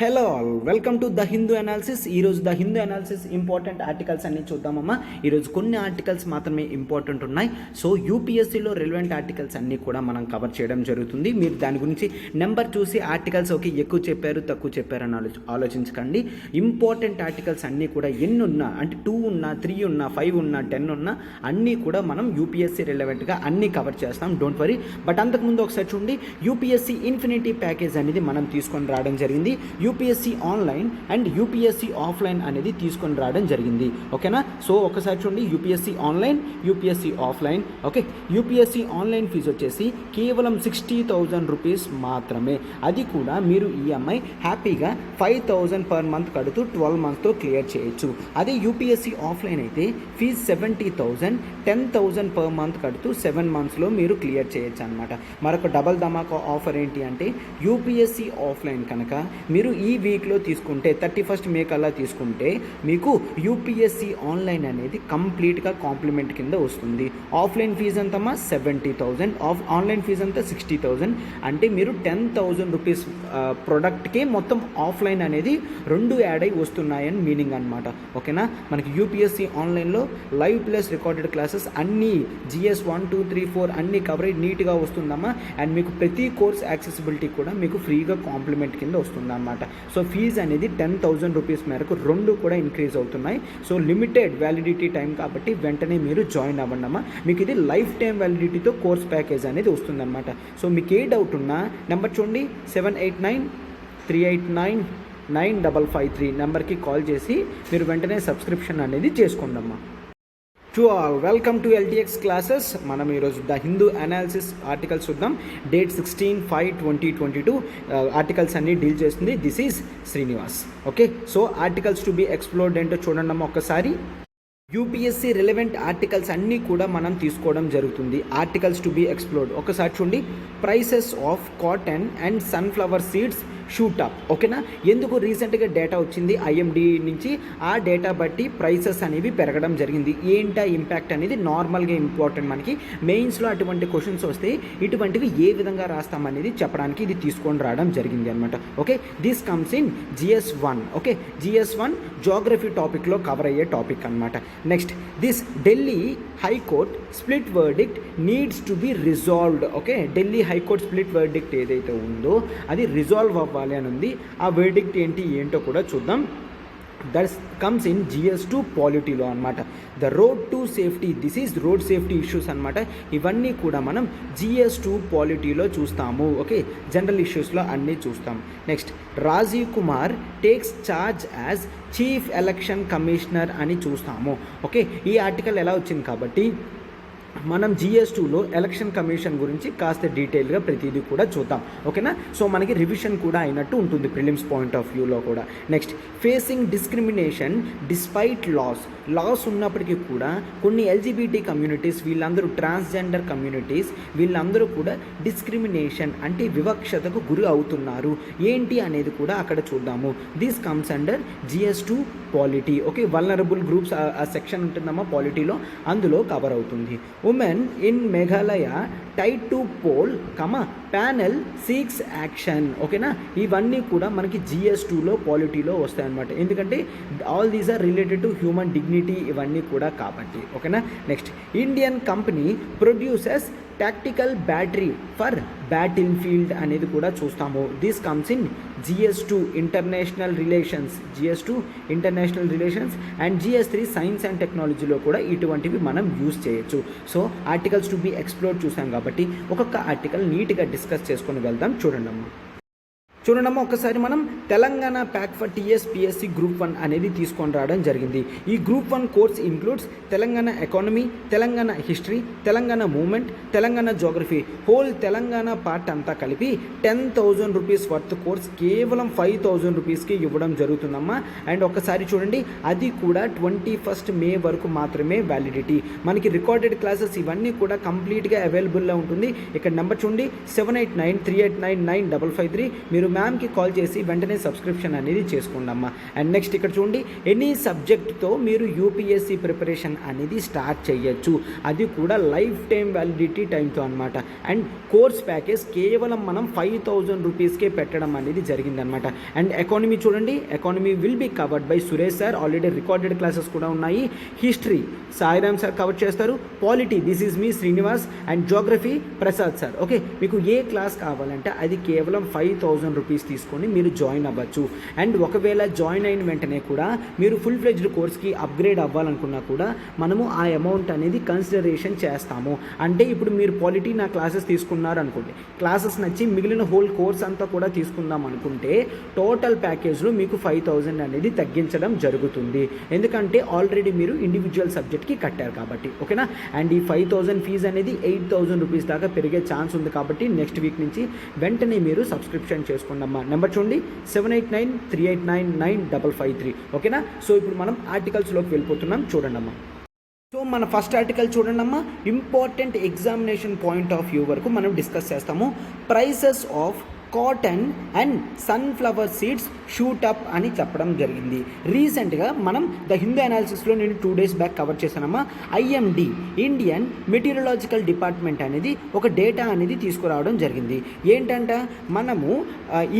Hello all, welcome to the Hindu analysis. ఈరోజు the Hindu analysis important articles అన్ని చూద్దామమ్మా. ఈరోజు కొన్ని ఆర్టికల్స్ మాత్రమే ఇంపార్టెంట్ ఉన్నాయి. సో యూపీఎస్సీలో రిలవెంట్ ఆర్టికల్స్ అన్నీ కూడా మనం కవర్ చేయడం జరుగుతుంది. మీరు దాని గురించి నెంబర్ చూసి ఆర్టికల్స్ ఓకే ఎక్కువ చెప్పారు తక్కువ చెప్పారు అని ఆలోచించకండి. ఇంపార్టెంట్ ఆర్టికల్స్ అన్నీ కూడా ఎన్ని ఉన్నా, అంటే 2 ఉన్నా 3 ఉన్నా 5 ఉన్నా 10 ఉన్నా అన్నీ కూడా మనం యూపీఎస్సీ రిలవెంట్గా అన్నీ కవర్ చేస్తాం. Don't worry. బట్ అంతకుముందు ఒకసారి చూడండి, యూపీఎస్సీ ఇన్ఫినిటీ ప్యాకేజ్ అనేది మనం తీసుకొని రావడం జరిగింది. UPSC online and UPSC offline అనేది తీసుకొని రావడం జరిగింది. ఓకేనా? సో ఒకసారి చూడండి, UPSC online, UPSC offline. Okay, UPSC online fee వచ్చేసి కేవలం 60,000 రూపీస్ మాత్రమే. అది కూడా మీరు ఈఎంఐ హ్యాపీగా 5,000 పర్ మంత్ కడుతూ 12 మంత్స్తో క్లియర్ చేయొచ్చు. అదే యూపీఎస్సీ ఆఫ్లైన్ అయితే ఫీజు 70,000, 10,000 పర్ మంత్ కడుతూ 7 మంత్స్లో మీరు క్లియర్ చేయొచ్చు అనమాట. మరొక డబల్ ధమాకా ఆఫర్ ఏంటి అంటే, యూపీఎస్సీ ఆఫ్లైన్ కనుక మీరు ఈ వీక్లో తీసుకుంటే 31st మే కల్లా తీసుకుంటే మీకు యూపీఎస్సీ ఆన్లైన్ అనేది కంప్లీట్గా కాంప్లిమెంట్ కింద వస్తుంది. ఆఫ్లైన్ ఫీజు అంతమా 70,000, ఆన్లైన్ ఫీజు అంతా 60,000. అంటే మీరు 10,000 రూపీస్ ప్రొడక్ట్కే మొత్తం ఆఫ్లైన్ అనేది 2 యాడ్ అయి వస్తున్నాయని మీనింగ్ అనమాట. ఓకేనా? మనకి యూపీఎస్సీ ఆన్లైన్లో లైవ్ ప్లస్ రికార్డెడ్ క్లాసెస్ అన్నీ GS 1, 2, 3, 4 అన్ని కవరేజ్ నీట్గా వస్తుందమ్మా. అండ్ మీకు ప్రతి కోర్స్ యాక్సెసిబిలిటీ కూడా మీకు ఫ్రీగా కాంప్లిమెంట్ కింద వస్తుందన్నమాట. సో ఫీజు అనేది 10,000 రూపీస్ మేరకు 2 కూడా ఇంక్రీజ్ అవుతున్నాయి. సో లిమిటెడ్ వ్యాలిడిటీ టైం కాబట్టి వెంటనే మీరు జాయిన్ అవ్వండమ్మా. మీకు ఇది లైఫ్ టైం వ్యాలిడిటీతో కోర్స్ ప్యాకేజ్ అనేది వస్తుందన్నమాట. సో మీకు ఏ డౌట్ ఉన్నా నెంబర్ చూడండి, 789-389-9553 నెంబర్కి కాల్ చేసి మీరు వెంటనే సబ్స్క్రిప్షన్ అనేది చేసుకోండమ్మా. To all, welcome to LTX classes. మనం ఈరోజు ద హిందూ అనాలిసిస్ ఆర్టికల్స్ చూద్దాం. డేట్ 16/5/2022 ఆర్టికల్స్ అన్ని డీల్ చేస్తుంది. This is Srinivas. Okay, so articles to be explored ఏంటో చూడండి ఒక్కసారి. యూపీఎస్సీ రిలవెంట్ ఆర్టికల్స్ అన్నీ కూడా మనం తీసుకోవడం జరుగుతుంది. ఆర్టికల్స్ టు బి ఎక్స్ప్లోర్డ్ ఒకసారి చూడండి. Prices of cotton and sunflower seeds shoot up. ఓకేనా? ఎందుకు? రీసెంట్గా డేటా వచ్చింది IMD నుంచి. ఆ డేటా బట్టి ప్రైసెస్ అనేవి పెరగడం జరిగింది. ఏంటా ఇంపాక్ట్ అనేది నార్మల్గా ఇంపార్టెంట్. మనకి మెయిన్స్లో అటువంటి క్వశ్చన్స్ వస్తే ఇటువంటివి ఏ విధంగా రాస్తామనేది చెప్పడానికి ఇది తీసుకొని రావడం జరిగింది అనమాట. Okay, this comes in GS 1. Okay, GS 1 geography టాపిక్లో కవర్ అయ్యే టాపిక్ అనమాట. Next, this Delhi high court split verdict needs to be resolved. Okay, Delhi high court split verdict ఏదైతే ఉందో అది రిజాల్వ్ అవ్వాలి అని ఉంది. ఆ వర్డిక్ట్ ఏంటో కూడా చూద్దాం. దట్ కమ్స్ ఇన్ GS 2 పాలిటీలో అనమాట. The road to safety, this is road safety issues అనమాట. ఇవన్నీ కూడా మనం GS 2 పాలిటీలో చూస్తాము. ఓకే, జనరల్ ఇష్యూస్లో అన్నీ చూస్తాం. Next, Rajiv Kumar takes charge as chief election commissioner అని చూస్తాము. ఓకే, ఈ ఆర్టికల్ ఎలా వచ్చింది కాబట్టి మనం GS 2లో ఎలక్షన్ కమిషన్ గురించి కాస్త డీటెయిల్గా ప్రతిదీ కూడా చూద్దాం. ఓకేనా? సో మనకి రివిజన్ కూడా అయినట్టు ఉంటుంది ప్రిలిమ్స్ పాయింట్ ఆఫ్ వ్యూలో కూడా. Next, facing discrimination despite laws ఉన్నప్పటికీ కూడా కొన్ని LGBT కమ్యూనిటీస్, వీళ్ళందరూ ట్రాన్స్జెండర్ కమ్యూనిటీస్, వీళ్ళందరూ కూడా డిస్క్రిమినేషన్ అంటే వివక్షతకు గురి అవుతున్నారు. ఏంటి అనేది కూడా అక్కడ చూద్దాము. This comes under GS 2 polity. Okay, vulnerable groups ఆ సెక్షన్ ఉంటుందమ్మా పాలిటీలో, అందులో కవర్ అవుతుంది. Women in Meghalaya tied to poll panel seeks action. ఓకేనా? ఇవన్నీ కూడా మనకి GS 2లో పాలిటీలో వస్తాయన్నమాట. ఎందుకంటే all these are related to human dignity ఇవన్నీ కూడా కాబట్టి. ఓకేనా? Next, Indian company produces tactical battery for battle field అనేది కూడా చూస్తాము. This comes in GS 2 international relations, GS 2 international relations and GS 3 science and టెక్నాలజీలో కూడా ఇటువంటివి మనం యూజ్ చేయొచ్చు. So articles to B explore చూసాం కాబట్టి ఒక్కొక్క ఆర్టికల్ నీట్గా డిస్కస్ చేసుకొని వెళ్దాం. చూడండమ్మా ఒకసారి. మనం Telangana pack for TSPSC group 1 అనేది తీసుకొని రావడం జరిగింది. ఈ group 1 course includes Telangana economy, Telangana history, Telangana movement, Telangana geography, whole Telangana part అంతా కలిపి 10,000 రూపీస్ వర్త్ కోర్స్ కేవలం 5,000 రూపీస్కి ఇవ్వడం జరుగుతుందమ్మా. అండ్ ఒకసారి చూడండి, అది కూడా 21st మే వరకు మాత్రమే వ్యాలిడిటీ. మనకి రికార్డెడ్ క్లాసెస్ ఇవన్నీ కూడా కంప్లీట్గా అవైలబుల్లో ఉంటుంది. ఇక్కడ నెంబర్ చూడండి, 789-389-9553. మీరు మ్యామ్కి కాల్ చేసి వెంటనే సబ్స్క్రిప్షన్ అనేది చేసుకోండి అమ్మా. అండ్ నెక్స్ట్ ఇక్కడ చూడండి, ఎనీ సబ్జెక్ట్తో మీరు యూపీఎస్సీ ప్రిపరేషన్ అనేది స్టార్ట్ చేయొచ్చు, అది కూడా లైఫ్ టైం వ్యాలిడిటీ టైంతో అనమాట. అండ్ కోర్స్ ప్యాకేజ్ కేవలం మనం 5,000 రూపీస్కే పెట్టడం అనేది జరిగిందనమాట. అండ్ ఎకానమీ చూడండి, economy will be covered by Suresh sir, already recorded classes కూడా ఉన్నాయి. హిస్టరీ సాయిరామ్ సార్ కవర్ చేస్తారు. Polity this is me Srinivas. And geography Prasad sir. Okay, మీకు ఏ క్లాస్ కావాలంటే అది కేవలం 5,000 రూపీస్ తీసుకొని మీరు జాయిన్ అవ్వచ్చు. అండ్ ఒకవేళ జాయిన్ అయిన వెంటనే కూడా మీరు ఫుల్ ఫ్లెడ్జ్డ్ కోర్స్కి అప్గ్రేడ్ అవ్వాలనుకున్నా కూడా మనము ఆ అమౌంట్ అనేది కన్సిడరేషన్ చేస్తాము. అంటే ఇప్పుడు మీరు పాలిటీ నా క్లాసెస్ తీసుకున్నారు అనుకోండి, క్లాసెస్ నచ్చి మిగిలిన హోల్ కోర్స్ అంతా కూడా తీసుకుందాం అనుకుంటే టోటల్ ప్యాకేజ్లో మీకు 5,000 అనేది తగ్గించడం జరుగుతుంది. ఎందుకంటే ఆల్రెడీ మీరు ఇండివిజువల్ సబ్జెక్ట్కి కట్టారు కాబట్టి. ఓకేనా. అండ్ ఈ 5,000 ఫీజు అనేది 8,000 రూపీస్ దాకా పెరిగే ఛాన్స్ ఉంది కాబట్టి నెక్స్ట్ వీక్ నుంచి వెంటనే మీరు సబ్స్క్రిప్షన్ చేసుకోండి అమ్మా. నెంబర్ చూడండి 7893899553. ఓకేనా. సో ఇప్పుడు మనం ఆర్టికల్స్లోకి వెళ్ళిపోతున్నాం, చూడండి అమ్మా. సో మన ఫస్ట్ ఆర్టికల్ చూడండి అమ్మా, important examination point of view వరకు మనం డిస్కస్ చేస్తాము. Prices of cotton and sunflower seeds shoot up అని చెప్పడం జరిగింది. రీసెంట్గా మనం ద హిందూ అనాలిసిస్లో నేను 2 days బ్యాక్ కవర్ చేశానమ్మా. ఐఎండి ఇండియన్ మెటీరియలాజికల్ డిపార్ట్మెంట్ అనేది ఒక డేటా అనేది తీసుకురావడం జరిగింది. ఏంటంట, మనము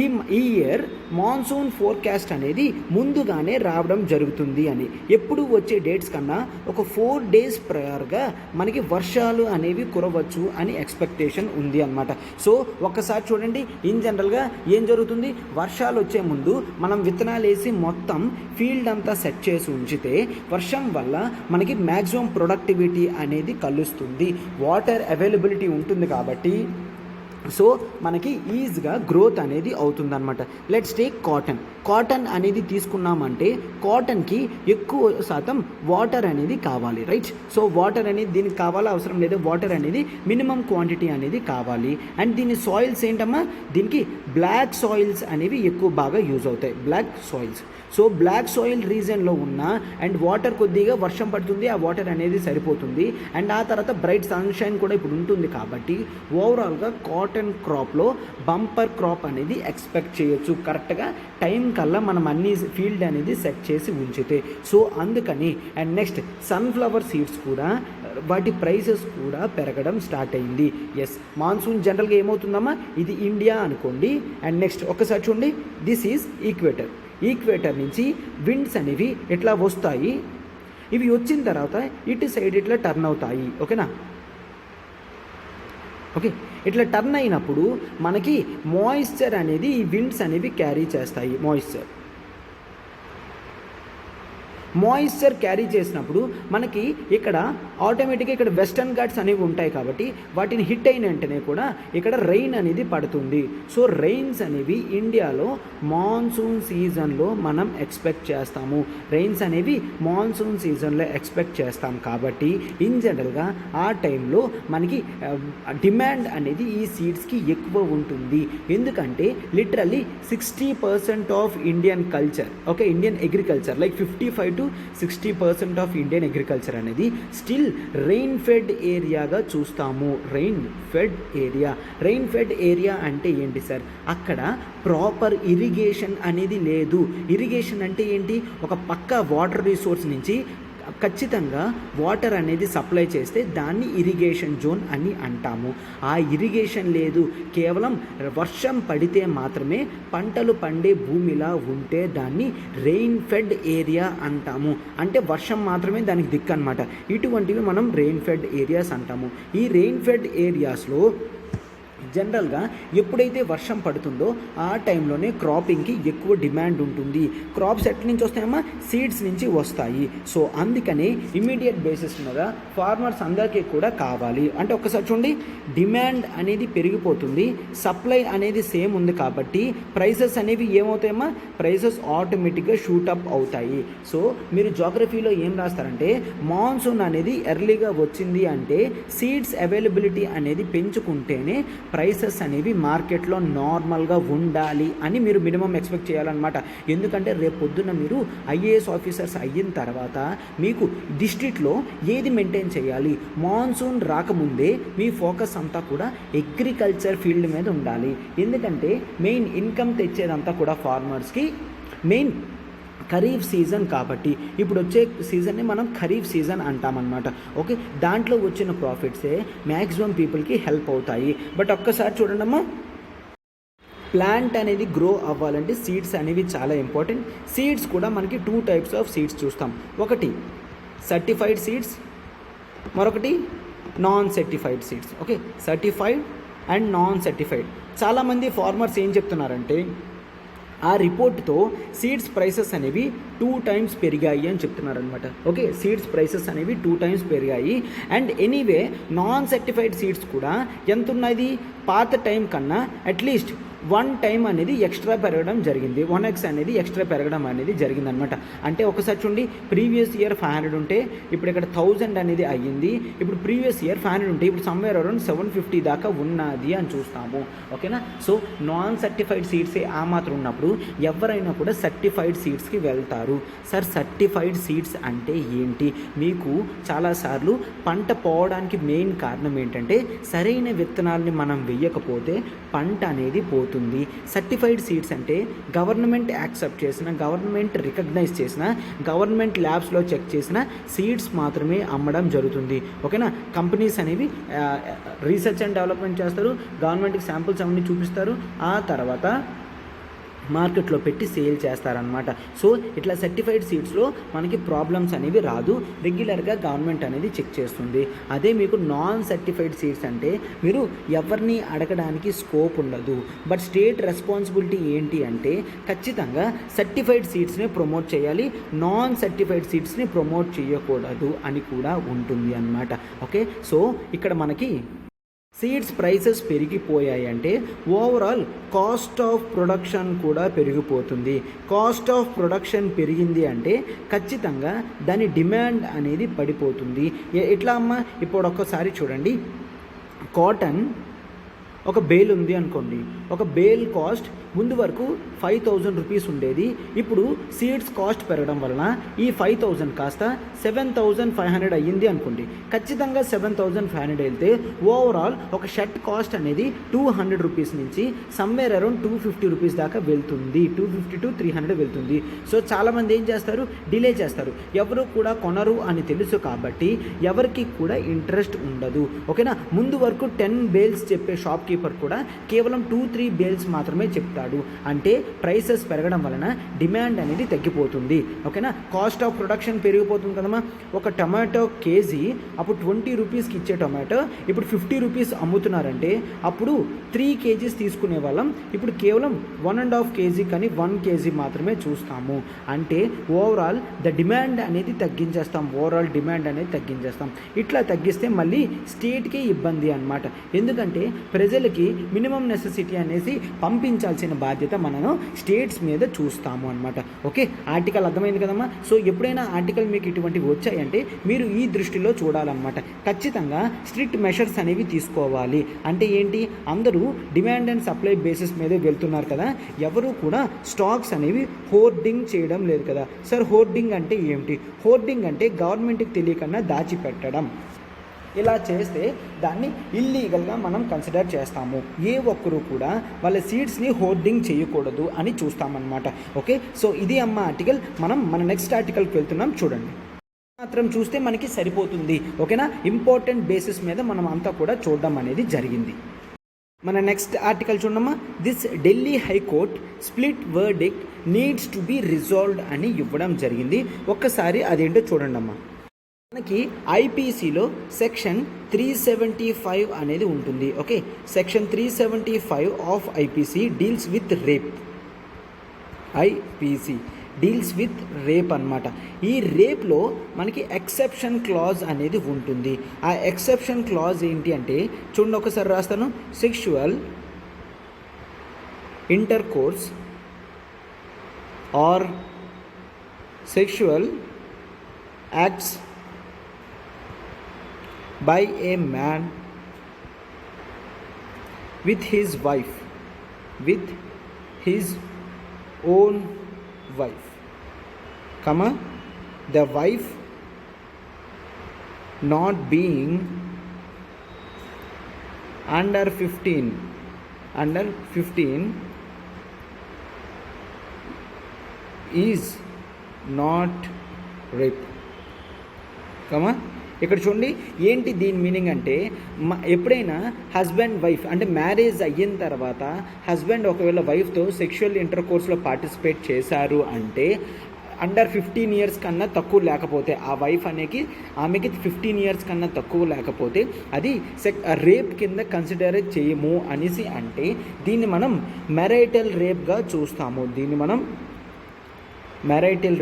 ఈ ఇయర్ మాన్సూన్ ఫోర్కాస్ట్ అనేది ముందుగానే రావడం జరుగుతుంది అని. ఎప్పుడు వచ్చే డేట్స్ కన్నా ఒక 4 days ప్రయర్గా మనకి వర్షాలు అనేవి కురవచ్చు అని ఎక్స్పెక్టేషన్ ఉంది అనమాట. సో ఒక్కసారి చూడండి, జనరల్గా ఏం జరుగుతుంది, వర్షాలు వచ్చే ముందు మనం విత్తనాలు వేసి మొత్తం ఫీల్డ్ అంతా సెట్ చేసి ఉంచితే వర్షం వల్ల మనకి మ్యాక్సిమం ప్రొడక్టివిటీ అనేది కలుస్తుంది, వాటర్ అవైలబిలిటీ ఉంటుంది కాబట్టి సో మనకి ఈజీగా గ్రోత్ అనేది అవుతుందన్నమాట. లెట్స్ టేక్ కాటన్ అనేది తీసుకున్నామంటే కాటన్కి ఎక్కువ శాతం వాటర్ అనేది కావాలి, రైట్. సో వాటర్ అనేది దీనికి కావాలా అవసరం లేదు, వాటర్ అనేది మినిమం క్వాంటిటీ అనేది కావాలి. అండ్ దీని సాయిల్స్ ఏంటమ్మా, దీనికి బ్లాక్ సాయిల్స్ అనేవి ఎక్కువ బాగా యూజ్ అవుతాయి, black soils. So black soil రీజన్లో ఉన్న అండ్ వాటర్ కొద్దిగా వర్షం పడుతుంది, ఆ వాటర్ అనేది సరిపోతుంది. అండ్ ఆ తర్వాత బ్రైట్ సన్షైన్ కూడా ఇప్పుడు ఉంటుంది కాబట్టి ఓవరాల్గా కాటన్ క్రాప్లో బంపర్ క్రాప్ అనేది ఎక్స్పెక్ట్ చేయొచ్చు, కరెక్ట్గా టైం కల్లా మనం అన్ని ఫీల్డ్ అనేది సెట్ చేసి ఉంచితే. సో అందుకని అండ్ నెక్స్ట్ సన్ఫ్లవర్ సీడ్స్ కూడా వాటి ప్రైసెస్ కూడా పెరగడం స్టార్ట్ అయింది. ఎస్, మాన్సూన్ జనరల్గా ఏమవుతుందమ్మా, ఇది ఇండియా అనుకోండి. అండ్ నెక్స్ట్ ఒకసారి చూడండి, దిస్ ఈజ్ ఈక్వేటర్ నుంచి విండ్స్ అనేవి ఎట్లా వస్తాయి, ఇవి వచ్చిన తర్వాత ఇటు సైడ్ ఇట్లా టర్న్ అవుతాయి. ఓకేనా. ఓకే, ఇట్లా టర్న్ అయినప్పుడు మనకి మాయిశ్చర్ అనేది ఈ విండ్స్ అనేవి క్యారీ చేస్తాయి. మాయిశ్చర్ క్యారీ చేసినప్పుడు మనకి ఇక్కడ ఆటోమేటిక్గా ఇక్కడ వెస్టర్న్ ఘాట్స్ అనేవి ఉంటాయి కాబట్టి వాటిని హిట్ అయిన వెంటనే కూడా ఇక్కడ రెయిన్ అనేది పడుతుంది. సో రెయిన్స్ అనేవి ఇండియాలో మాన్సూన్ సీజన్లో మనం ఎక్స్పెక్ట్ చేస్తాము, రెయిన్స్ అనేవి మాన్సూన్ సీజన్లో ఎక్స్పెక్ట్ చేస్తాం కాబట్టి ఇన్ జనరల్గా ఆ టైంలో మనకి డిమాండ్ అనేది ఈ సీడ్స్కి ఎక్కువ ఉంటుంది. ఎందుకంటే literally 60% of Indian culture, okay, Indian agriculture like 55 to 60% of Indian agriculture అనేది స్టిల్ రెయిన్ ఫెడ్ ఏరియాగా చూస్తాము. రెయిన్ ఫెడ్ ఏరియా అంటే ఏంటి సార్, అక్కడ ప్రాపర్ ఇరిగేషన్ అనేది లేదు. ఇరిగేషన్ అంటే ఏంటి, ఒక పక్క వాటర్ రిసోర్స్ నుంచి ఖచ్చితంగా వాటర్ అనేది సప్లై చేస్తే దాన్ని ఇరిగేషన్ జోన్ అని అంటాము. ఆ ఇరిగేషన్ లేదు, కేవలం వర్షం పడితే మాత్రమే పంటలు పండే భూమిలా ఉంటే దాన్ని రెయిన్ ఫెడ్ ఏరియా అంటాము. అంటే వర్షం మాత్రమే దానికి దిక్కు అనమాట. ఇటువంటివి మనం రెయిన్ ఫెడ్ ఏరియాస్ అంటాము. ఈ రెయిన్ ఫెడ్ ఏరియాస్లో జనరల్గా ఎప్పుడైతే వర్షం పడుతుందో ఆ టైంలోనే క్రాపింగ్కి ఎక్కువ డిమాండ్ ఉంటుంది. క్రాప్స్ ఎట్ల నుంచి వస్తాయమ్మా, సీడ్స్ నుంచి వస్తాయి. సో అందుకనే ఇమ్మీడియట్ బేసిస్ మీద ఫార్మర్స్ అందరికీ కూడా కావాలి. అంటే ఒక్కసారి చూడండి, డిమాండ్ అనేది పెరిగిపోతుంది, సప్లై అనేది సేమ్ ఉంది కాబట్టి ప్రైసెస్ అనేవి ఏమవుతాయమ్మా, ప్రైసెస్ ఆటోమేటిక్గా షూటప్ అవుతాయి. సో మీరు జాగ్రఫీలో ఏం రాస్తారంటే మాన్సూన్ అనేది ఎర్లీగా వచ్చింది అంటే సీడ్స్ అవైలబిలిటీ అనేది పెంచుకుంటేనే ప్రైసెస్ అనేవి మార్కెట్లో నార్మల్గా ఉండాలి అని మీరు మినిమం ఎక్స్పెక్ట్ చేయాలన్నమాట. ఎందుకంటే రేపు పొద్దున్న మీరు ఐఏఎస్ ఆఫీసర్స్ అయిన తర్వాత మీకు డిస్ట్రిక్ట్లో ఏది మెయింటైన్ చేయాలి, మాన్సూన్ రాకముందే మీ ఫోకస్ అంతా కూడా అగ్రికల్చర్ ఫీల్డ్ మీద ఉండాలి. ఎందుకంటే మెయిన్ ఇన్కమ్ తెచ్చేదంతా కూడా ఫార్మర్స్కి మెయిన్ ఖరీఫ్ సీజన్ కాబట్టి ఇప్పుడు వచ్చే సీజన్ని మనం ఖరీఫ్ సీజన్ అంటామన్నమాట. ఓకే, దాంట్లో వచ్చిన ప్రాఫిట్సే మ్యాక్సిమం పీపుల్కి హెల్ప్ అవుతాయి. బట్ ఒక్కసారి చూడండమ్మా, ప్లాంట్ అనేది గ్రో అవ్వాలంటే సీడ్స్ అనేవి చాలా ఇంపార్టెంట్. సీడ్స్ కూడా మనకి 2 టైప్స్ ఆఫ్ సీడ్స్ చూస్తాం. ఒకటి సర్టిఫైడ్ సీడ్స్, మరొకటి non certified seeds. Okay, certified and non certified. చాలామంది ఫార్మర్స్ ఏం చెప్తున్నారంటే ఆ రిపోర్ట్తో సీడ్స్ ప్రైసెస్ అనేవి 2 టైమ్స్ పెరిగాయి అని చెప్తున్నారనమాట. ఓకే, సీడ్స్ ప్రైసెస్ అనేవి 2 టైమ్స్ పెరిగాయి. And anyway non certified seeds కూడా ఎంత ఉన్నది, పాత టైం కన్నా అట్లీస్ట్ 1 టైం అనేది ఎక్స్ట్రా పెరగడం జరిగింది, 1x అనేది ఎక్స్ట్రా పెరగడం అనేది జరిగిందనమాట. అంటే ఒకసారి చూడండి, ప్రీవియస్ ఇయర్ 500 ఉంటే ఇప్పుడు ఇక్కడ 1000 అనేది అయ్యింది. ఇప్పుడు ప్రీవియస్ ఇయర్ 500 ఉంటే ఇప్పుడు సమ్వేర్ అరౌండ్ 750 దాకా ఉన్నది అని చూస్తాము. ఓకేనా, సో నాన్ సర్టిఫైడ్ సీడ్సే ఆ మాత్రం ఉన్నప్పుడు ఎవరైనా కూడా సర్టిఫైడ్ సీడ్స్కి వెళ్తారు. సార్ సర్టిఫైడ్ సీడ్స్ అంటే ఏంటి? మీకు చాలాసార్లు పంట పోవడానికి మెయిన్ కారణం ఏంటంటే సరైన విత్తనాలని మనం వెయ్యకపోతే పంట అనేది పోతుంది. సర్టిఫైడ్ సీడ్స్ అంటే గవర్నమెంట్ యాక్సెప్ట్ చేసిన, గవర్నమెంట్ రికగ్నైజ్ చేసిన, గవర్నమెంట్ ల్యాబ్స్లో చెక్ చేసిన సీడ్స్ మాత్రమే అమ్మడం జరుగుతుంది. ఓకేనా, కంపెనీస్ అనేవి రీసెర్చ్ అండ్ డెవలప్మెంట్ చేస్తారు, గవర్నమెంట్కి శాంపుల్స్ అవన్నీ చూపిస్తారు, ఆ తర్వాత మార్కెట్లో పెట్టి సేల్ చేస్తారనమాట. సో ఇట్లా సర్టిఫైడ్ సీడ్స్లో మనకి ప్రాబ్లమ్స్ అనేవి రాదు, రెగ్యులర్గా గవర్నమెంట్ అనేది చెక్ చేస్తుంది. అదే మీకు నాన్ సర్టిఫైడ్ సీడ్స్ అంటే మీరు ఎవరిని అడగడానికి స్కోప్ ఉండదు. బట్ స్టేట్ రెస్పాన్సిబిలిటీ ఏంటి అంటే ఖచ్చితంగా సర్టిఫైడ్ సీడ్స్ని ప్రమోట్ చేయాలి, నాన్ సర్టిఫైడ్ సీడ్స్ని ప్రమోట్ చేయకూడదు అని కూడా ఉంటుంది అన్నమాట. ఓకే, సో ఇక్కడ మనకి సీడ్స్ ప్రైసెస్ పెరిగిపోయాయి అంటే ఓవరాల్ కాస్ట్ ఆఫ్ ప్రొడక్షన్ కూడా పెరిగిపోతుంది. కాస్ట్ ఆఫ్ ప్రొడక్షన్ పెరిగింది అంటే ఖచ్చితంగా దాని డిమాండ్ అనేది పడిపోతుంది. ఎట్లా అమ్మా, ఇప్పుడు ఒక్కసారి చూడండి, కాటన్ ఒక బేల్ ఉంది అనుకోండి, ఒక బేల్ కాస్ట్ ముందు వరకు 5000 రూపీస్ ఉండేది. ఇప్పుడు సీడ్స్ కాస్ట్ పెరగడం వలన ఈ 5000 కాస్త 7500 అయ్యింది అనుకోండి. ఖచ్చితంగా 7500 వెళ్తే ఓవరాల్ ఒక షర్ట్ కాస్ట్ అనేది 200 రూపీస్ నుంచి సమ్వేర్ అరౌండ్ 250 రూపీస్ దాకా వెళ్తుంది, 250 to 300 వెళ్తుంది. సో చాలామంది ఏం చేస్తారు, డిలే చేస్తారు. ఎవరు కూడా కొనరు అని తెలుసు కాబట్టి ఎవరికి కూడా ఇంట్రెస్ట్ ఉండదు. ఓకేనా, ముందు వరకు 10 బేల్స్ చెప్పే షాప్ కీపర్ కూడా కేవలం 2-3 బేల్స్ మాత్రమే చెప్తాడు. అంటే ప్రైసెస్ పెరగడం వలన డిమాండ్ అనేది తగ్గిపోతుంది. ఓకేనా, కాస్ట్ ఆఫ్ ప్రొడక్షన్ పెరిగిపోతుంది కదమ్మా. ఒక టమాటో కేజీ అప్పుడు 20 రూపీస్కి ఇచ్చే టమాటో ఇప్పుడు 50 రూపీస్ అమ్ముతున్నారంటే అప్పుడు 3 కేజీస్ తీసుకునే వాళ్ళం ఇప్పుడు కేవలం 1.5 కేజీ కానీ 1 కేజీ మాత్రమే చూస్తాము. అంటే ఓవరాల్ ద డిమాండ్ అనేది తగ్గించేస్తాం, ఓవరాల్ డిమాండ్ అనేది తగ్గించేస్తాం. ఇట్లా తగ్గిస్తే మళ్ళీ స్టేట్కి ఇబ్బంది అన్నమాట. ఎందుకంటే ప్రజలకి మినిమం నెసెసిటీ అనేసి పంపించాల్సిన బాధ్యత మనము స్టేట్స్ మీద చూస్తాము అన్నమాట. ఓకే, ఆర్టికల్ అర్థమైంది కదమ్మా. సో ఎప్పుడైనా ఆర్టికల్ మీకు ఇటువంటివి వచ్చాయంటే మీరు ఈ దృష్టిలో చూడాలన్నమాట. ఖచ్చితంగా స్ట్రిక్ట్ మెషర్స్ అనేవి తీసుకోవాలి. అంటే ఏంటి, అందరూ డిమాండ్ అండ్ సప్లై బేసిస్ మీదే వెళ్తున్నారు కదా, ఎవరు కూడా స్టాక్స్ అనేవి హోర్డింగ్ చేయడం లేదు కదా. సార్ హోర్డింగ్ అంటే ఏమిటి? హోర్డింగ్ అంటే గవర్నమెంట్కి తెలియకుండా దాచిపెట్టడం. ఇలా చేస్తే దాన్ని ఇల్లీగల్గా మనం కన్సిడర్ చేస్తాము. ఏ ఒక్కరూ కూడా వాళ్ళ సీడ్స్ని హోర్డింగ్ చేయకూడదు అని చూస్తామన్నమాట. ఓకే, సో ఇది అమ్మ ఆర్టికల్. మనం మన నెక్స్ట్ ఆర్టికల్కి వెళ్తున్నాం, చూడండి. మాత్రం చూస్తే మనకి సరిపోతుంది. ఓకేనా, ఇంపార్టెంట్ బేసిస్ మీద మనం అంతా కూడా చూడడం అనేది జరిగింది. మన నెక్స్ట్ ఆర్టికల్ చూడమ్మా. This Delhi high court split verdict needs to be resolved అని ఇవ్వడం జరిగింది. ఒక్కసారి అదేంటో చూడండి అమ్మా. మనకి ఐపీసీలో సెక్షన్ 375 అనేది ఉంటుంది. Okay, section 375 of IPC deals with rape. IPC deals with rape అన్నమాట. ఈ రేప్లో మనకి ఎక్సెప్షన్ క్లాజ్ అనేది ఉంటుంది. ఆ ఎక్సెప్షన్ క్లాజ్ ఏంటి అంటే చూడండి, ఒకసారి రాస్తాను. Sexual intercourse are sexual acts by a man with his wife, with his own wife, comma, the wife not being under 15 is not rape, కమా. ఇక్కడ చూడండి ఏంటి దీని మీనింగ్ అంటే ఎప్పుడైనా హస్బెండ్ వైఫ్ అంటే మ్యారేజ్ అయిన తర్వాత హస్బెండ్ ఒకవేళ వైఫ్తో సెక్షువల్ ఇంటర్ కోర్స్లో పార్టిసిపేట్ చేశారు అంటే అండర్ 15 ఇయర్స్ కన్నా తక్కువ లేకపోతే ఆ వైఫ్ ఆమెకి 15 ఇయర్స్ కన్నా తక్కువ లేకపోతే అది రేప్ కింద కన్సిడర్ చేయము అనేసి అంటే దీన్ని మనం మ్యారైటల్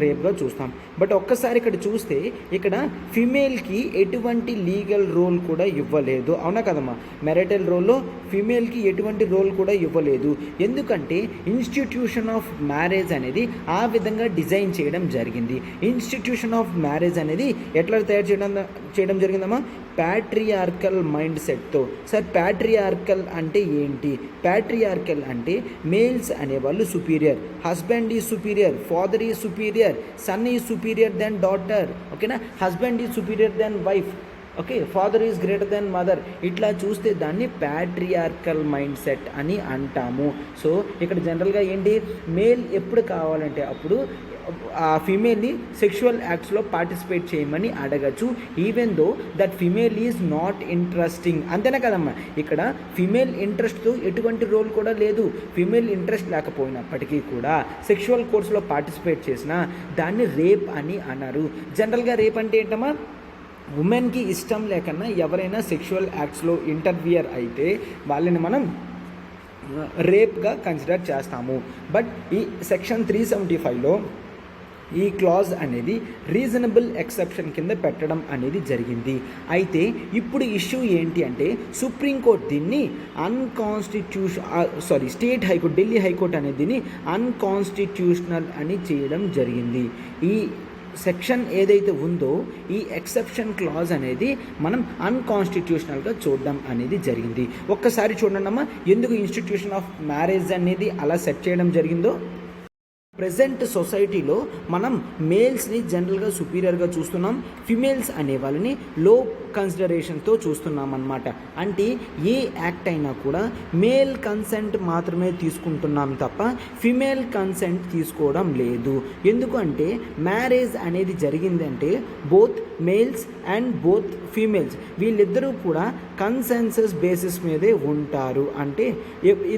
రేప్గా చూస్తాం. బట్ ఒక్కసారి ఇక్కడ చూస్తే ఇక్కడ ఫిమేల్కి ఎటువంటి లీగల్ రోల్ కూడా ఇవ్వలేదు, అవునా కదమ్మా. మ్యారైటల్ రోల్లో ఫిమేల్కి ఎటువంటి రోల్ కూడా ఇవ్వలేదు. ఎందుకంటే ఇన్స్టిట్యూషన్ ఆఫ్ మ్యారేజ్ అనేది ఆ విధంగా డిజైన్ చేయడం జరిగింది. ఇన్స్టిట్యూషన్ ఆఫ్ మ్యారేజ్ అనేది ఎట్లా తయారు చేయడం జరిగిందమ్మా, ప్యాట్రియార్కల్ మైండ్ సెట్తో. సార్ ప్యాట్రియార్కల్ అంటే ఏంటి? ప్యాట్రియార్కల్ అంటే మేల్స్ అనేవాళ్ళు superior, husband is superior, father is superior, son is superior than daughter, ఓకేనా. Husband is superior than wife, okay. Father is greater than mother. ఇట్లా చూస్తే దాన్ని ప్యాట్రియార్కల్ మైండ్ సెట్ అని అంటాము. సో ఇక్కడ జనరల్గా ఏంటి, మేల్ ఎప్పుడు కావాలంటే అప్పుడు ఆ ఫిమేల్ని సెక్షువల్ యాక్ట్స్లో పార్టిసిపేట్ చేయమని అడగచ్చు, even though that female is not interesting. అంతేనా కదమ్మా. ఇక్కడ ఫిమేల్ ఇంట్రెస్ట్తో ఎటువంటి రోల్ కూడా లేదు. ఫిమేల్ ఇంట్రెస్ట్ లేకపోయినప్పటికీ కూడా సెక్షువల్ కోర్స్లో పార్టిసిపేట్ చేసినా దాన్ని రేప్ అని అన్నారు. జనరల్గా రేప్ అంటే ఏంటమ్మా, ఉమెన్కి ఇష్టం లేకన్నా ఎవరైనా సెక్షువల్ యాక్ట్స్లో ఇంటర్ఫియర్ అయితే వాళ్ళని మనం రేప్గా కన్సిడర్ చేస్తాము. బట్ ఈ సెక్షన్ 375లో ఈ క్లాజ్ అనేది రీజనబుల్ ఎక్సెప్షన్ కింద పెట్టడం అనేది జరిగింది. అయితే ఇప్పుడు ఇష్యూ ఏంటి అంటే సుప్రీంకోర్టు దీన్ని స్టేట్ హైకోర్టు, ఢిల్లీ హైకోర్టు అనేది దీన్ని అన్కాన్స్టిట్యూషనల్ అని చేయడం జరిగింది. ఈ సెక్షన్ ఏదైతే ఉందో ఈ ఎక్సెప్షన్ క్లాజ్ అనేది మనం అన్కాన్స్టిట్యూషనల్గా చూడడం అనేది జరిగింది. ఒక్కసారి చూడండి అమ్మా, ఎందుకు ఇన్స్టిట్యూషన్ ఆఫ్ మ్యారేజ్ అనేది అలా సెట్ చేయడం జరిగిందో. ప్రజెంట్ సొసైటీలో మనం మేల్స్ని జనరల్గా సుపీరియర్గా చూస్తున్నాం, ఫిమేల్స్ అనే వాళ్ళని లో కన్సిడరేషన్తో చూస్తున్నాం అన్నమాట. అంటే ఏ యాక్ట్ అయినా కూడా మేల్ కన్సెంట్ మాత్రమే తీసుకుంటున్నాం తప్ప ఫిమేల్ కన్సెంట్ తీసుకోవడం లేదు. ఎందుకంటే మ్యారేజ్ అనేది జరిగిందంటే both males and both females వీళ్ళిద్దరూ కూడా కన్సెన్సస్ బేసిస్ మీదే ఉంటారు. అంటే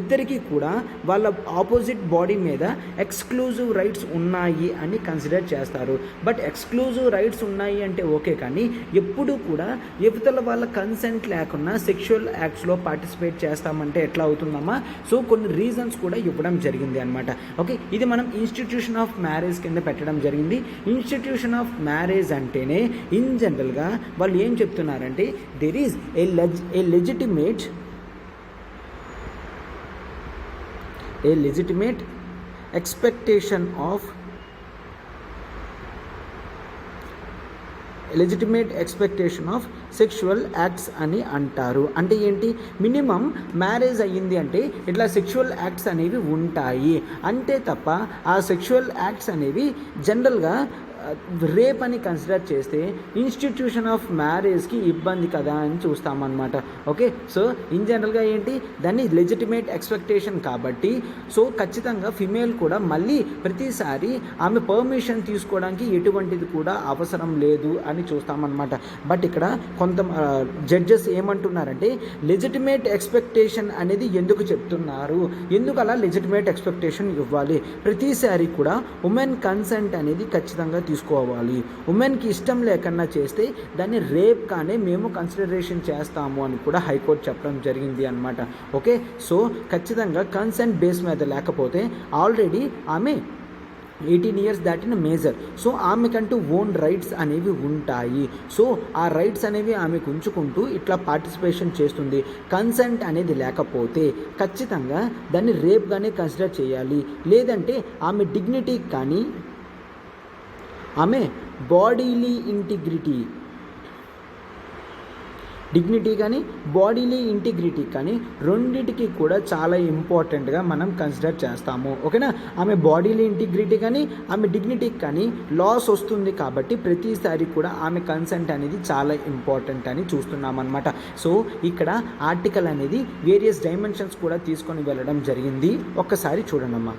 ఇద్దరికీ కూడా వాళ్ళ ఆపోజిట్ బాడీ మీద ఎక్స్క్లూజివ్ రైట్స్ ఉన్నాయి అని కన్సిడర్ చేస్తారు. బట్ ఎక్స్క్లూజివ్ రైట్స్ ఉన్నాయి అంటే ఓకే, కానీ ఎప్పుడూ కూడా యువతల వాళ్ళ కన్సెంట్ లేకుండా సెక్షువల్ యాక్ట్స్లో పార్టిసిపేట్ చేస్తామంటే ఎట్లా అవుతుందమ్మా. సో కొన్ని రీజన్స్ కూడా ఇవ్వడం జరిగింది అనమాట. ఓకే, ఇది మనం ఇన్స్టిట్యూషన్ ఆఫ్ మ్యారేజ్ కింద పెట్టడం జరిగింది. ఇన్స్టిట్యూషన్ ఆఫ్ మ్యారేజ్ అంటేనే ఇన్ జనరల్గా వాళ్ళు ఏం చెప్తున్నారంటే there is a legitimate expectation of sexual acts అని అంటారు. అంటే ఏంటి, మినిమం మ్యారేజ్ అయ్యింది అంటే ఇట్లా సెక్షువల్ యాక్ట్స్ అనేవి ఉంటాయి అంతే తప్ప ఆ సెక్షువల్ యాక్ట్స్ అనేవి జనరల్గా రేప్ అని కన్సిడర్ చేస్తే ఇన్స్టిట్యూషన్ ఆఫ్ మ్యారేజ్కి ఇబ్బంది కదా అని చూస్తామన్నమాట. ఓకే, సో ఇన్ జనరల్గా ఏంటి దాన్ని లెజిటిమేట్ ఎక్స్పెక్టేషన్ కాబట్టి సో ఖచ్చితంగా ఫిమేల్ కూడా మళ్ళీ ప్రతిసారి ఆమె పర్మిషన్ తీసుకోవడానికి ఎటువంటిది కూడా అవసరం లేదు అని చూస్తామన్నమాట. బట్ ఇక్కడ కొంత జడ్జెస్ ఏమంటున్నారంటే లెజిటిమేట్ ఎక్స్పెక్టేషన్ అనేది ఎందుకు చెప్తున్నారు, ఎందుకు అలా లెజిటిమేట్ ఎక్స్పెక్టేషన్ ఇవ్వాలి, ప్రతిసారి కూడా ఉమెన్ కన్సెంట్ అనేది ఖచ్చితంగా తీసుకోవాలి. ఉమెన్కి ఇష్టం లేకుండా చేస్తే దాన్ని రేప్ కానీ మేము కన్సిడరేషన్ చేస్తాము అని కూడా హైకోర్టు చెప్పడం జరిగింది అనమాట. ఓకే, సో ఖచ్చితంగా కన్సెంట్ బేస్ మీద లేకపోతే ఆల్రెడీ ఆమె 18 ఇయర్స్ దాటిన మేజర్, సో ఆమెకంటూ ఓన్ రైట్స్ అనేవి ఉంటాయి. సో ఆ రైట్స్ అనేవి ఆమెకు ఉంచుకుంటూ ఇట్లా పార్టిసిపేషన్ చేస్తుంది. కన్సెంట్ అనేది లేకపోతే ఖచ్చితంగా దాన్ని రేప్గానే కన్సిడర్ చేయాలి. లేదంటే ఆమె డిగ్నిటీ కానీ ఆమె బాడీలీ డిగ్నిటీ కానీ బాడీలీ ఇంటిగ్రిటీ కానీ రెండింటికి కూడా చాలా ఇంపార్టెంట్గా మనం కన్సిడర్ చేస్తాము. ఓకేనా, ఆమె బాడీలీ ఇంటిగ్రిటీ కానీ ఆమె డిగ్నిటీకి కానీ లాస్ వస్తుంది కాబట్టి ప్రతిసారి కూడా ఆమె కన్సెంట్ అనేది చాలా ఇంపార్టెంట్ అని చూస్తున్నాం అనమాట. సో ఇక్కడ ఆర్టికల్ అనేది వేరియస్ డైమెన్షన్స్ కూడా తీసుకొని వెళ్ళడం జరిగింది. ఒక్కసారి చూడండమ్మా.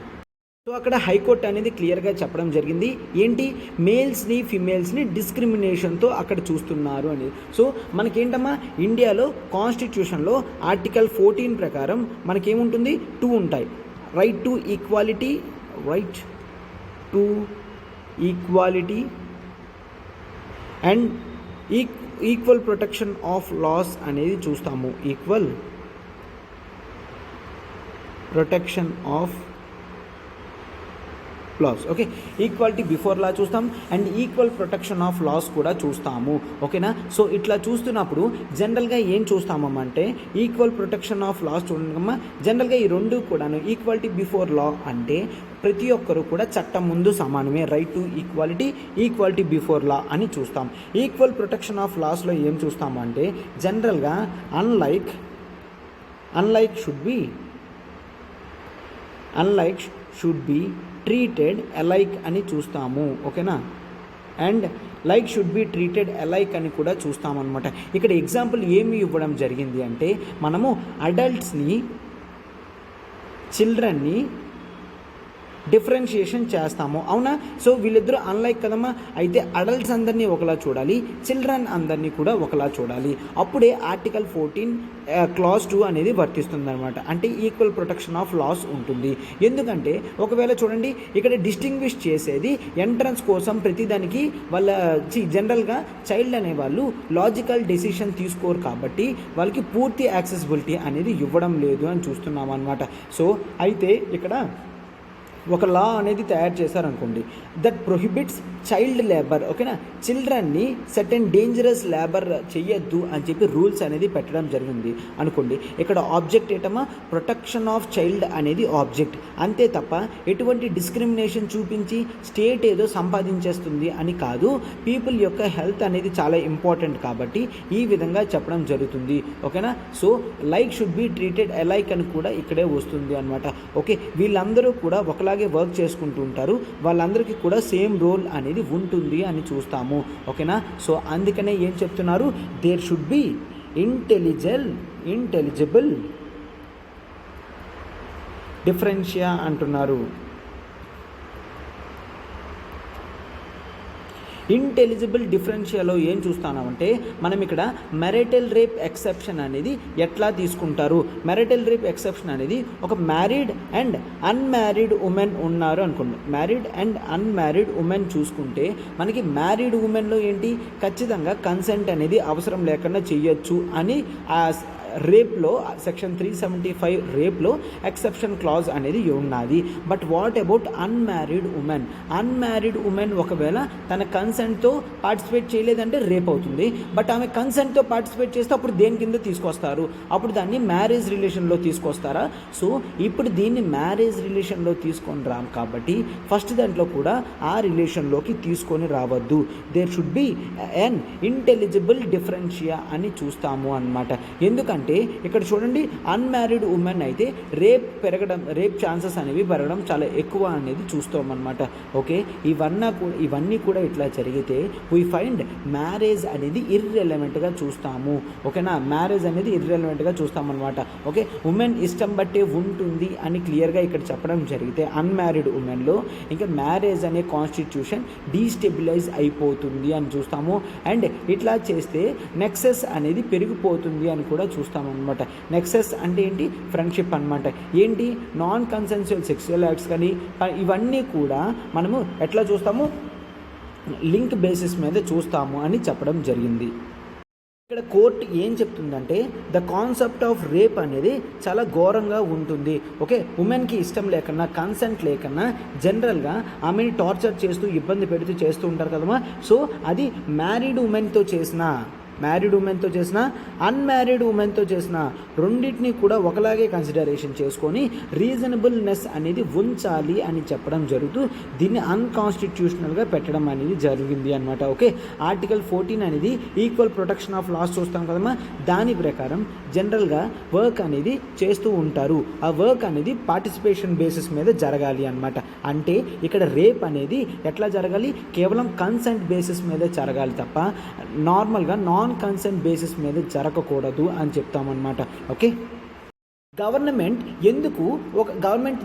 సో అక్కడ హైకోర్టు అనేది క్లియర్గా చెప్పడం జరిగింది ఏంటి, మేల్స్ని ఫిమేల్స్ని డిస్క్రిమినేషన్తో అక్కడ చూస్తున్నారు అని. సో మనకేంటమ్మా, ఇండియాలో కాన్స్టిట్యూషన్లో ఆర్టికల్ 14 ప్రకారం మనకేముంటుంది, 2 ఉంటాయి. Right to equality and equal protection of laws అనేది చూస్తాము. Equal protection of laws. Okay, equality before law చూస్తాం and equal protection of laws కూడా చూస్తాము. ఓకేనా, సో ఇట్లా చూస్తున్నప్పుడు జనరల్గా ఏం చూస్తామంటే ఈక్వల్ ప్రొటెక్షన్ ఆఫ్ లాస్ చూడమ్మా. జనరల్గా ఈ రెండు కూడాను ఈక్వాలిటీ బిఫోర్ లా అంటే ప్రతి ఒక్కరు కూడా చట్టం ముందు సమానమే, రైట్ టు ఈక్వాలిటీ బిఫోర్ లా అని చూస్తాం. ఈక్వల్ ప్రొటెక్షన్ ఆఫ్ లాస్లో ఏం చూస్తామంటే జనరల్గా unlike should be treated alike అని చూస్తాము. ఓకేనా, and like should be treated alike అని కూడా చూస్తామన్నమాట. ఇక్కడ ఎగ్జాంపుల్ ఏమి ఇవ్వడం జరిగింది అంటే మనము అడల్ట్స్ని చిల్డ్రన్ని డిఫరెన్షియేషన్ చేస్తాము. అవునా, సో వీళ్ళిద్దరూ అన్లైక్ కదమ్మా, అయితే అడల్ట్స్ అందరినీ ఒకలా చూడాలి, చిల్డ్రన్ అందరినీ కూడా ఒకలా చూడాలి. అప్పుడే ఆర్టికల్ 14 క్లాజ్ 2 అనేది వర్తిస్తుంది అనమాట. అంటే ఈక్వల్ ప్రొటెక్షన్ ఆఫ్ లాస్ ఉంటుంది. ఎందుకంటే ఒకవేళ చూడండి ఇక్కడ డిస్టింగ్విష్ చేసేది ఎంట్రన్స్ కోసం ప్రతిదానికి వాళ్ళ జనరల్గా చైల్డ్ అనేవాళ్ళు లాజికల్ డెసిషన్ తీసుకోరు కాబట్టి వాళ్ళకి పూర్తి యాక్సెసిబిలిటీ అనేది ఇవ్వడం లేదు అని చూస్తున్నాం అనమాట. సో అయితే ఇక్కడ ఒక లా అనేది తయారు చేశారనుకోండి, దట్ ప్రొహిబిట్స్ చైల్డ్ లేబర్. ఓకేనా, చిల్డ్రన్ని సర్టెన్ డేంజరస్ లేబర్ చెయ్యొద్దు అని చెప్పి రూల్స్ అనేది పెట్టడం జరిగింది అనుకోండి. ఇక్కడ ఆబ్జెక్ట్ ఏంటమ్మా, ప్రొటెక్షన్ ఆఫ్ చైల్డ్ అనేది ఆబ్జెక్ట్, అంతే తప్ప ఎటువంటి డిస్క్రిమినేషన్ చూపించి స్టేట్ ఏదో సంపాదించేస్తుంది అని కాదు. పీపుల్ యొక్క హెల్త్ అనేది చాలా ఇంపార్టెంట్ కాబట్టి ఈ విధంగా చెప్పడం జరుగుతుంది. ఓకేనా, so like should be treated alike అని కూడా ఇక్కడే వస్తుంది అనమాట. ఓకే, వీళ్ళందరూ కూడా ఒకలాగే వర్క్ చేసుకుంటూ ఉంటారు, వాళ్ళందరికీ కూడా సేమ్ రోల్ అనేది ఉంటుంది అని చూస్తాము. ఓకేనా, సో అందుకనే ఏం చెప్తున్నారు, దేర్ షుడ్ బి ఇంటెలిజిబుల్ డిఫరెన్షియా అంటున్నారు. ఇంటెలిజిబుల్ డిఫరెన్షియాలో ఏం చూస్తున్నామంటే మనం ఇక్కడ మ్యారిటల్ రేప్ ఎక్సెప్షన్ అనేది ఎట్లా తీసుకుంటారు. మ్యారిటల్ రేప్ ఎక్సెప్షన్ అనేది ఒక మ్యారీడ్ అండ్ అన్మ్యారీడ్ ఉమెన్ ఉన్నారు అనుకోండి. మ్యారీడ్ అండ్ అన్మ్యారీడ్ ఉమెన్ చూసుకుంటే మనకి మ్యారీడ్ ఉమెన్లో ఏంటి, ఖచ్చితంగా కన్సెంట్ అనేది అవసరం లేకుండా చెయ్యొచ్చు అని రేప్లో సెక్షన్ 375 రేప్లో ఎక్సెప్షన్ క్లాజ్ అనేది ఉన్నది. But what about unmarried women ఒకవేళ తన కన్సెంట్తో పార్టిసిపేట్ చేయలేదంటే రేప్ అవుతుంది. బట్ ఆమె కన్సెంట్తో పార్టిసిపేట్ చేస్తే అప్పుడు దేని కింద తీసుకొస్తారు, అప్పుడు దాన్ని మ్యారేజ్ రిలేషన్లో తీసుకొస్తారా. సో ఇప్పుడు దీన్ని మ్యారేజ్ రిలేషన్లో తీసుకొని రాం కాబట్టి ఫస్ట్ దాంట్లో కూడా ఆ రిలేషన్లోకి తీసుకొని రావద్దు. There should be an intelligible differentia అని చూస్తాము అన్నమాట. ఎందుకంటే ఇక్కడ చూడండి అన్మ్యారీడ్ ఉమెన్ అయితే రేప్ ఛాన్సెస్ అనేవి పెరగడం చాలా ఎక్కువ అనేది చూస్తామన్నమాట. ఓకే, ఇవన్నీ కూడా ఇట్లా జరిగితే వీ ఫైండ్ మ్యారేజ్ అనేది ఇర్రెలవెంట్గా చూస్తాము. ఓకేనా, మ్యారేజ్ అనేది ఇర్రెలవెంట్గా చూస్తామన్నమాట. ఓకే, ఉమెన్ ఇష్టం బట్టే ఉంటుంది అని క్లియర్గా ఇక్కడ చెప్పడం జరిగితే అన్మ్యారీడ్ ఉమెన్లో ఇంకా మ్యారేజ్ అనే కాన్స్టిట్యూషన్ డీస్టెబిలైజ్ అయిపోతుంది అని చూస్తాము. అండ్ ఇట్లా చేస్తే నెక్సెస్ అనేది పెరిగిపోతుంది అని కూడా చూస్తాము అనమాట. నెక్సెస్ అంటే ఏంటి, ఫ్రెండ్షిప్ అనమాట. ఏంటి, నాన్ కన్సెన్సువల్ సెక్సువల్ యాక్ట్స్ కానీ ఇవన్నీ కూడా మనము ఎట్లా చూస్తాము, లింక్ బేసిస్ మీద చూస్తాము అని చెప్పడం జరిగింది. ఇక్కడ కోర్టు ఏం చెప్తుందంటే ద కాన్సెప్ట్ ఆఫ్ రేప్ అనేది చాలా ఘోరంగా ఉంటుంది. ఓకే, ఉమెన్కి ఇష్టం లేకన్నా కన్సెంట్ లేకన్నా జనరల్గా ఆమెని టార్చర్ చేస్తూ ఇబ్బంది పెడుతూ చేస్తూ ఉంటారు కదమ్మా. సో అది మ్యారీడ్ ఉమెన్తో చేసిన మ్యారీడ్ ఉమెన్తో చేసిన అన్మ్యారీడ్ ఉమెన్తో చేసిన రెండింటినీ కూడా ఒకలాగే కన్సిడరేషన్ చేసుకొని రీజనబుల్నెస్ అనేది ఉంచాలి అని చెప్పడం జరుగుతూ దీన్ని అన్కాన్స్టిట్యూషనల్గా పెట్టడం అనేది జరిగింది అనమాట. ఓకే, ఆర్టికల్ 14 అనేది ఈక్వల్ ప్రొటెక్షన్ ఆఫ్ లాస్ చూస్తాం కదమ్మా. దాని ప్రకారం జనరల్గా వర్క్ అనేది చేస్తూ ఉంటారు. ఆ వర్క్ అనేది పార్టిసిపేషన్ బేసిస్ మీద జరగాలి అనమాట. అంటే ఇక్కడ రేప్ అనేది ఎట్లా జరగాలి, కేవలం కన్సెంట్ బేసిస్ మీద జరగాలి తప్ప నార్మల్గా నాన్ కన్సెంట్ బేసిస్ మీద జరగకూడదు అని చెప్తామన్నమాట. ఓకే, గవర్నమెంట్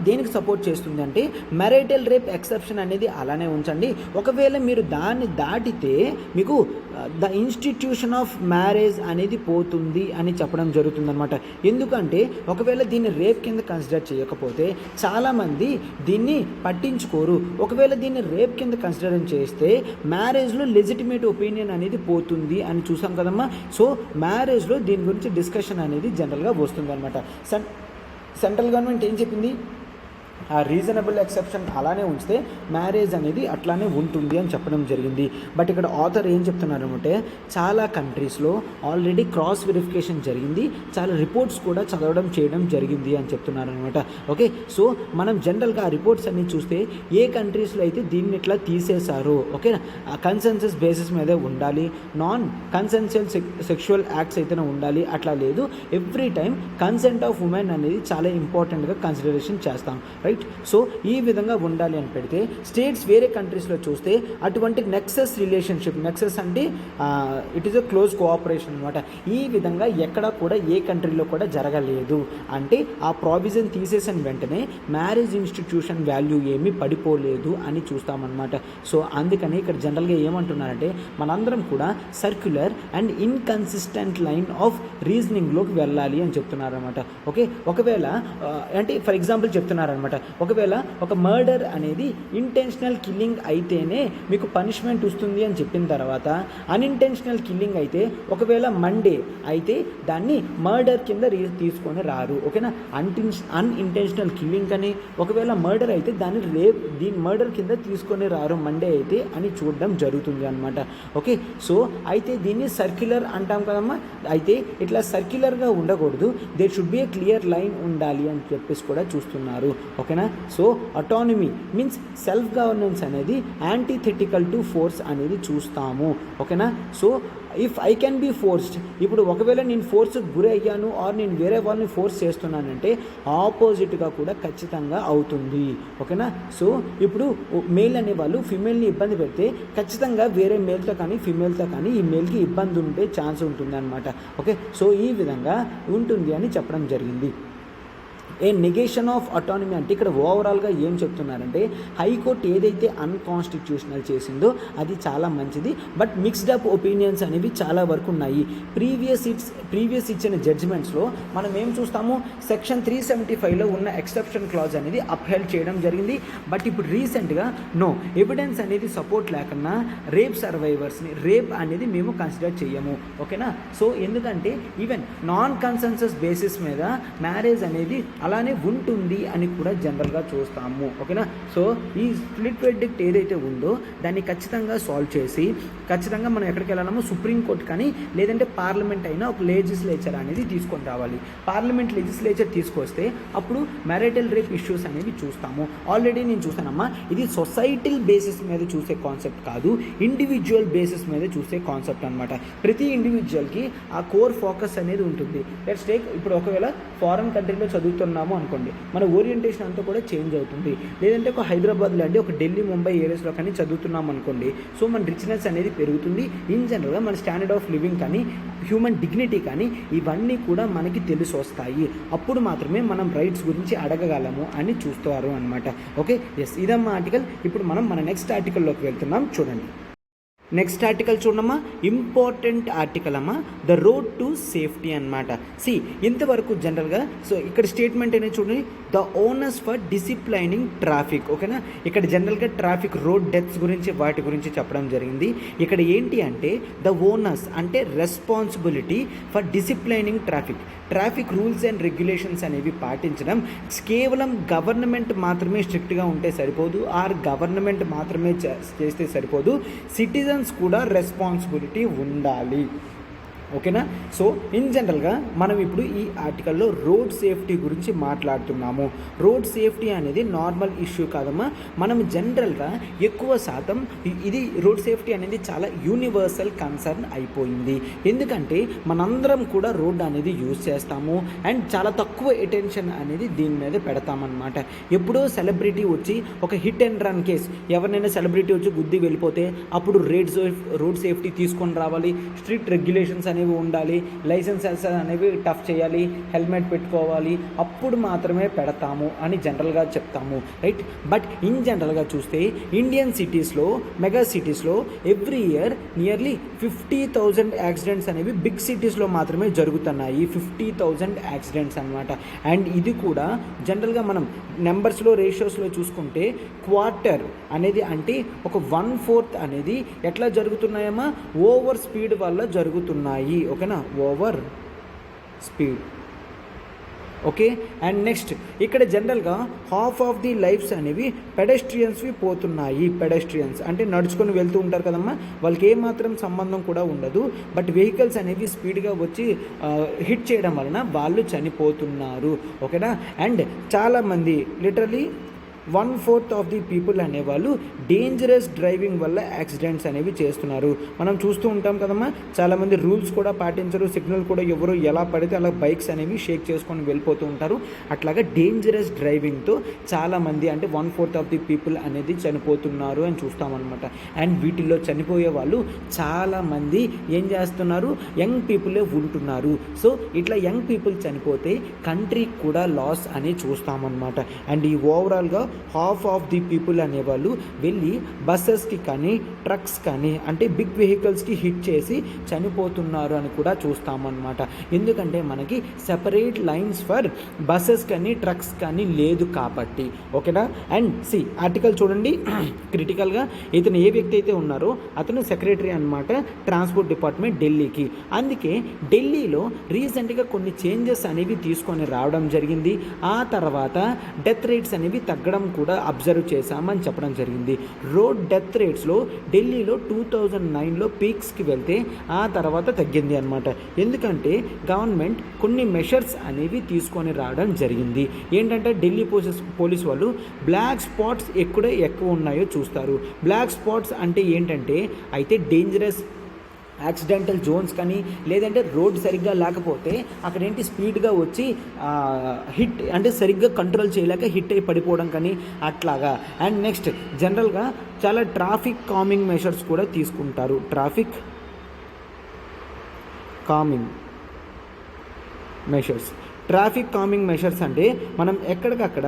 దేనికి సపోర్ట్ చేస్తుంది అంటే మ్యారిటల్ రేప్ ఎక్సెప్షన్ అనేది అలానే ఉంచండి. ఒకవేళ మీరు దాన్ని దాటితే మీకు ద ఇన్స్టిట్యూషన్ ఆఫ్ మ్యారేజ్ అనేది పోతుంది అని చెప్పడం జరుగుతుందన్నమాట. ఎందుకంటే ఒకవేళ దీన్ని రేప్ కింద కన్సిడర్ చేయకపోతే చాలామంది దీన్ని పట్టించుకోరు. ఒకవేళ దీన్ని రేప్ కింద కన్సిడర్ చేస్తే మ్యారేజ్లో లెజిటిమేట్ ఒపీనియన్ అనేది పోతుంది అని చూసాం కదమ్మా. సో మ్యారేజ్లో దీని గురించి డిస్కషన్ అనేది జనరల్గా వస్తుంది అనమాట. సెంట్రల్ గవర్నమెంట్ ఏం చెప్పింది, ఆ రీజనబుల్ ఎక్సెప్షన్ అలానే ఉంచితే మ్యారేజ్ అనేది అట్లానే ఉంటుంది అని చెప్పడం జరిగింది. బట్ ఇక్కడ ఆథర్ ఏం చెప్తున్నారంటే చాలా కంట్రీస్లో ఆల్రెడీ క్రాస్ వెరిఫికేషన్ జరిగింది, చాలా రిపోర్ట్స్ కూడా చేయడం జరిగింది అని చెప్తున్నారనమాట. ఓకే, సో మనం జనరల్గా ఆ రిపోర్ట్స్ అన్ని చూస్తే ఏ కంట్రీస్లో అయితే దీన్ని ఇట్లా తీసేశారో, ఓకే, కన్సెన్సస్ బేసిస్ మీదే ఉండాలి, నాన్ కన్సెన్షియల్ సెక్షువల్ యాక్ట్స్ అయితేనే ఉండాలి, అట్లా లేదు. Every time consent of women అనేది చాలా ఇంపార్టెంట్గా కన్సిడరేషన్ చేస్తాం, రైట్. సో ఈ విధంగా ఉండాలి అని పెడితే స్టేట్స్ వేరే కంట్రీస్లో చూస్తే అటువంటి నెక్సెస్ అంటే it is a close cooperation అనమాట. ఈ విధంగా ఎక్కడ కూడా ఏ కంట్రీలో కూడా జరగలేదు. అంటే ఆ ప్రావిజన్ తీసేసిన వెంటనే మ్యారేజ్ ఇన్స్టిట్యూషన్ వాల్యూ ఏమీ పడిపోలేదు అని చూస్తామన్నమాట. సో అందుకని ఇక్కడ జనరల్గా ఏమంటున్నారంటే మనందరం కూడా circular and inconsistent line of రీజనింగ్లోకి వెళ్ళాలి అని చెప్తున్నారనమాట. ఓకే, ఒకవేళ అంటే ఫర్ ఎగ్జాంపుల్ చెప్తున్నారనమాట, ఒకవేళ ఒక మర్డర్ అనేది ఇంటెన్షనల్ కిల్లింగ్ అయితేనే మీకు పనిష్మెంట్ వస్తుంది అని చెప్పిన తర్వాత అన్ఇంటెన్షనల్ కిల్లింగ్ అయితే ఒకవేళ మండే అయితే దాన్ని మర్డర్ కింద తీసుకొని రారు. ఓకేనా, అన్ఇంటెన్షనల్ కిల్లింగ్ అని ఒకవేళ మర్డర్ అయితే దీని మర్డర్ కింద తీసుకొని రారు మండే అయితే అని చూడడం జరుగుతుంది అనమాట. ఓకే, సో అయితే దీన్ని సర్క్యులర్ అంటాం కదమ్మా. అయితే ఇట్లా సర్క్యులర్గా ఉండకూడదు, there should be a clear line ఉండాలి అని చెప్పేసి కూడా చూస్తున్నారు. ఓకేనా, so autonomy means self governance అనేది యాంటీథెటికల్ టు ఫోర్స్ అనేది చూస్తాము. ఓకేనా, so if I can be forced, ఇప్పుడు ఒకవేళ నేను ఫోర్స్కి గురి అయ్యాను ఆర్ నేను వేరే వాళ్ళని ఫోర్స్ చేస్తున్నానంటే ఆపోజిట్గా కూడా ఖచ్చితంగా అవుతుంది. ఓకేనా, సో ఇప్పుడు మేల్ అనే వాళ్ళు ఫిమేల్ని ఇబ్బంది పెడితే ఖచ్చితంగా వేరే మేల్తో కానీ ఫిమేల్తో కానీ ఈ మేల్కి ఇబ్బంది ఉండే ఛాన్స్ ఉంటుంది అనమాట. ఓకే, సో ఈ విధంగా ఉంటుంది అని చెప్పడం జరిగింది. ఏ నెగేషన్ ఆఫ్ అటానమీ అంటే ఇక్కడ ఓవరాల్గా ఏం చెప్తున్నారంటే హైకోర్టు ఏదైతే అన్కాన్స్టిట్యూషనల్ చేసిందో అది చాలా మంచిది, బట్ మిక్స్డ్ అప్ ఒపీనియన్స్ అనేవి చాలా వరకు ఉన్నాయి. ప్రీవియస్ ఇచ్చిన జడ్జిమెంట్స్లో మనం ఏం చూస్తాము, సెక్షన్ 375లో ఉన్న ఎక్సెప్షన్ క్లాజ్ అనేది అప్హెల్డ్ చేయడం జరిగింది. బట్ ఇప్పుడు రీసెంట్గా నో ఎవిడెన్స్ అనేది సపోర్ట్ లేకుండా రేప్ అనేది మేము కన్సిడర్ చేయము. ఓకేనా, సో ఎందుకంటే ఈవెన్ నాన్ కన్సెన్సస్ బేసిస్ మీద మ్యారేజ్ అనేది అలానే ఉంటుంది అని కూడా జనరల్గా చూస్తాము. ఓకేనా, సో ఈ స్ప్లిట్ వెర్డిక్ట్ ఏదైతే ఉందో దాన్ని ఖచ్చితంగా సాల్వ్ చేసి ఖచ్చితంగా మనం ఎక్కడికి వెళ్ళామో సుప్రీంకోర్టు కానీ లేదంటే పార్లమెంట్ అయినా ఒక లెజిస్లేచర్ అనేది తీసుకొని రావాలి. పార్లమెంట్ లెజిస్లేచర్ తీసుకొస్తే అప్పుడు మ్యారిటల్ రేప్ ఇష్యూస్ అనేవి చూస్తాము. ఆల్రెడీ నేను చూసానమ్మా, ఇది సొసైటల్ బేసిస్ మీద చూసే కాన్సెప్ట్ కాదు, ఇండివిజువల్ బేసిస్ మీద చూసే కాన్సెప్ట్ అనమాట. ప్రతి ఇండివిజువల్కి ఆ కోర్ ఫోకస్ అనేది ఉంటుంది. లెట్స్ టేక్ ఇప్పుడు ఒకవేళ ఫారెన్ కంట్రీలో చదువుతున్నాము అనుకోండి, మన ఓరియంటేషన్ అంతా కూడా చేంజ్ అవుతుంది. లేదంటే ఒక హైదరాబాద్లో అంటే ఒక ఢిల్లీ ముంబై ఏరియాస్లో కానీ చదువుతున్నాం అనుకోండి, సో మన రిచ్నెస్ అనేది పెరుగుతుంది. ఇన్ జనరల్గా మన స్టాండర్డ్ ఆఫ్ లివింగ్ కానీ హ్యూమన్ డిగ్నిటీ కానీ ఇవన్నీ కూడా మనకి తెలిసి వస్తాయి. అప్పుడు మాత్రమే మనం రైట్స్ గురించి అడగగలము అని చూస్తారు అనమాట. ఓకే, ఎస్, ఇదమ్మా ఆర్టికల్. ఇప్పుడు మనం మన నెక్స్ట్ ఆర్టికల్లోకి వెళ్తున్నాం, చూడండి. నెక్స్ట్ ఆర్టికల్ చూడమ్మా, ఇంపార్టెంట్ ఆర్టికల్ అమ్మా, ద రోడ్ టు సేఫ్టీ అనమాట. ఇంతవరకు జనరల్గా సో ఇక్కడ స్టేట్మెంట్ అనేది చూడండి, the owners for disciplining traffic. ఓకేనా, ఇక్కడ జనరల్గా ట్రాఫిక్ రోడ్ డెత్స్ గురించి వాటి గురించి చెప్పడం జరిగింది. ఇక్కడ ఏంటి అంటే ద ఓనర్స్ అంటే responsibility for disciplining traffic rules and regulations అనేవి పాటించడం కేవలం గవర్నమెంట్ మాత్రమే స్ట్రిక్ట్గా ఉంటే సరిపోదు, ఆర్ గవర్నమెంట్ మాత్రమే చేస్తే సరిపోదు, సిటిజన్స్ కూడా రెస్పాన్సిబిలిటీ ఉండాలి. ఓకేనా. సో ఇన్ జనరల్గా మనం ఇప్పుడు ఈ ఆర్టికల్లో రోడ్ సేఫ్టీ గురించి మాట్లాడుతున్నాము. రోడ్ సేఫ్టీ అనేది నార్మల్ ఇష్యూ కాదమ్మా. మనం జనరల్గా ఎక్కువ శాతం ఇది రోడ్ సేఫ్టీ అనేది చాలా యూనివర్సల్ కన్సర్న్ అయిపోయింది. ఎందుకంటే మనందరం కూడా రోడ్ అనేది యూజ్ చేస్తాము అండ్ చాలా తక్కువ అటెన్షన్ అనేది దీని మీద పెడతామన్నమాట. ఎప్పుడో సెలబ్రిటీ వచ్చి ఒక హిట్ అండ్ రన్ కేస్, ఎవరినైనా సెలబ్రిటీ వచ్చి గుద్ది వెళ్ళిపోతే అప్పుడు రోడ్ సేఫ్టీ తీసుకొని రావాలి, స్ట్రిక్ట్ రెగ్యులేషన్స్ అనేవి ఉండాలి, లైసెన్సెస్ అనేవి టఫ్ చేయాలి, హెల్మెట్ పెట్టుకోవాలి, అప్పుడు మాత్రమే పెడతాము అని జనరల్గా చెప్తాము, రైట్. బట్ ఇన్ జనరల్గా చూస్తే ఇండియన్ సిటీస్లో, మెగా సిటీస్లో ఎవ్రీ ఇయర్ నియర్లీ 50,000 యాక్సిడెంట్స్ అనేవి బిగ్ సిటీస్లో మాత్రమే జరుగుతున్నాయి. 50,000 యాక్సిడెంట్స్ అనమాట. అండ్ ఇది కూడా జనరల్గా మనం నెంబర్స్లో, రేషియోస్లో చూసుకుంటే క్వార్టర్ అనేది అంటే ఒక 1/4 అనేది ఎట్లా జరుగుతున్నాయమ్మా, ఓవర్ స్పీడ్ వల్ల జరుగుతున్నాయి. ఓకేనా, over speed. Okay. And next ఇక్కడ జనరల్గా హాఫ్ ఆఫ్ ది లైఫ్స్ అనేవి పెడెస్ట్రియన్స్వి పోతున్నాయి. పెడెస్ట్రియన్స్ అంటే నడుచుకొని వెళ్తూ ఉంటారు కదమ్మా, వాళ్ళకి ఏమాత్రం సంబంధం కూడా ఉండదు. బట్ వెహికల్స్ అనేవి స్పీడ్గా వచ్చి హిట్ చేయడం వలన వాళ్ళు చనిపోతున్నారు. ఓకేనా. అండ్ చాలామంది లిటరలీ 1/4 ఆఫ్ ది పీపుల్ అనేవాళ్ళు డేంజరస్ డ్రైవింగ్ వల్ల యాక్సిడెంట్స్ అనేవి చేస్తున్నారు. మనం చూస్తూ ఉంటాం కదమ్మా, చాలామంది రూల్స్ కూడా పాటించరు, సిగ్నల్ కూడా ఎవరు ఎలా పడితే అలా బైక్స్ అనేవి షేక్ చేసుకొని వెళ్ళిపోతూ ఉంటారు. అట్లాగా డేంజరస్ డ్రైవింగ్తో చాలామంది అంటే 1/4 ఆఫ్ ది పీపుల్ అనేది చనిపోతున్నారు అని చూస్తామన్నమాట. అండ్ వీటిల్లో చనిపోయే వాళ్ళు చాలామంది ఏం చేస్తున్నారు, యంగ్ పీపులే ఉంటున్నారు. సో ఇట్లా యంగ్ పీపుల్ చనిపోతే కంట్రీకి కూడా లాస్ అని చూస్తామన్నమాట. అండ్ ఈ ఓవరాల్గా హాఫ్ ఆఫ్ ది పీపుల్ అనేవాళ్ళు వెళ్ళి బస్సెస్కి కానీ ట్రక్స్ కానీ అంటే బిగ్ వెహికల్స్కి హిట్ చేసి చనిపోతున్నారు అని కూడా చూస్తామన్నమాట. ఎందుకంటే మనకి సెపరేట్ లైన్స్ ఫర్ బస్సెస్ కానీ ట్రక్స్ కానీ లేదు కాబట్టి. ఓకేనా. అండ్ సి ఆర్టికల్ చూడండి, క్రిటికల్గా ఇతను ఏ వ్యక్తి అయితే ఉన్నారో అతను సెక్రటరీ అనమాట, ట్రాన్స్పోర్ట్ డిపార్ట్మెంట్ ఢిల్లీకి. అందుకే ఢిల్లీలో రీసెంట్గా కొన్ని చేంజెస్ అనేవి తీసుకొని రావడం జరిగింది. ఆ తర్వాత డెత్ రేట్స్ అనేవి తగ్గడం కూడా అబ్జర్వ్ చేశామని చెప్పడం జరిగింది. రోడ్ డెత్ రేట్స్లో ఢిల్లీలో 2009లో పీక్స్కి వెళ్తే ఆ తర్వాత తగ్గింది అనమాట. ఎందుకంటే గవర్నమెంట్ కొన్ని మెషర్స్ అనేవి తీసుకొని రావడం జరిగింది. ఏంటంటే ఢిల్లీ పోలీస్ వాళ్ళు బ్లాక్ స్పాట్స్ ఎక్కువ ఉన్నాయో చూస్తారు. బ్లాక్ స్పాట్స్ అంటే ఏంటంటే అయితే డేంజరస్ యాక్సిడెంటల్ జోన్స్ కానీ లేదంటే రోడ్ సరిగ్గా లేకపోతే అక్కడ ఏంటి స్పీడ్గా వచ్చి హిట్ అంటే సరిగ్గా కంట్రోల్ చేయలేక హిట్ అయి పడిపోవడం కానీ అట్లాగా. అండ్ నెక్స్ట్ జనరల్గా చాలా ట్రాఫిక్ కామింగ్ మెషర్స్ కూడా తీసుకుంటారు. ట్రాఫిక్ కామింగ్ మెషర్స్ అంటే మనం ఎక్కడికక్కడ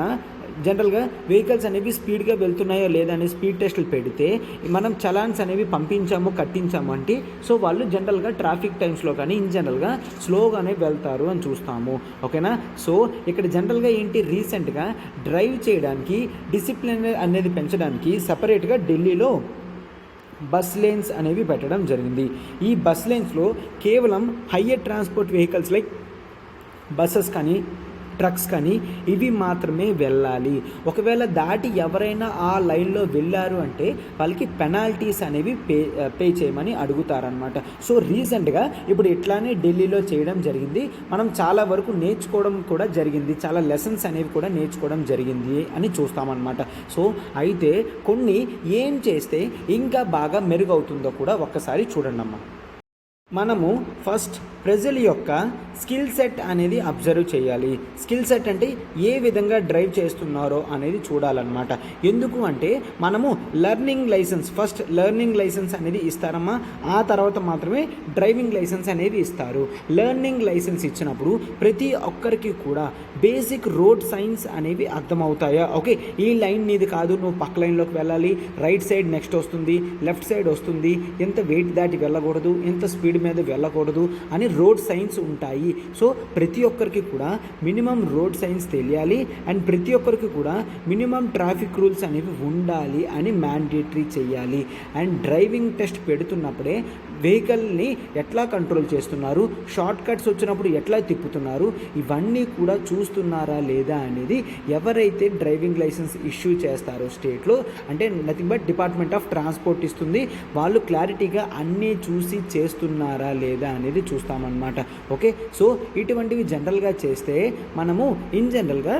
జనరల్గా వెహికల్స్ అనేవి స్పీడ్గా వెళ్తున్నాయో లేదా అని స్పీడ్ టెస్టులు పెడితే మనం చలాన్స్ అనేవి కట్టించాము అంటే సో వాళ్ళు జనరల్గా ట్రాఫిక్ టైమ్స్లో కానీ ఇన్ జనరల్గా స్లోగానే వెళ్తారు అని చూస్తాము. ఓకేనా. సో ఇక్కడ జనరల్గా ఏంటి, రీసెంట్గా డ్రైవ్ చేయడానికి డిసిప్లిన్ అనేది పెంచడానికి సపరేట్గా ఢిల్లీలో బస్ లేన్స్ అనేవి పెట్టడం జరిగింది. ఈ బస్ లేన్స్లో కేవలం higher transport vehicles like buses కానీ ట్రక్స్ కానీ ఇవి మాత్రమే వెళ్ళాలి. ఒకవేళ దాటి ఎవరైనా ఆ లైన్లో వెళ్ళారు అంటే వాళ్ళకి పెనాల్టీస్ అనేవి పే చేయమని అడుగుతారనమాట. సో రీసెంట్గా ఇప్పుడు ఇట్లానే ఢిల్లీలో చేయడం జరిగింది. మనం చాలా వరకు నేర్చుకోవడం కూడా జరిగింది, చాలా లెసన్స్ అనేవి కూడా నేర్చుకోవడం జరిగింది అని చూస్తామన్నమాట. సో అయితే కొన్ని ఏం చేస్తే ఇంకా బాగా మెరుగవుతుందో కూడా ఒక్కసారి చూడండి అమ్మా. మనము ఫస్ట్ ప్రజల యొక్క స్కిల్ సెట్ అనేది అబ్జర్వ్ చేయాలి. స్కిల్ సెట్ అంటే ఏ విధంగా డ్రైవ్ చేస్తున్నారో అనేది చూడాలన్నమాట. ఎందుకు అంటే మనము ఫస్ట్ లెర్నింగ్ లైసెన్స్ అనేది ఇస్తారమ్మా, ఆ తర్వాత మాత్రమే డ్రైవింగ్ లైసెన్స్ అనేది ఇస్తారు. లెర్నింగ్ లైసెన్స్ ఇచ్చినప్పుడు ప్రతి ఒక్కరికి కూడా బేసిక్ రోడ్ సైన్స్ అనేవి అర్థమవుతాయా. ఓకే, ఈ లైన్ నీది కాదు, నువ్వు పక్క లైన్లోకి వెళ్ళాలి, రైట్ సైడ్ నెక్స్ట్ వస్తుంది, లెఫ్ట్ సైడ్ వస్తుంది, ఎంత వెయిట్ దాటి వెళ్ళకూడదు, ఎంత స్పీడ్ మీద వెళ్ళకూడదు అని రోడ్ సైన్స్ ఉంటాయి. సో ప్రతి ఒక్కరికి కూడా మినిమం రోడ్ సైన్స్ తెలియాలి అండ్ ప్రతి ఒక్కరికి కూడా మినిమం ట్రాఫిక్ రూల్స్ అనేవి ఉండాలి అని మ్యాండేటరీ చేయాలి. అండ్ డ్రైవింగ్ టెస్ట్ పెడుతున్నప్పుడే వెహికల్ని ఎట్లా కంట్రోల్ చేస్తున్నారు, షార్ట్ కట్స్ వచ్చినప్పుడు ఎట్లా తిప్పుతున్నారు, ఇవన్నీ కూడా చూస్తున్నారా లేదా అనేది ఎవరైతే డ్రైవింగ్ లైసెన్స్ ఇష్యూ చేస్తారో స్టేట్లో, అంటే nothing but department of transport ఇస్తుంది, వాళ్ళు క్లారిటీగా అన్నీ చూసి చేస్తున్నారా లేదా అనేది చూస్తామన్నమాట. ఓకే, సో ఇటువంటివి జనరల్గా చేస్తే మనము ఇన్ జనరల్గా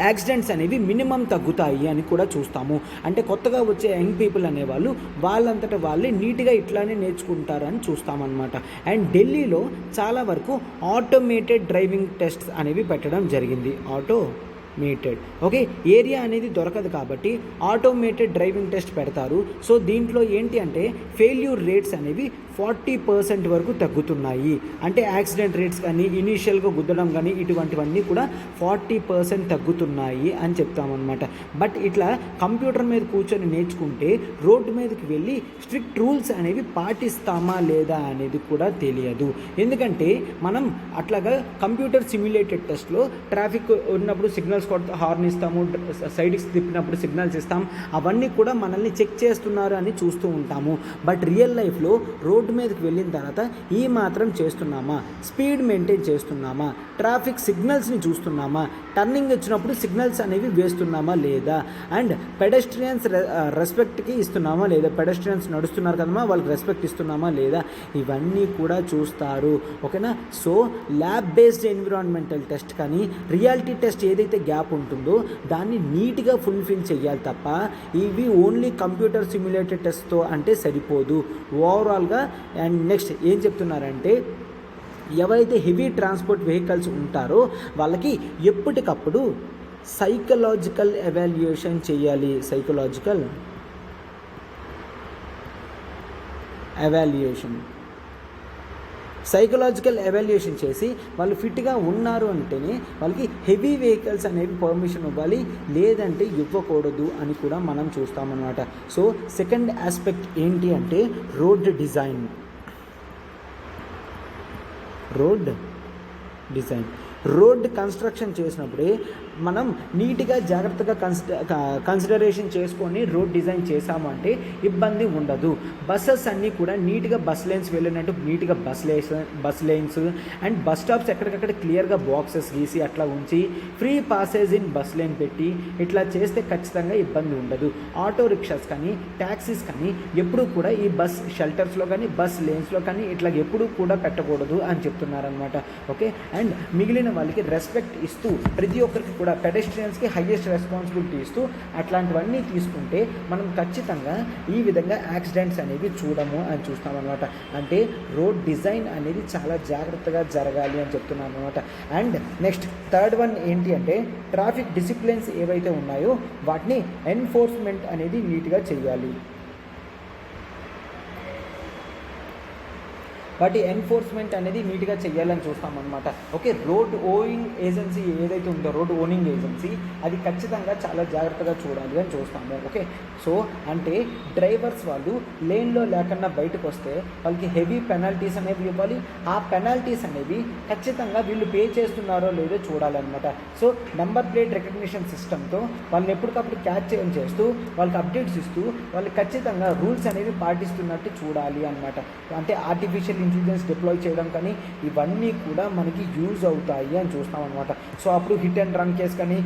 యాక్సిడెంట్స్ అనేవి మినిమం తగ్గుతాయి అని కూడా చూస్తాము. అంటే కొత్తగా వచ్చే యంగ్ పీపుల్ అనేవాళ్ళు వాళ్ళంతటా వాళ్ళే నీట్గా ఇట్లానే నేర్చుకుంటారని చూస్తామన్నమాట. అండ్ ఢిల్లీలో చాలా వరకు ఆటోమేటెడ్ డ్రైవింగ్ టెస్ట్స్ అనేవి పెట్టడం జరిగింది. ఓకే, ఏరియా అనేది దొరకదు కాబట్టి ఆటోమేటెడ్ డ్రైవింగ్ టెస్ట్ పెడతారు. సో దీంట్లో ఏంటి అంటే ఫెయిల్యూర్ రేట్స్ అనేవి 40% వరకు తగ్గుతున్నాయి. అంటే యాక్సిడెంట్ రేట్స్ కానీ, ఇనీషియల్గా గుద్దడం కానీ, ఇటువంటివన్నీ కూడా 40% తగ్గుతున్నాయి అని చెప్తామన్నమాట. బట్ ఇట్లా కంప్యూటర్ మీద కూర్చొని నేర్చుకుంటే రోడ్డు మీదకి వెళ్ళి స్ట్రిక్ట్ రూల్స్ అనేవి పాటిస్తామా లేదా అనేది కూడా తెలియదు. ఎందుకంటే మనం అట్లాగా కంప్యూటర్ సిమ్యులేటెడ్ టెస్ట్లో ట్రాఫిక్ ఉన్నప్పుడు సిగ్నల్స్ హార్న్ ఇస్తాము, సైడ్కి తిప్పినప్పుడు సిగ్నల్స్ ఇస్తాం, అవన్నీ కూడా మనల్ని చెక్ చేస్తున్నారు అని చూస్తూ ఉంటాము. బట్ రియల్ లైఫ్లో రోడ్డు మీదకి వెళ్ళిన తర్వాత ఈ మాత్రం చేస్తున్నామా, స్పీడ్ మెయింటైన్ చేస్తున్నామా, ట్రాఫిక్ సిగ్నల్స్ని చూస్తున్నామా, టర్నింగ్ వచ్చినప్పుడు సిగ్నల్స్ అనేవి వేస్తున్నామా లేదా, అండ్ పెడెస్ట్రియన్స్ రెస్పెక్ట్కి ఇస్తున్నామా లేదా, పెడెస్ట్రియన్స్ నడుస్తున్నారు కదమ్మా వాళ్ళకి రెస్పెక్ట్ ఇస్తున్నామా లేదా, ఇవన్నీ కూడా చూస్తారు. ఓకేనా, so lab based environmental test కానీ రియాలిటీ టెస్ట్ ఏదైతే గ్యాప్ ఉంటుందో దాన్ని నీట్గా ఫుల్ఫిల్ చేయాలి తప్ప ఇవి ఓన్లీ కంప్యూటర్ సిమ్యులేటెడ్ టెస్ట్తో అంటే సరిపోదు ఓవరాల్గా. అండ్ నెక్స్ట్ ఏం చెప్తున్నారంటే ఎవరైతే హెవీ ట్రాన్స్పోర్ట్ వెహికల్స్ ఉంటారో వాళ్ళకి ఎప్పటికప్పుడు సైకలాజికల్ ఎవాల్యుయేషన్ చేయాలి. సైకలాజికల్ ఎవాల్యుయేషన్ చేసి వాళ్ళు ఫిట్గా ఉన్నారు అంటేనే వాళ్ళకి హెవీ వెహికల్స్ అనేవి పర్మిషన్ ఇవ్వాలి, లేదంటే ఇవ్వకూడదు అని కూడా మనం చూస్తామన్నమాట. సో సెకండ్ ఆస్పెక్ట్ ఏంటి అంటే రోడ్ డిజైన్. రోడ్ కన్స్ట్రక్షన్ చేసినప్పుడే మనం నీట్గా జాగ్రత్తగా కన్సిడరేషన్ చేసుకొని రోడ్ డిజైన్ చేసామంటే ఇబ్బంది ఉండదు. బస్సెస్ అన్నీ కూడా నీట్గా బస్ లైన్స్ వెళ్ళినట్టు నీట్గా bus lines and bus stops ఎక్కడికక్కడ క్లియర్గా బాక్సెస్ గీసి అట్లా ఉంచి free passage in bus line పెట్టి ఇట్లా చేస్తే ఖచ్చితంగా ఇబ్బంది ఉండదు. ఆటో రిక్షాస్ కానీ ట్యాక్సీస్ కానీ ఎప్పుడూ కూడా ఈ బస్ షెల్టర్స్లో కానీ బస్ లేన్స్లో కానీ ఇట్లా ఎప్పుడూ కూడా పెట్టకూడదు అని చెప్తున్నారనమాట. ఓకే, అండ్ మిగిలిన వాళ్ళకి రెస్పెక్ట్ ఇస్తూ ప్రతి ఒక్కరికి కూడా పెడెస్ట్రియన్స్కి హైయెస్ట్ రెస్పాన్సిబిలిటీ ఇస్తూ అట్లాంటివన్నీ తీసుకుంటే మనం ఖచ్చితంగా ఈ విధంగా యాక్సిడెంట్స్ అనేవి చూడము అని చూస్తామన్నమాట. అంటే రోడ్ డిజైన్ అనేది చాలా జాగ్రత్తగా జరగాలి అని చెప్తున్నాను అనమాట. అండ్ నెక్స్ట్ థర్డ్ వన్ ఏంటి అంటే ట్రాఫిక్ డిసిప్లిన్స్ ఏవైతే ఉన్నాయో వాటిని ఎన్ఫోర్స్మెంట్ అనేది నీట్గా చేయాలి. వాటి ఎన్ఫోర్స్మెంట్ అనేది నీట్గా చేయాలని చూస్తామన్నమాట. ఓకే, రోడ్ ఓయింగ్ ఏజెన్సీ ఏదైతే ఉందో రోడ్ ఓనింగ్ ఏజెన్సీ అది ఖచ్చితంగా చాలా జాగ్రత్తగా చూడాలి అని చూస్తాము. ఓకే, సో అంటే డ్రైవర్స్ వాళ్ళు లేన్లో లేకుండా బయటకు వస్తే వాళ్ళకి హెవీ పెనాల్టీస్ అనేవి ఇవ్వాలి. ఆ పెనాల్టీస్ అనేవి ఖచ్చితంగా వీళ్ళు పే చేస్తున్నారో లేదో చూడాలన్నమాట. సో నెంబర్ ప్లేట్ రికగ్నిషన్ సిస్టమ్తో వాళ్ళని ఎప్పటికప్పుడు క్యాచ్ చేస్తూ వాళ్ళకి అప్డేట్స్ ఇస్తూ వాళ్ళు ఖచ్చితంగా రూల్స్ అనేవి పాటిస్తున్నట్టు చూడాలి అన్నమాట. అంటే ఆర్టిఫిషియల్ ఇంటెలిజెన్స్ డిప్లాయ్ చేయడం కానీ ఇవన్నీ కూడా మనకి యూజ్ అవుతాయి అని చూస్తాం అనమాట. సో అప్పుడు హిట్ అండ్ రన్ కేస్ కానీ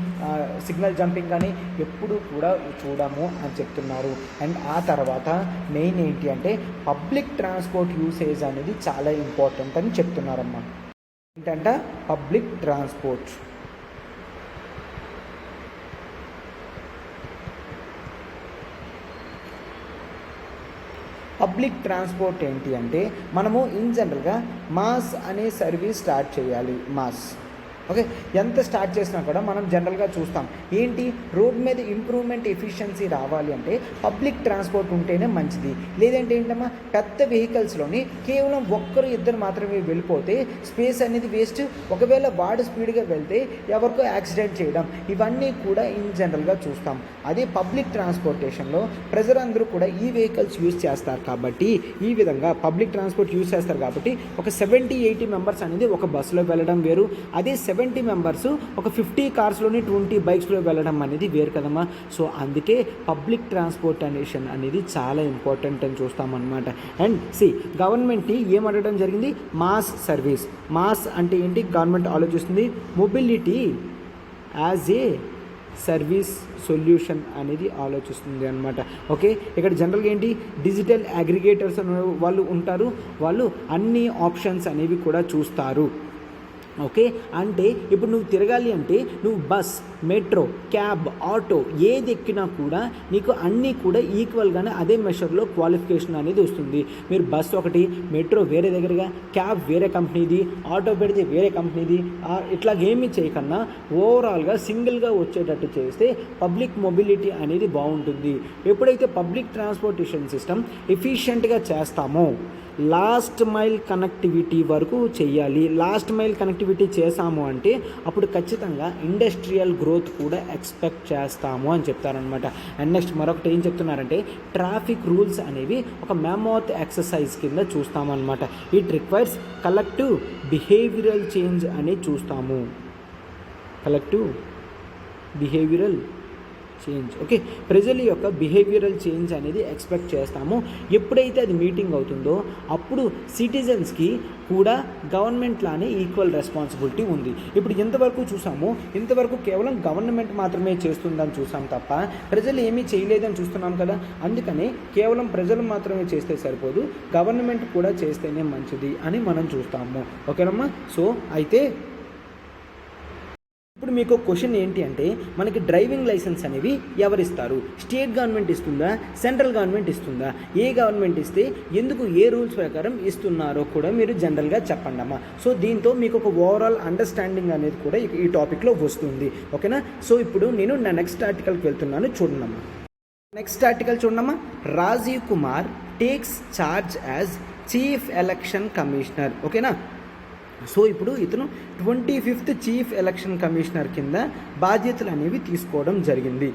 సిగ్నల్ జంపింగ్ కానీ ఎప్పుడు కూడా చూడము అని చెప్తున్నారు. అండ్ ఆ తర్వాత మెయిన్ ఏంటి అంటే పబ్లిక్ ట్రాన్స్పోర్ట్ యూసేజ్ అనేది చాలా ఇంపార్టెంట్ అని చెప్తున్నారమ్మా. ఏంటంటే పబ్లిక్ ట్రాన్స్పోర్ట్ ఏంటి అంటే మనము ఇన్ జనరల్గా మాస్ అనే సర్వీస్ స్టార్ట్ చేయాలి. ఓకే, ఎంత స్టార్ట్ చేసినా కూడా మనం జనరల్గా చూస్తాం ఏంటి రోడ్ మీద ఇంప్రూవ్మెంట్ ఎఫిషియన్సీ రావాలి అంటే పబ్లిక్ ట్రాన్స్పోర్ట్ ఉంటేనే మంచిది. లేదంటే ఏంటమ్మా పెద్ద వెహికల్స్లోని కేవలం ఒక్కరు ఇద్దరు మాత్రమే వెళ్ళిపోతే స్పేస్ అనేది వేస్ట్. ఒకవేళ వాడు స్పీడ్గా వెళ్తే ఎవరికో యాక్సిడెంట్ చేయడం ఇవన్నీ కూడా ఇన్ జనరల్గా చూస్తాం. అదే పబ్లిక్ ట్రాన్స్పోర్టేషన్లో ప్రజలందరూ కూడా ఈ వెహికల్స్ యూజ్ చేస్తారు కాబట్టి ఈ విధంగా పబ్లిక్ ట్రాన్స్పోర్ట్ యూజ్ చేస్తారు కాబట్టి ఒక 70-80 మెంబర్స్ అనేది ఒక బస్సులో వెళ్ళడం వేరు. అదే 70 మెంబర్స్ ఒక 50 కార్స్లోని 20 బైక్స్లో వెళ్ళడం అనేది వేరు కదమ్మా. సో అందుకే పబ్లిక్ ట్రాన్స్పోర్టేషన్ అనేది చాలా ఇంపార్టెంట్ అని చూస్తామన్నమాట. అండ్ గవర్నమెంట్ని ఏమడగడం జరిగింది, మాస్ సర్వీస్. మాస్ అంటే ఏంటి, గవర్నమెంట్ ఆలోచిస్తుంది mobility as a service solution అనేది ఆలోచిస్తుంది అనమాట. ఓకే, ఇక్కడ జనరల్గా ఏంటి, డిజిటల్ అగ్రిగేటర్స్ వాళ్ళు ఉంటారు, వాళ్ళు అన్ని ఆప్షన్స్ అనేవి కూడా చూస్తారు. ఓకే, అంటే ఇప్పుడు నువ్వు తిరగాలి అంటే నువ్వు బస్, మెట్రో, క్యాబ్, ఆటో ఏది ఎక్కినా కూడా నీకు అన్నీ కూడా ఈక్వల్గానే అదే మెషర్లో క్వాలిఫికేషన్ అనేది వస్తుంది. మీరు బస్ ఒకటి, మెట్రో వేరే దగ్గరగా, క్యాబ్ వేరే కంపెనీది, ఆటో పెడితే వేరే కంపెనీది, ఇట్లాగేమీ చేయకన్నా ఓవరాల్గా సింగిల్గా వచ్చేటట్టు చేస్తే పబ్లిక్ మొబిలిటీ అనేది బాగుంటుంది. ఎప్పుడైతే పబ్లిక్ ట్రాన్స్పోర్టేషన్ సిస్టమ్ ఎఫిషియెంట్గా చేస్తామో లాస్ట్ మైల్ కనెక్టివిటీ వరకు చేయాలి. లాస్ట్ మైల్ కనెక్టివిటీ చేసాము అంటే అప్పుడు ఖచ్చితంగా ఇండస్ట్రియల్ గ్రోత్ కూడా ఎక్స్పెక్ట్ చేస్తాము అని చెప్తారనమాట. అండ్ నెక్స్ట్ మరొకటి ఏం చెప్తున్నారంటే, ట్రాఫిక్ రూల్స్ అనేవి ఒక మ్యామోత్ ఎక్సర్సైజ్ కింద చూస్తామన్నమాట. It requires collective behavioural change అనేది చూస్తాము. Collective behavioural change. ఓకే, ప్రజల యొక్క బిహేవియరల్ చేంజ్ అనేది ఎక్స్పెక్ట్ చేస్తాము. ఎప్పుడైతే అది మీటింగ్ అవుతుందో అప్పుడు సిటిజన్స్కి కూడా గవర్నమెంట్ లానే ఈక్వల్ రెస్పాన్సిబిలిటీ ఉంది. ఇప్పుడు ఇంతవరకు చూసాము, ఇంతవరకు కేవలం గవర్నమెంట్ మాత్రమే చేస్తుందని చూసాం తప్ప ప్రజలు ఏమీ చేయలేదని చూస్తున్నాం కదా. అందుకని కేవలం ప్రజలు మాత్రమే చేస్తే సరిపోదు, గవర్నమెంట్ కూడా చేస్తేనే మంచిది అని మనం చూస్తాము. ఓకేనమ్మా. సో అయితే ఇప్పుడు మీకు క్వశ్చన్ ఏంటి అంటే, మనకి డ్రైవింగ్ లైసెన్స్ అనేవి ఎవరిస్తారు? స్టేట్ గవర్నమెంట్ ఇస్తుందా, సెంట్రల్ గవర్నమెంట్ ఇస్తుందా? ఏ గవర్నమెంట్ ఇస్తే ఎందుకు, ఏ రూల్స్ ప్రకారం ఇస్తున్నారో కూడా మీరు జనరల్గా చెప్పండి అమ్మా. సో దీంతో మీకు ఒక ఓవరాల్ అండర్స్టాండింగ్ అనేది కూడా ఈ టాపిక్లో వస్తుంది. ఓకేనా. సో ఇప్పుడు నేను నా నెక్స్ట్ ఆర్టికల్కి వెళ్తున్నాను, చూడండమ్మా. నెక్స్ట్ ఆర్టికల్ చూడమ్మా. Rajiv Kumar takes charge as chief election commissioner. ఓకేనా. సో ఇప్పుడు ఇతను 25th చీఫ్ ఎలక్షన్ కమిషనర్ కింద బాధ్యతలు అనేవి తీసుకోవడం జరిగింది.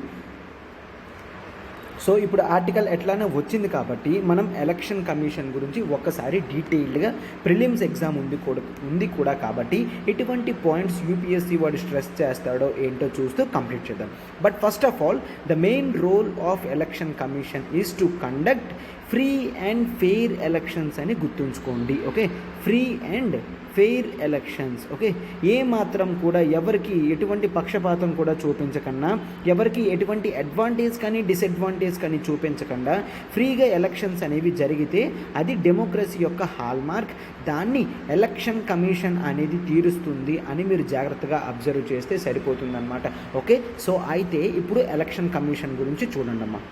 సో ఇప్పుడు ఆర్టికల్ ఎట్లానే వచ్చింది కాబట్టి మనం ఎలక్షన్ కమిషన్ గురించి ఒక్కసారి డీటెయిల్డ్గా, ప్రిలిమ్స్ ఎగ్జామ్ ఉంది కూడా కాబట్టి ఎటువంటి పాయింట్స్ యూపీఎస్సీ వాడు స్ట్రెస్ చేస్తాడో ఏంటో చూస్తూ కంప్లీట్ చేద్దాం. But first of all the main role of election commission is to conduct free and fair elections అని గుర్తుంచుకోండి. Okay, free and fair elections. Okay, ఏ మాత్రం కూడా ఎవరికి ఎటువంటి పక్షపాతం కూడా చూపించకుండా, ఎవరికి ఎటువంటి అడ్వాంటేజ్ కానీ డిసడ్వాంటేజ్ కానీ చూపించకుండా ఫ్రీగా ఎలక్షన్స్ అనేవి జరిగితే అది డెమోక్రసీ యొక్క హాల్మార్క్. దాన్ని ఎలక్షన్ కమిషన్ అనేది తీరుస్తుంది అని మీరు జాగ్రత్తగా అబ్జర్వ్ చేస్తే సరిపోతుందన్నమాట. ఓకే, సో అయితే ఇప్పుడు ఎలక్షన్ కమిషన్ గురించి చూడండి అమ్మా.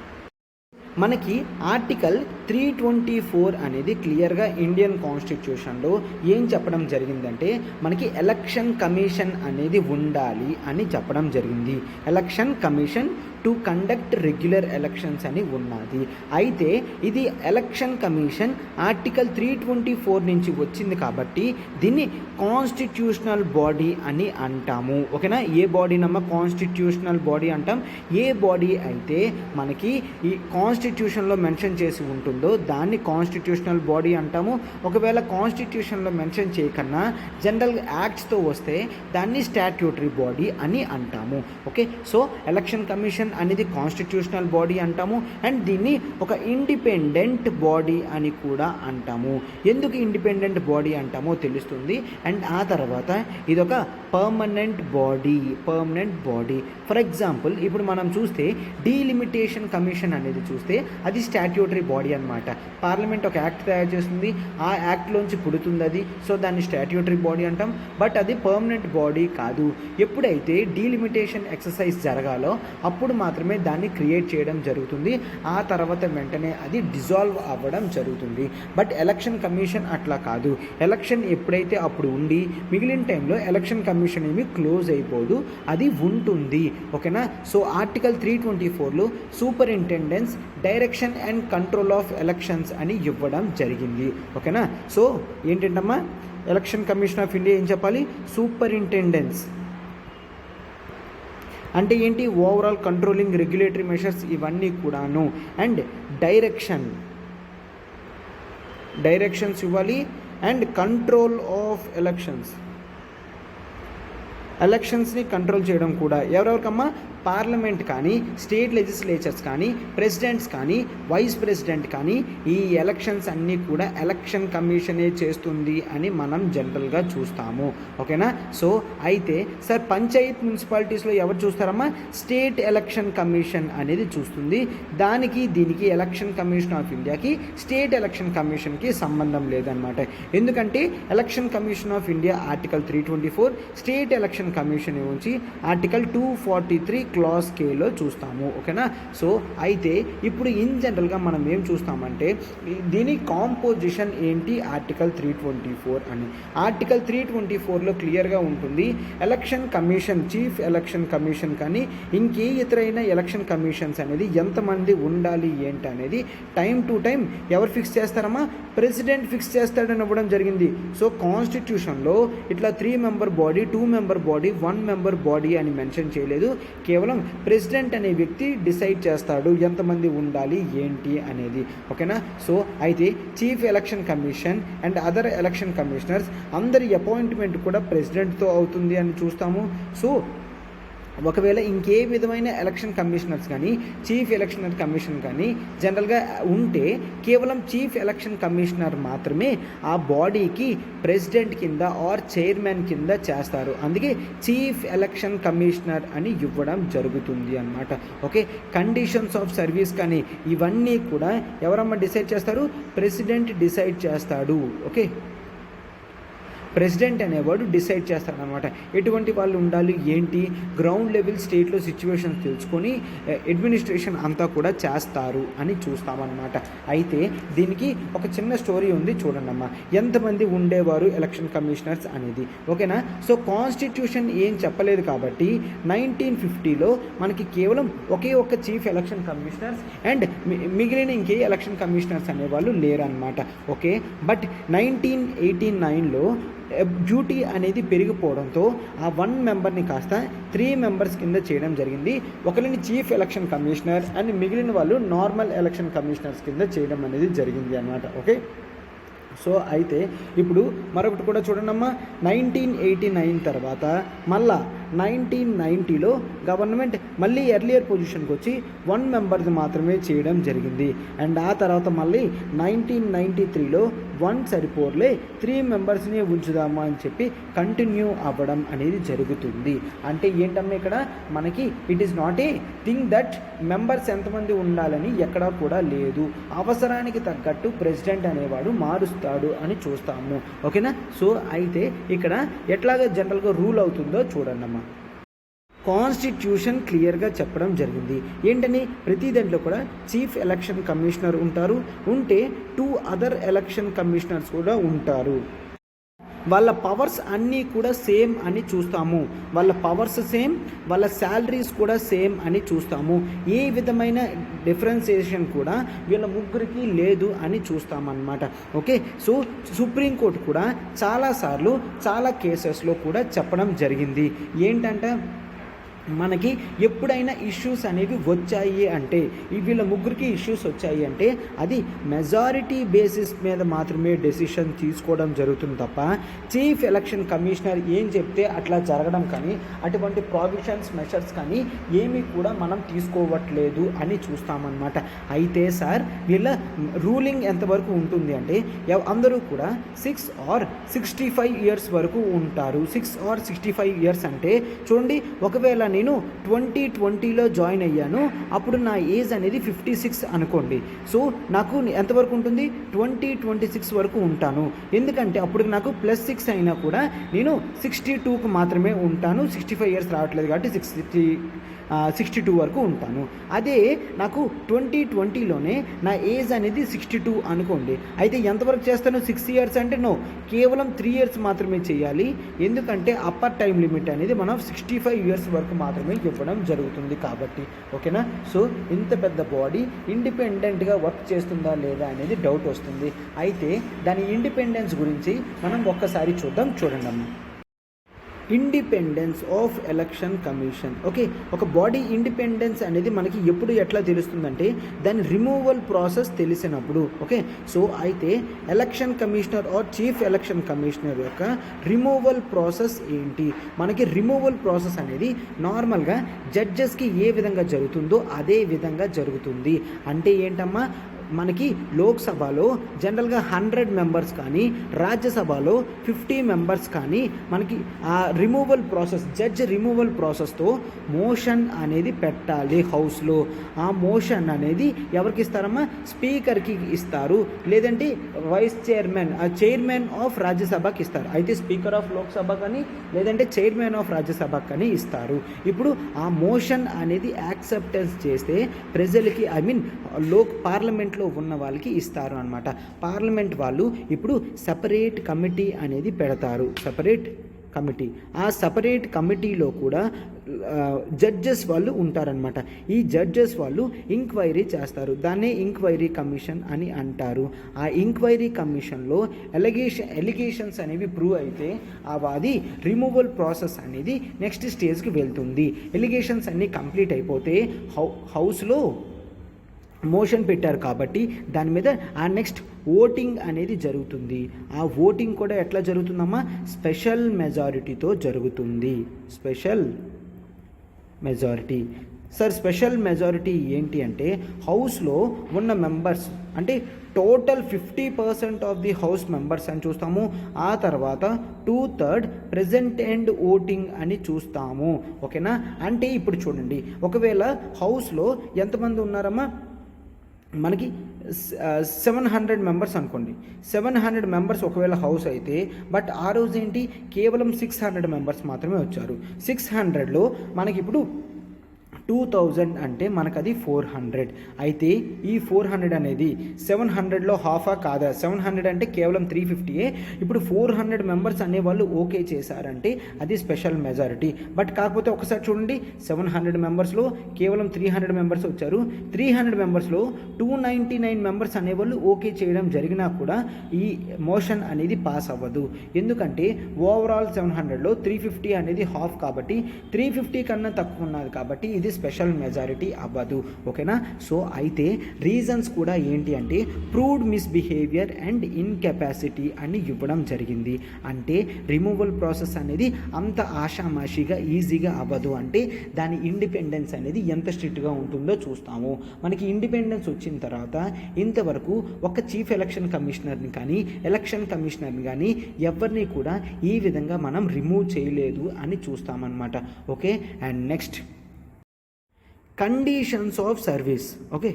మనకి ఆర్టికల్ 324 అనేది క్లియర్గా ఇండియన్ కాన్స్టిట్యూషన్లో ఏం చెప్పడం జరిగిందంటే, మనకి ఎలక్షన్ కమిషన్ అనేది ఉండాలి అని చెప్పడం జరిగింది. Election commission to conduct regular elections అని ఉన్నది. అయితే ఇది ఎలక్షన్ కమిషన్ ఆర్టికల్ 324 నుంచి వచ్చింది కాబట్టి దీన్ని కాన్స్టిట్యూషనల్ బాడీ అని అంటాము. ఓకేనా. ఏ బాడీనమ్మా? కాన్స్టిట్యూషనల్ బాడీ అంటాం. ఏ బాడీ అయితే మనకి ఈ కాన్స్టిట్యూషన్లో మెన్షన్ చేసి ఉంటుందో దాన్ని కాన్స్టిట్యూషనల్ బాడీ అంటాము. ఒకవేళ కాన్స్టిట్యూషన్లో మెన్షన్ చేయకన్నా జనరల్ యాక్ట్స్తో వస్తే దాన్ని స్టాట్యూటరీ బాడీ అని అంటాము. ఓకే, సో ఎలక్షన్ కమిషన్ అనేది కాన్స్టిట్యూషనల్ బాడీ అంటాము. అండ్ దీన్ని ఒక ఇండిపెండెంట్ బాడీ అని కూడా అంటాము. ఎందుకు ఇండిపెండెంట్ బాడీ అంటామో తెలుస్తుంది. అండ్ ఆ తర్వాత ఇదొక పర్మనెంట్ బాడీ. ఫర్ ఎగ్జాంపుల్ ఇప్పుడు మనం చూస్తే డీలిమిటేషన్ కమిషన్ అనేది చూస్తే అది స్టాట్యూటరీ బాడీ అనమాట. పార్లమెంట్ ఒక యాక్ట్ తయారు చేస్తుంది, ఆ యాక్ట్లోంచి పుడుతుంది అది. సో దాన్ని స్టాట్యూటరీ బాడీ అంటాం. బట్ అది పర్మనెంట్ బాడీ కాదు. ఎప్పుడైతే డీలిమిటేషన్ ఎక్సర్సైజ్ జరగాలో అప్పుడు మాత్రమే దాన్ని క్రియేట్ చేయడం జరుగుతుంది. ఆ తర్వాత వెంటనే అది డిజాల్వ్ అవ్వడం జరుగుతుంది. బట్ ఎలక్షన్ కమిషన్ అట్లా కాదు. ఎలక్షన్ ఎప్పుడైతే అప్పుడు ఉండి మిగిలిన టైంలో ఎలక్షన్ కమిషన్ ఏమి క్లోజ్ అయిపోదు, అది ఉంటుంది. ఓకేనా. సో ఆర్టికల్ 324లో superintendence, direction and control of elections అని ఇవ్వడం జరిగింది. ఓకేనా. సో ఏంటంటమ్మా, ఎలక్షన్ కమిషన్ ఆఫ్ ఇండియా ఏం చెప్పాలి? సూపరింటెండెన్స్ అంటే ఏంటి? ఓవరాల్ కంట్రోలింగ్ రెగ్యులేటరీ మెషర్స్ ఇవన్నీ కూడాను. అండ్ డైరెక్షన్స్ ఇవ్వాలి. అండ్ కంట్రోల్ ఆఫ్ ఎలక్షన్స్ ఎలక్షన్స్ని కంట్రోల్ చేయడం కూడా ఎవరెవరికమ్మా, పార్లమెంట్ కానీ, స్టేట్ లెజిస్లేచర్స్ కానీ, ప్రెసిడెంట్స్ కానీ, వైస్ ప్రెసిడెంట్ కానీ, ఈ ఎలక్షన్స్ అన్నీ కూడా ఎలక్షన్ కమిషనే చేస్తుంది అని మనం జనరల్గా చూస్తాము. ఓకేనా? సో అయితే సార్ పంచాయత్ మున్సిపాలిటీస్లో ఎవరు చూస్తారమ్మా, స్టేట్ ఎలక్షన్ కమిషన్ అనేది చూస్తుంది. దానికి దీనికి ఎలక్షన్ కమిషన్ ఆఫ్ ఇండియాకి స్టేట్ ఎలక్షన్ కమిషన్కి సంబంధం లేదన్నమాట. ఎందుకంటే election Commission of India article 324, state election commission ఉంచి ఆర్టికల్ 243 క్లాస్ కేలో చూస్తాము. ఓకేనా? సో అయితే ఇప్పుడు ఇన్ జనరల్గా మనం ఏం చూస్తామంటే దీని కాంపోజిషన్ ఏంటి, ఆర్టికల్ 324 అని. ఆర్టికల్ 324లో క్లియర్గా ఉంటుంది, election commission, chief election commission కానీ ఇంకే ఇతరైన ఎలక్షన్ కమిషన్స్ అనేది ఎంతమంది ఉండాలి ఏంటి అనేది టైం టు టైం ఎవరు ఫిక్స్ చేస్తారమ్మా, ప్రెసిడెంట్ ఫిక్స్ చేస్తాడని ఇవ్వడం జరిగింది. సో కాన్స్టిట్యూషన్లో ఇట్లా 3 member body, 2 member body, 1 member body అని మెన్షన్ చేయలేదు. కేవలం ప్రెసిడెంట్ అనే వ్యక్తి డిసైడ్ చేస్తాడు ఎంతమంది ఉండాలి ఏంటి అనేది. ఓకేనా? సో అయితే chief election commission and other election commissioners అందరి అపాయింట్మెంట్ కూడా ప్రెసిడెంట్తో అవుతుంది అని చూస్తాము. సో ఒకవేళ ఇంకే విధమైన ఎలక్షన్ కమిషనర్స్ కానీ, చీఫ్ ఎలక్షన్ కమిషన్ కానీ జనరల్గా ఉంటే కేవలం చీఫ్ ఎలక్షన్ కమిషనర్ మాత్రమే ఆ బాడీకి ప్రెసిడెంట్ కింద ఆర్ చైర్మన్ కింద చేస్తారు. అందుకే చీఫ్ ఎలక్షన్ కమిషనర్ అని ఇవ్వడం జరుగుతుంది అన్నమాట. ఓకే, కండిషన్స్ ఆఫ్ సర్వీస్ కానీ ఇవన్నీ కూడా ఎవరమ్మా డిసైడ్ చేస్తారు, ప్రెసిడెంట్ డిసైడ్ చేస్తాడు. ఓకే, ప్రెసిడెంట్ అనేవాడు డిసైడ్ చేస్తాడనమాట. ఎటువంటి వాళ్ళు ఉండాలి ఏంటి, గ్రౌండ్ లెవెల్ స్టేట్లో సిచ్యువేషన్స్ తెలుసుకొని అడ్మినిస్ట్రేషన్ అంతా కూడా చేస్తారు అని చూస్తామన్నమాట. అయితే దీనికి ఒక చిన్న స్టోరీ ఉంది చూడండి అమ్మా, ఎంతమంది ఉండేవారు ఎలక్షన్ కమిషనర్స్ అనేది. ఓకేనా? సో కాన్స్టిట్యూషన్ ఏం చెప్పలేదు కాబట్టి 1950లో మనకి కేవలం ఒకే ఒక్క చీఫ్ ఎలక్షన్ కమిషనర్స్ అండ్ మిగిలిన ఇంకే ఎలక్షన్ కమిషనర్స్ అనేవాళ్ళు లేరన్నమాట. ఓకే, బట్ 1989లో డ్యూటీ అనేది పెరిగిపోవడంతో ఆ 1 మెంబర్ని కాస్త 3 మెంబర్స్ కింద చేయడం జరిగింది. ఒకరిని చీఫ్ ఎలక్షన్ కమిషనర్ అండ్ మిగిలిన వాళ్ళు నార్మల్ ఎలక్షన్ కమిషనర్స్ కింద చేయడం అనేది జరిగింది అన్నమాట. ఓకే, సో అయితే ఇప్పుడు మరొకటి కూడా చూడండమ్మా, 1989 తర్వాత మళ్ళా 1990లో గవర్నమెంట్ మళ్ళీ ఎర్లియర్ పొజిషన్కి వచ్చి 1 మెంబర్ది మాత్రమే చేయడం జరిగింది. అండ్ ఆ తర్వాత మళ్ళీ 1993లో 1 సరిపోర్లే 3 మెంబర్స్ని ఉంచుదామా అని చెప్పి కంటిన్యూ అవ్వడం అనేది జరుగుతుంది. అంటే ఏంటమ్మా ఇక్కడ మనకి it is not a thing that members ఎంతమంది ఉండాలని ఎక్కడా కూడా లేదు, అవసరానికి తగ్గట్టు ప్రెసిడెంట్ అనేవాడు మారుస్తాడు అని చూస్తాము. ఓకేనా? సో అయితే ఇక్కడ ఎట్లాగా జనరల్గా రూల్ అవుతుందో చూడండి అమ్మా. కాన్స్టిట్యూషన్ క్లియర్గా చెప్పడం జరిగింది ఏంటని, ప్రతి దాంట్లో కూడా చీఫ్ ఎలక్షన్ కమిషనర్ ఉంటారు, ఉంటే 2 అదర్ ఎలక్షన్ కమిషనర్స్ కూడా ఉంటారు. వాళ్ళ పవర్స్ అన్నీ కూడా సేమ్ అని చూస్తాము, వాళ్ళ పవర్స్ సేమ్, వాళ్ళ శాలరీస్ కూడా సేమ్ అని చూస్తాము. ఏ విధమైన డిఫరెన్సియేషన్ కూడా వీళ్ళ ముగ్గురికి లేదు అని చూస్తామన్నమాట. ఓకే, సో సుప్రీంకోర్టు కూడా చాలాసార్లు చాలా కేసెస్లో కూడా చెప్పడం జరిగింది ఏంటంటే మనకి ఎప్పుడైనా ఇష్యూస్ అనేవి వచ్చాయి అంటే, వీళ్ళ ముగ్గురికి ఇష్యూస్ వచ్చాయి అంటే అది మెజారిటీ బేసిస్ మీద మాత్రమే డెసిషన్ తీసుకోవడం జరుగుతుంది తప్ప చీఫ్ ఎలక్షన్ కమిషనర్ ఏం చెప్తే అట్లా జరగడం కానీ అటువంటి ప్రావిషన్స్ మెషర్స్ కానీ ఏమీ కూడా మనం తీసుకోవట్లేదు అని చూస్తామన్నమాట. అయితే సార్ వీళ్ళ రూలింగ్ ఎంతవరకు ఉంటుంది అంటే అందరూ కూడా 6 or 65 ఇయర్స్ వరకు ఉంటారు. 6 or 65 ఇయర్స్ అంటే చూడండి, ఒకవేళ నేను 2020లో జాయిన్ అయ్యాను, అప్పుడు నా ఏజ్ అనేది 56 అనుకోండి. సో నాకు ఎంతవరకు ఉంటుంది, 2026 వరకు ఉంటాను. ఎందుకంటే అప్పుడు నాకు +6 అయినా కూడా నేను 62కు మాత్రమే ఉంటాను. 65 ఇయర్స్ రావట్లేదు కాబట్టి 62 వరకు ఉంటాను. అదే నాకు 2020లోనే నా ఏజ్ అనేది 62 అనుకోండి, అయితే ఎంతవరకు చేస్తాను, 6 ఇయర్స్ అంటే నో, కేవలం 3 ఇయర్స్ మాత్రమే చేయాలి. ఎందుకంటే అప్పర్ టైం లిమిట్ అనేది మనం 65 ఇయర్స్ వరకు మాత్రమే ఇవ్వడం జరుగుతుంది కాబట్టి. ఓకేనా? సో ఇంత పెద్ద బాడీ ఇండిపెండెంట్గా వర్క్ చేస్తుందా లేదా అనేది డౌట్ వస్తుంది. అయితే దాని ఇండిపెండెన్స్ గురించి మనం ఒక్కసారి చూద్దాం. చూడండి అమ్మ, independence of election commission. Okay, ఒక బాడీ ఇండిపెండెన్స్ అనేది మనకి ఎప్పుడు ఎట్లా తెలుస్తుందంటే దాని రిమూవల్ ప్రాసెస్ తెలిసినప్పుడు. ఓకే, సో అయితే election commissioner or chief election commissioner యొక్క రిమూవల్ ప్రాసెస్ ఏంటి? మనకి రిమూవల్ ప్రాసెస్ అనేది నార్మల్గా జడ్జెస్కి ఏ విధంగా జరుగుతుందో అదే విధంగా జరుగుతుంది. అంటే ఏంటమ్మా, మనకి లోక్సభలో జనరల్గా 100 మెంబర్స్ కానీ రాజ్యసభలో 50 మెంబర్స్ కానీ మనకి ఆ రిమూవల్ ప్రాసెస్, జడ్జ్ రిమూవల్ ప్రాసెస్తో మోషన్ అనేది పెట్టాలి హౌస్లో. ఆ మోషన్ అనేది ఎవరికి ఇస్తారమ్మా? స్పీకర్కి ఇస్తారు, లేదంటే వైస్ చైర్మన్, ఆ చైర్మన్ ఆఫ్ రాజ్యసభకి ఇస్తారు. అయితే స్పీకర్ ఆఫ్ లోక్సభ కానీ లేదంటే చైర్మన్ ఆఫ్ రాజ్యసభ కానీ ఇస్తారు. ఇప్పుడు ఆ మోషన్ అనేది యాక్సెప్టెన్స్ చేస్తే ప్రజలకి పార్లమెంట్లో ఉన్న వాళ్ళకి ఇస్తారు అన్నమాట. పార్లమెంట్ వాళ్ళు ఇప్పుడు సపరేట్ కమిటీ అనేది పెడతారు, సపరేట్ కమిటీ. ఆ సపరేట్ కమిటీలో కూడా జడ్జెస్ వాళ్ళు ఉంటారనమాట. ఈ జడ్జెస్ వాళ్ళు ఎంక్వైరీ చేస్తారు, దాన్నే ఎంక్వైరీ కమిషన్ అని అంటారు. ఆ ఎంక్వైరీ కమిషన్లో ఎలిగేషన్స్ అనేవి ప్రూవ్ అయితే అది రిమూవల్ ప్రాసెస్ అనేది నెక్స్ట్ స్టేజ్కి వెళ్తుంది. ఎలిగేషన్స్ అన్నీ కంప్లీట్ అయిపోతే హౌస్లో మోషన్ పెట్టారు కాబట్టి దాని మీద ఆ నెక్స్ట్ ఓటింగ్ అనేది జరుగుతుంది. ఆ ఓటింగ్ కూడా ఎట్లా జరుగుతుందమ్మా? స్పెషల్ మెజారిటీతో జరుగుతుంది. Special majority. Sir special majority ఏంటి అంటే హౌస్లో ఉన్న మెంబర్స్ అంటే total 50% of the house members అని చూస్తాము. ఆ తర్వాత 2/3 ప్రెజెంట్ అండ్ ఓటింగ్ అని చూస్తాము. ఓకేనా? అంటే ఇప్పుడు చూడండి, ఒకవేళ హౌస్లో ఎంతమంది ఉన్నారమ్మా? మనకి 700 మెంబర్స్ అనుకోండి. 700 మెంబర్స్ ఒకవేళ హౌస్ అయితే, బట్ ఆ రోజు ఏంటి కేవలం 600 మెంబర్స్ మాత్రమే వచ్చారు. 600లో మనకి ఇప్పుడు 2000 అంటే మనకు అది 400. అయితే ఈ 400 అనేది 700లో హాఫా కాదా? 700 అంటే కేవలం 350. ఇప్పుడు 400 మెంబర్స్ అనేవాళ్ళు ఓకే చేశారంటే అది స్పెషల్ మెజారిటీ. బట్ కాకపోతే ఒకసారి చూడండి, 700 మెంబర్స్లో కేవలం 300 మెంబర్స్ వచ్చారు. 300 మెంబర్స్లో 299 మెంబర్స్ అనేవాళ్ళు ఓకే చేయడం జరిగినా కూడా ఈ మోషన్ అనేది పాస్ అవ్వదు. ఎందుకంటే ఓవరాల్ 700లో 350 అనేది హాఫ్ కాబట్టి 350 కన్నా తక్కువ ఉన్నది కాబట్టి ఇది స్పెషల్ మెజారిటీ అవ్వదు. ఓకేనా? సో అయితే రీజన్స్ కూడా ఏంటి అంటే ప్రూవ్డ్ మిస్బిహేవియర్ అండ్ ఇన్కెపాసిటీ అని ఇవ్వడం జరిగింది. అంటే రిమూవల్ ప్రాసెస్ అనేది అంత ఆషామాషిగా ఈజీగా అవ్వదు. అంటే దాని ఇండిపెండెన్స్ అనేది ఎంత స్ట్రిక్ట్గా ఉంటుందో చూస్తాము. మనకి ఇండిపెండెన్స్ వచ్చిన తర్వాత ఇంతవరకు ఒక చీఫ్ ఎలక్షన్ కమిషనర్ని కానీ ఎలక్షన్ కమిషనర్ని కానీ ఎవరిని కూడా ఈ విధంగా మనం రిమూవ్ చేయలేదు అని చూస్తామన్నమాట. Okay, and next conditions of service. Okay,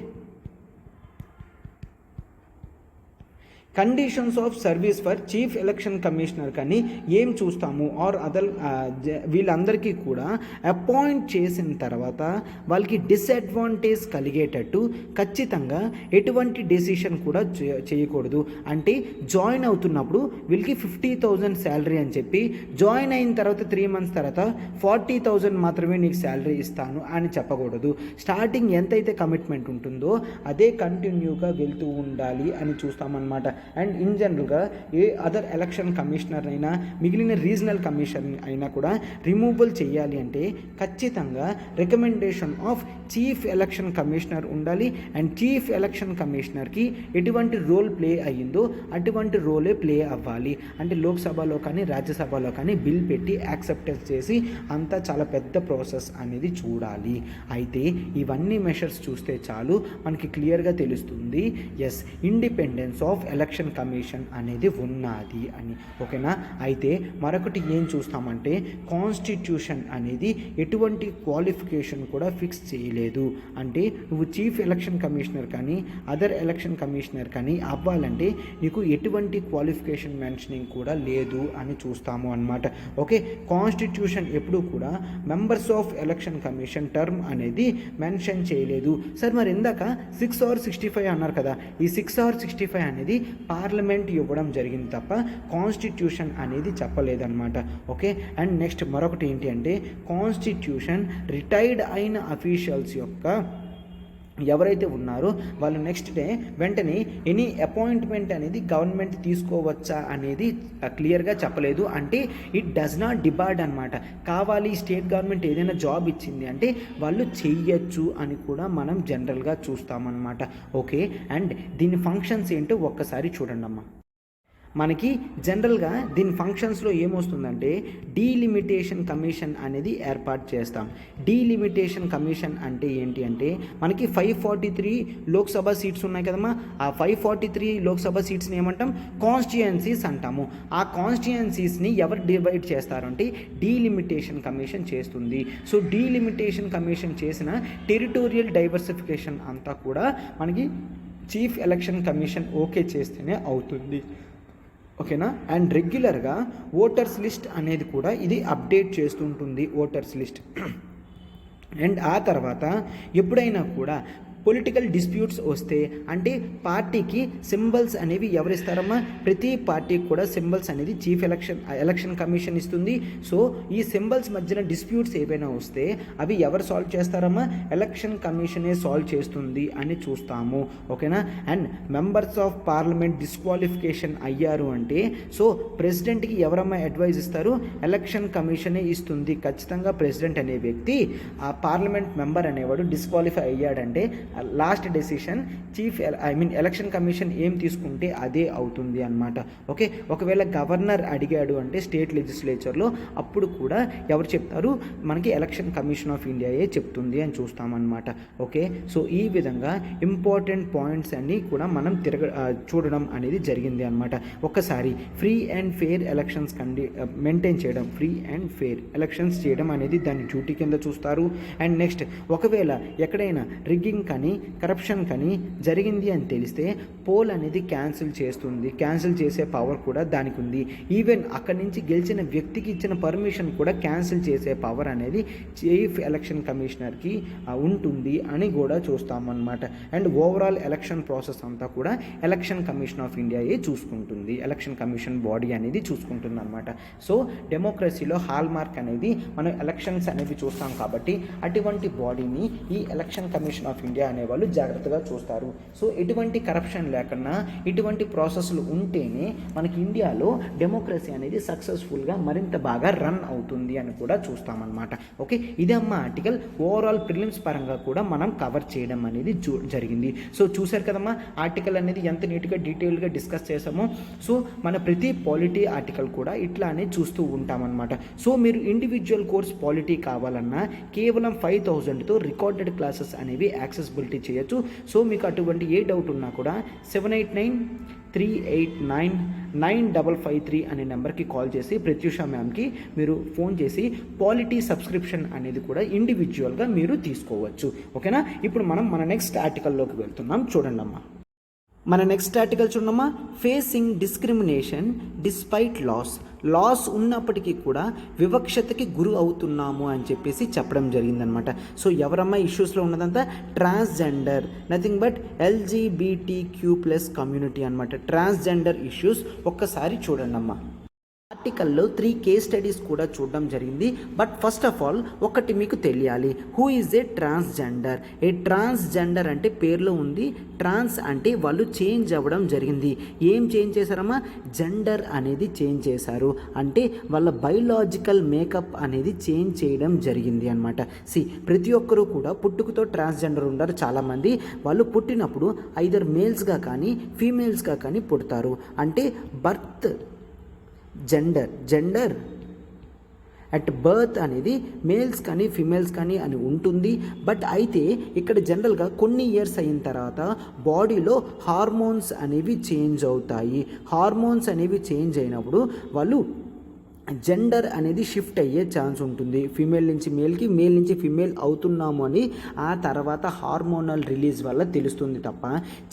conditions of service for chief election commissioner కానీ ఏం చూస్తాము ఆర్ అదర్ వీళ్ళందరికీ కూడా అపాయింట్ చేసిన తర్వాత వాళ్ళకి డిసడ్వాంటేజ్ కలిగేటట్టు ఖచ్చితంగా ఎటువంటి డెసిషన్ కూడా చేయకూడదు. అంటే జాయిన్ అవుతున్నప్పుడు వీళ్ళకి 50,000 శాలరీ అని చెప్పి జాయిన్ అయిన తర్వాత 3 months తర్వాత 40,000 మాత్రమే నీకు శాలరీ ఇస్తాను అని చెప్పకూడదు. స్టార్టింగ్ ఎంతైతే కమిట్మెంట్ ఉంటుందో అదే కంటిన్యూగా వెళ్తూ ఉండాలి అని చూస్తామన్నమాట. అండ్ ఇన్ జనరల్గా ఏ అదర్ ఎలక్షన్ కమిషనర్ అయినా మిగిలిన రీజనల్ కమిషన్ అయినా కూడా రిమూవల్ చేయాలి అంటే ఖచ్చితంగా recommendation of chief election commissioner ఉండాలి. అండ్ చీఫ్ ఎలక్షన్ కమిషనర్కి ఎటువంటి రోల్ ప్లే అయ్యిందో అటువంటి రోలే ప్లే అవ్వాలి. అంటే లోక్సభలో కానీ రాజ్యసభలో కానీ బిల్ పెట్టి యాక్సెప్టెన్స్ చేసి అంతా చాలా పెద్ద ప్రాసెస్ అనేది చూడాలి. అయితే ఇవన్నీ మెషర్స్ చూస్తే చాలు మనకి క్లియర్గా తెలుస్తుంది as independence of election commission అనేది ఉన్నది అని. ఓకేనా? అయితే మరొకటి ఏం చూస్తామంటే కాన్స్టిట్యూషన్ అనేది ఎటువంటి క్వాలిఫికేషన్ కూడా ఫిక్స్ చేయలేదు. అంటే నువ్వు చీఫ్ ఎలక్షన్ కమిషనర్ కానీ అదర్ ఎలక్షన్ కమిషనర్ కానీ అవ్వాలంటే నీకు ఎటువంటి క్వాలిఫికేషన్ మెన్షనింగ్ కూడా లేదు అని చూస్తాము అన్నమాట. ఓకే, కాన్స్టిట్యూషన్ ఎప్పుడు కూడా members of election commission term అనేది మెన్షన్ చేయలేదు. సార్ మరి ఇందాక 6 or 65 అన్నారు కదా, ఈ 6 or 65 అనేది పార్లమెంట్ ఇవ్వడం జరిగింది తప్ప కాన్స్టిట్యూషన్ అనేది చెప్పలేదన్నమాట. ఓకే, అండ్ నెక్స్ట్ మరొకటి ఏంటి అంటే కాన్స్టిట్యూషన్ రిటైర్డ్ అయిన అఫీషియల్స్ యొక్క ఎవరైతే ఉన్నారో వాళ్ళు నెక్స్ట్ డే వెంటనే ఎనీ అపాయింట్మెంట్ అనేది గవర్నమెంట్ తీసుకోవచ్చా అనేది క్లియర్గా చెప్పలేదు. అంటే ఇట్ డస్ నాట్ డిబార్డ్ అనమాట. కావాలి స్టేట్ గవర్నమెంట్ ఏదైనా జాబ్ ఇచ్చింది అంటే వాళ్ళు చెయ్యొచ్చు అని కూడా మనం జనరల్గా చూస్తామన్నమాట. ఓకే, అండ్ దీని ఫంక్షన్స్ ఏంటో ఒక్కసారి చూడండి అమ్మా. మనకి జనరల్గా దీని ఫంక్షన్స్లో ఏమొస్తుందంటే డీలిమిటేషన్ కమిషన్ అనేది ఏర్పాటు చేస్తాం. డీలిమిటేషన్ కమిషన్ అంటే ఏంటి అంటే మనకి 543 లోక్సభ సీట్స్ ఉన్నాయి కదమ్మా. ఆ 543 లోక్సభ సీట్స్ని ఏమంటాం? కాన్స్టిట్యుయెన్సీస్ అంటాము. ఆ కాన్స్టిట్యుయెన్సీస్ని ఎవరు డివైడ్ చేస్తారంటే డీలిమిటేషన్ కమిషన్ చేస్తుంది. సో డీలిమిటేషన్ కమిషన్ చేసిన టెరిటోరియల్ డైవర్సిఫికేషన్ అంతా కూడా మనకి చీఫ్ ఎలక్షన్ కమిషన్ ఓకే చేస్తేనే అవుతుంది. ఓకేనా? అండ్ రెగ్యులర్గా ఓటర్స్ లిస్ట్ అనేది కూడా ఇది అప్డేట్ చేస్తుంటుంది, ఓటర్స్ లిస్ట్. అండ్ ఆ తర్వాత ఎప్పుడైనా కూడా పొలిటికల్ డిస్ప్యూట్స్ వస్తే అంటే పార్టీకి సింబల్స్ అనేవి ఎవరిస్తారమ్మా? ప్రతి పార్టీకి కూడా సింబల్స్ అనేది చీఫ్ ఎలక్షన్ కమిషన్ ఇస్తుంది. సో ఈ సింబల్స్ మధ్యన డిస్ప్యూట్స్ ఏవైనా వస్తే అవి ఎవరు సాల్వ్ చేస్తారమ్మా? ఎలక్షన్ కమిషనే సాల్వ్ చేస్తుంది అని చూస్తాము. ఓకేనా? And members of parliament disqualification అయ్యారు అంటే సో ప్రెసిడెంట్కి ఎవరమ్మా అడ్వైజ్ ఇస్తారు? ఎలక్షన్ కమిషనే ఇస్తుంది. ఖచ్చితంగా ప్రెసిడెంట్ అనే వ్యక్తి ఆ పార్లమెంట్ మెంబర్ అనేవాడు డిస్క్వాలిఫై అయ్యాడంటే లాస్ట్ డెసిషన్ ఎలక్షన్ కమిషన్ ఏం తీసుకుంటే అదే అవుతుంది అన్నమాట. ఓకే, ఒకవేళ గవర్నర్ అడిగాడు అంటే స్టేట్ లెజిస్లేచర్లో అప్పుడు కూడా ఎవరు చెప్తారు? మనకి ఎలక్షన్ కమిషన్ ఆఫ్ ఇండియాయే చెప్తుంది అని చూస్తామన్నమాట. ఓకే, సో ఈ విధంగా ఇంపార్టెంట్ పాయింట్స్ అన్నీ కూడా మనం చూడడం అనేది జరిగింది అనమాట. ఒక్కసారి free and fair elections maintain చేయడం, ఫ్రీ అండ్ ఫెయిర్ ఎలక్షన్స్ చేయడం అనేది దాని డ్యూటీ కింద చూస్తారు. అండ్ నెక్స్ట్ ఒకవేళ ఎక్కడైనా రిగ్గింగ్ కానీ కరప్షన్ కానీ జరిగింది అని తెలిస్తే పోల్ అనేది క్యాన్సిల్ చేస్తుంది. క్యాన్సిల్ చేసే పవర్ కూడా దానికి ఉంది. ఈవెన్ అక్కడి నుంచి గెలిచిన వ్యక్తికి ఇచ్చిన పర్మిషన్ కూడా క్యాన్సిల్ చేసే పవర్ అనేది చీఫ్ ఎలక్షన్ కమిషనర్కి ఉంటుంది అని కూడా చూస్తామన్నమాట. అండ్ ఓవరాల్ ఎలక్షన్ ప్రాసెస్ అంతా కూడా ఎలక్షన్ కమిషన్ ఆఫ్ ఇండియాయే చూసుకుంటుంది. ఎలక్షన్ కమిషన్ బాడీ అనేది చూసుకుంటుంది అనమాట. సో డెమోక్రసీలో హాల్ మార్క్ అనేది మనం ఎలక్షన్స్ అనేవి చూస్తాం కాబట్టి అటువంటి బాడీని ఈ ఎలక్షన్ కమిషన్ ఆఫ్ ఇండియా అనేవాళ్ళు జాగ్రత్తగా చూస్తారు. సో ఎటువంటి కరప్షన్ లేకుండా ఇటువంటి ప్రాసెస్లు ఉంటేనే మనకి ఇండియాలో డెమోక్రసీ అనేది సక్సెస్ఫుల్గా మరింత బాగా రన్ అవుతుంది అని కూడా చూస్తామన్నమాట. ఓకే, ఇదే అమ్మ ఆర్టికల్. ఓవరాల్ ప్రిలిమ్స్ పరంగా కూడా మనం కవర్ చేయడం అనేది జరిగింది. సో చూశారు కదమ్మా ఆర్టికల్ అనేది ఎంత నీట్గా డీటెయిల్గా డిస్కస్ చేసామో. సో మన ప్రతి పాలిటీ ఆర్టికల్ కూడా ఇట్లానే చూస్తూ ఉంటామన్నమాట. సో మీరు ఇండివిజువల్ కోర్స్ పాలిటీ కావాలన్నా కేవలం 5,000తో రికార్డెడ్ క్లాసెస్ అనేవి యాక్సెసిబిలిటీ చేయొచ్చు. సో మీకు అటువంటి ఏ డౌట్ ఉన్నా కూడా 7893899553 అనే నెంబర్కి కాల్ చేసి ప్రత్యూష మ్యామ్కి మీరు ఫోన్ చేసి పాలిటీ సబ్స్క్రిప్షన్ అనేది కూడా ఇండివిజువల్గా మీరు తీసుకోవచ్చు. ఓకేనా? ఇప్పుడు మనం మన నెక్స్ట్ ఆర్టికల్లోకి వెళ్తున్నాం. చూడండి అమ్మా, మన నెక్స్ట్ ఆర్టికల్ చూడమ్మా. ఫేసింగ్ డిస్క్రిమినేషన్ డిస్పైట్ లాస్ ఉన్నప్పటికీ కూడా వివక్షతకి గురి అవుతున్నాము అని చెప్పేసి చెప్పడం జరిగిందనమాట. సో ఎవరమ్మా ఇష్యూస్లో ఉన్నదంతా? Transgender, nothing but LGBTQ+ community అనమాట. ట్రాన్స్జెండర్ ఇష్యూస్ ఒక్కసారి చూడండి అమ్మా. ఆర్టికల్లో 3 కేస్ స్టడీస్ కూడా చూడడం జరిగింది. బట్ ఫస్ట్ ఆఫ్ ఆల్ ఒకటి మీకు తెలియాలి, who is a transgender? A transgender అంటే పేర్లో ఉంది. ట్రాన్స్ అంటే వాళ్ళు చేంజ్ అవ్వడం జరిగింది. ఏం చేంజ్ చేశారమ్మా? జెండర్ అనేది చేంజ్ చేశారు. అంటే వాళ్ళ బయోలాజికల్ మేకప్ అనేది చేంజ్ చేయడం జరిగింది అనమాట. ప్రతి ఒక్కరూ కూడా పుట్టుకతో ట్రాన్స్జెండర్ ఉండరు. చాలామంది వాళ్ళు పుట్టినప్పుడు ఐదర్ మేల్స్గా కానీ ఫీమేల్స్గా కానీ పుడతారు. అంటే బర్త్ జెండర్ అట్ బర్త్ అనేది మేల్స్ కానీ ఫిమేల్స్ కానీ అని ఉంటుంది. బట్ అయితే ఇక్కడ జనరల్గా కొన్ని ఇయర్స్ అయిన తర్వాత బాడీలో హార్మోన్స్ అనేవి చేంజ్ అవుతాయి. హార్మోన్స్ అనేవి చేంజ్ అయినప్పుడు వాళ్ళు జెండర్ అనేది షిఫ్ట్ అయ్యే ఛాన్స్ ఉంటుంది. ఫీమేల్ నుంచి మేల్కి, మేల్ నుంచి ఫీమేల్ అవుతున్నాము అని ఆ తర్వాత హార్మోనల్ రిలీజ్ వల్ల తెలుస్తుంది తప్ప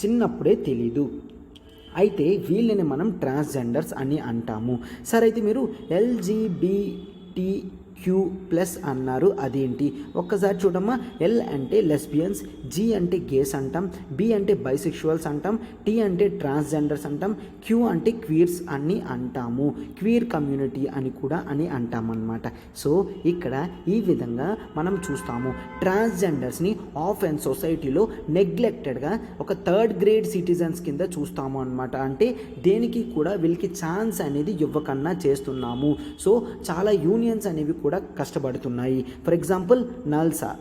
చిన్నప్పుడే తెలీదు. అయితే వీళ్ళని మనం ట్రాన్స్జెండర్స్ అని అంటాము. సరే, అయితే మీరు LGBTQ+ క్యూ ప్లస్ అన్నారు, అదేంటి ఒక్కసారి చూడమ్మా. ఎల్ అంటే లెస్బియన్స్, జీ అంటే గేస్ అంటాం, బి అంటే బైసెక్షువల్స్ అంటాం, టీ అంటే ట్రాన్స్జెండర్స్ అంటాం, క్యూ అంటే క్వీర్స్ అని అంటాము, క్వీర్ కమ్యూనిటీ అని కూడా అని అంటామన్నమాట. సో ఇక్కడ ఈ విధంగా మనం చూస్తాము ట్రాన్స్జెండర్స్ని ఆఫ్ అండ్ సొసైటీలో నెగ్లెక్టెడ్గా ఒక థర్డ్ గ్రేడ్ సిటిజన్స్ కింద చూస్తాము అనమాట. అంటే దేనికి కూడా వీళ్ళకి ఛాన్స్ అనేది ఇవ్వకన్నా చేస్తున్నాము. సో చాలా యూనియన్స్ అనేవి కూడా కష్టపడుతున్నాయి. For example NALSA.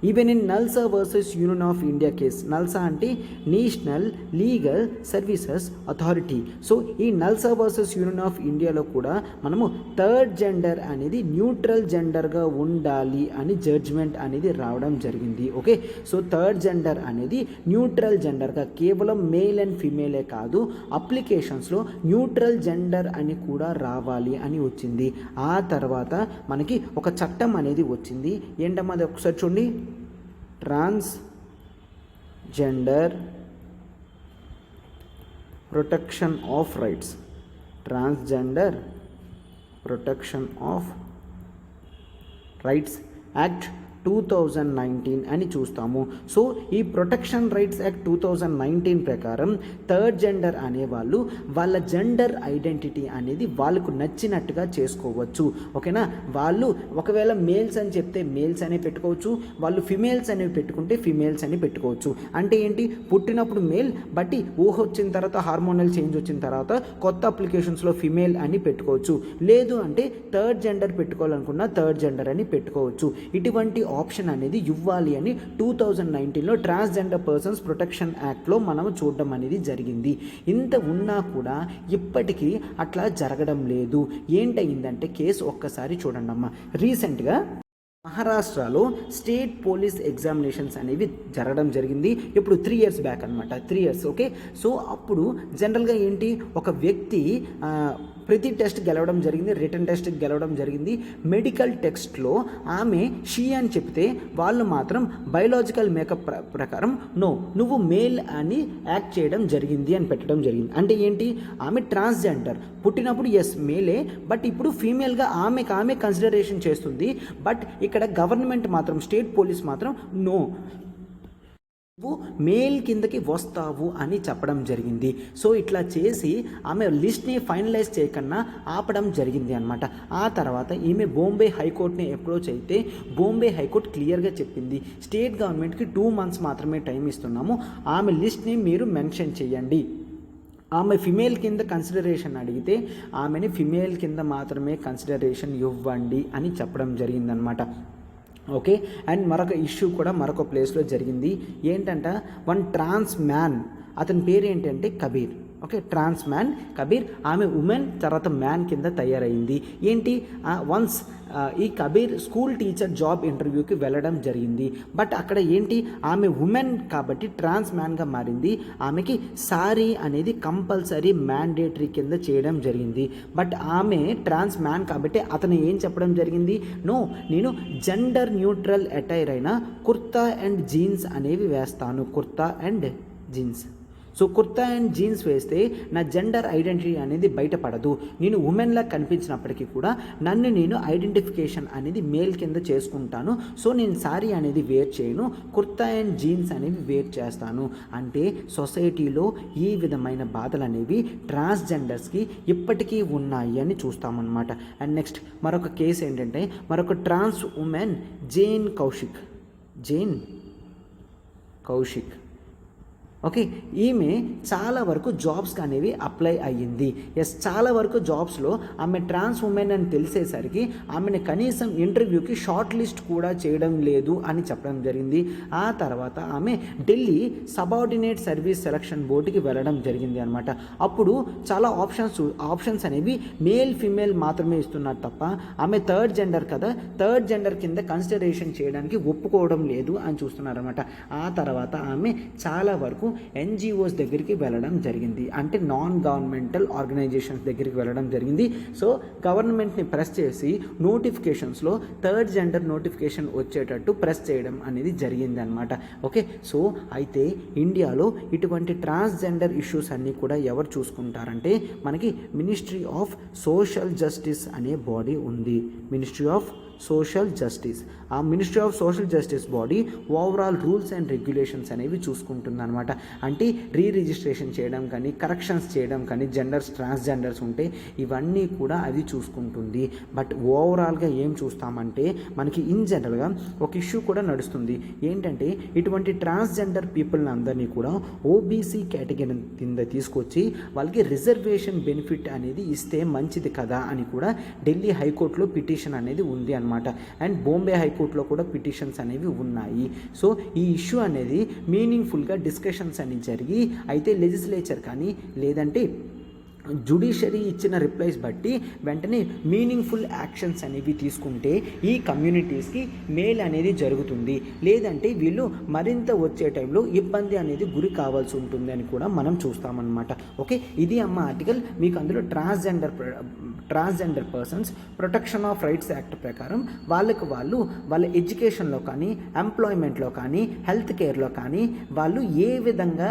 Even in NALSA versus Union of India case, NALSA అంటే National Legal Services Authority. So ఈ నల్సా వర్సెస్ యూనియన్ ఆఫ్ ఇండియాలో కూడా మనము థర్డ్ జెండర్ అనేది న్యూట్రల్ జెండర్గా ఉండాలి అని జడ్జ్మెంట్ అనేది రావడం జరిగింది. ఓకే, సో థర్డ్ జెండర్ అనేది న్యూట్రల్ జెండర్గా కేవలం మేల్ అండ్ ఫీమేలే కాదు, అప్లికేషన్స్లో న్యూట్రల్ జెండర్ అని కూడా రావాలి అని వచ్చింది. ఆ తర్వాత మనకి ఒక చట్టం అనేది వచ్చింది. ఏంటమ్మా అది ఒకసారి చూడండి. Transgender protection of rights, transgender protection of rights act 2019 అని చూస్తాము. సో ఈ ప్రొటెక్షన్ రైట్స్ యాక్ట్ 2019 ప్రకారం థర్డ్ జెండర్ అనేవాళ్ళు వాళ్ళ జెండర్ ఐడెంటిటీ అనేది వాళ్ళకు నచ్చినట్టుగా చేసుకోవచ్చు. ఓకేనా, వాళ్ళు ఒకవేళ మేల్స్ అని చెప్తే మేల్స్ అనే పెట్టుకోవచ్చు, వాళ్ళు ఫిమేల్స్ అనేవి పెట్టుకుంటే ఫిమేల్స్ అని పెట్టుకోవచ్చు. అంటే ఏంటి, పుట్టినప్పుడు మేల్ బట్టి ఊహ వచ్చిన తర్వాత హార్మోనల్ చేంజ్ వచ్చిన తర్వాత కొత్త అప్లికేషన్స్లో ఫిమేల్ అని పెట్టుకోవచ్చు. లేదు అంటే థర్డ్ జెండర్ పెట్టుకోవాలనుకున్న థర్డ్ జెండర్ అని పెట్టుకోవచ్చు. ఇటువంటి ఆప్షన్ అనేది ఇవ్వాలి అని 2019లో ట్రాన్స్జెండర్ పర్సన్స్ ప్రొటెక్షన్ యాక్ట్లో మనం చూడడం అనేది జరిగింది. ఇంత ఉన్నా కూడా ఇప్పటికీ అట్లా జరగడం లేదు. ఏంటయిందంటే కేసు ఒక్కసారి చూడండి అమ్మా. రీసెంట్గా మహారాష్ట్రలో స్టేట్ పోలీస్ ఎగ్జామినేషన్స్ అనేవి జరగడం జరిగింది. ఇప్పుడు 3 years బ్యాక్ అనమాట, 3 years. ఓకే, సో అప్పుడు జనరల్గా ఏంటి, ఒక వ్యక్తి ప్రతి టెస్ట్ గెలవడం జరిగింది, రిటర్న్ టెస్ట్ గెలవడం జరిగింది. మెడికల్ టెస్ట్లో ఆమె షీ అని చెప్తే వాళ్ళు మాత్రం బయోలాజికల్ మేకప్ ప్రకారం నో నువ్వు మేల్ అని యాక్ట్ చేయడం జరిగింది అని పెట్టడం జరిగింది. అంటే ఏంటి, ఆమె ట్రాన్స్జెండర్, పుట్టినప్పుడు ఎస్ మేలే, బట్ ఇప్పుడు ఫీమేల్గా ఆమె కన్సిడరేషన్ చేస్తుంది. బట్ ఇక్కడ గవర్నమెంట్ మాత్రం, స్టేట్ పోలీస్ మాత్రం నో నువ్వు మేల్ కిందకి వస్తావు అని చెప్పడం జరిగింది. సో ఇట్లా చేసి ఆమె లిస్ట్ని ఫైనలైజ్ చేయకన్నా ఆపడం జరిగింది అనమాట. ఆ తర్వాత ఈమె బాంబే హైకోర్టుని అప్రోచ్ అయితే బాంబే హైకోర్టు క్లియర్గా చెప్పింది, స్టేట్ గవర్నమెంట్కి 2 months మాత్రమే టైం ఇస్తున్నాము, ఆమె లిస్ట్ని మీరు మెన్షన్ చేయండి. ఆమె ఫిమేల్ కింద కన్సిడరేషన్ అడిగితే ఆమెని ఫిమేల్ కింద మాత్రమే కన్సిడరేషన్ ఇవ్వండి అని చెప్పడం జరిగిందనమాట. ఓకే, అండ్ మరొక ఇష్యూ కూడా మరొక ప్లేస్లో జరిగింది. ఏంటంట, వన్ ట్రాన్స్ మ్యాన్, అతని పేరు ఏంటంటే కబీర్. ఓకే, ట్రాన్స్ మ్యాన్ కబీర్, ఆమె ఉమెన్ తర్వాత మ్యాన్ కింద తయారైంది. ఏంటి, వన్స్ ఈ కబీర్ స్కూల్ టీచర్ జాబ్ ఇంటర్వ్యూకి వెళ్ళడం జరిగింది. బట్ అక్కడ ఏంటి, ఆమె ఉమెన్ కాబట్టి ట్రాన్స్ మ్యాన్గా మారింది. ఆమెకి సారీ అనేది కంపల్సరీ మ్యాండేటరీ కింద చేయడం జరిగింది. బట్ ఆమె ట్రాన్స్ మ్యాన్ కాబట్టి అతను ఏం చెప్పడం జరిగింది, నో నేను జెండర్ న్యూట్రల్ అటైర్ అయిన కుర్తా అండ్ జీన్స్ అనేవి వేస్తాను, kurta and jeans. So kurta and jeans వేస్తే నా జెండర్ ఐడెంటిటీ అనేది బయటపడదు, నేను ఉమెన్లా కనిపించినప్పటికీ కూడా నన్ను నేను ఐడెంటిఫికేషన్ అనేది మేల్ కింద చేసుకుంటాను. సో నేను సారీ అనేది వేర్ చేయను, కుర్తా అండ్ జీన్స్ అనేవి వేర్ చేస్తాను. అంటే సొసైటీలో ఈ విధమైన బాధలు అనేవి ట్రాన్స్జెండర్స్కి ఇప్పటికీ ఉన్నాయి అని చూస్తామన్నమాట. అండ్ నెక్స్ట్ మరొక కేసు ఏంటంటే, మరొక trans women Jane Kaushik. Okay, ఈమె చాలా వరకు జాబ్స్కి అనేవి అప్లై అయ్యింది. ఎస్, చాలా వరకు జాబ్స్లో ఆమె ట్రాన్స్ ఉమెన్ అని తెలిసేసరికి ఆమెను కనీసం ఇంటర్వ్యూకి షార్ట్ లిస్ట్ కూడా చేయడం లేదు అని చెప్పడం జరిగింది. ఆ తర్వాత ఆమె ఢిల్లీ సబార్డినేట్ సర్వీస్ సెలక్షన్ బోర్డుకి వెళ్ళడం జరిగింది అనమాట. అప్పుడు చాలా ఆప్షన్స్ అనేవి మేల్ ఫిమేల్ మాత్రమే ఇస్తున్నారు తప్ప ఆమె థర్డ్ జెండర్ కదా, థర్డ్ జెండర్ కింద కన్సిడరేషన్ చేయడానికి ఒప్పుకోవడం లేదు అని చూస్తున్నారన్నమాట. ఆ తర్వాత ఆమె చాలా వరకు ఎన్జిఓస్ దగ్గరికి వెళ్ళడం జరిగింది, అంటే నాన్ గవర్నమెంటల్ ఆర్గనైజేషన్స్ దగ్గరికి వెళ్ళడం జరిగింది. సో గవర్నమెంట్ని ప్రెస్ చేసి నోటిఫికేషన్స్లో థర్డ్ జెండర్ నోటిఫికేషన్ వచ్చేటట్టు ప్రెస్ చేయడం అనేది జరిగింది అనమాట. ఓకే, సో అయితే ఇండియాలో ఇటువంటి ట్రాన్స్జెండర్ ఇష్యూస్ అన్నీ కూడా ఎవరు చూసుకుంటారంటే మనకి మినిస్ట్రీ ఆఫ్ సోషల్ జస్టిస్ అనే బాడీ ఉంది. మినిస్ట్రీ ఆఫ్ సోషల్ జస్టిస్, ఆ ministry of social justice body overall rules and regulations అనేవి చూసుకుంటుంది అనమాట. అంటే రిజిస్ట్రేషన్ చేయడం కానీ, కరెక్షన్స్ చేయడం కానీ, ట్రాన్స్జెండర్స్ ఉంటే ఇవన్నీ కూడా అది చూసుకుంటుంది. బట్ ఓవరాల్గా ఏం చూస్తామంటే మనకి ఇన్ జనరల్గా ఒక ఇష్యూ కూడా నడుస్తుంది. ఏంటంటే ఇటువంటి ట్రాన్స్జెండర్ పీపుల్ని అందరినీ కూడా ఓబీసీ కేటగిరీ కింద తీసుకొచ్చి వాళ్ళకి రిజర్వేషన్ బెనిఫిట్ అనేది ఇస్తే మంచిది కదా అని కూడా ఢిల్లీ హైకోర్టులో పిటిషన్ అనేది ఉంది అనమాట. అండ్ బాంబే హైకోర్టులో కూడా పిటిషన్స్ అనేవి ఉన్నాయి. సో ఈ ఇష్యూ అనేది మీనింగ్ఫుల్గా డిస్కషన్స్ అని జరిగి అయితే లెజిస్లేచర్ కానీ లేదంటే జ్యుడిషియరీ ఇచ్చిన రిప్లైస్ బట్టి వెంటనే మీనింగ్ఫుల్ యాక్షన్స్ అనేవి తీసుకుంటే ఈ కమ్యూనిటీస్కి మేల్ అనేది జరుగుతుంది. లేదంటే వీళ్ళు మరింత వచ్చే టైంలో ఇబ్బంది అనేది గురి కావాల్సి ఉంటుంది అని కూడా మనం చూస్తామన్నమాట. ఓకే, ఇది అమ్మ ఆర్టికల్. మీకు అందులో transgender persons protection of rights act ప్రకారం వాళ్ళ ఎడ్యుకేషన్లో కానీ, ఎంప్లాయ్మెంట్లో కానీ, హెల్త్ కేర్లో కానీ వాళ్ళు ఏ విధంగా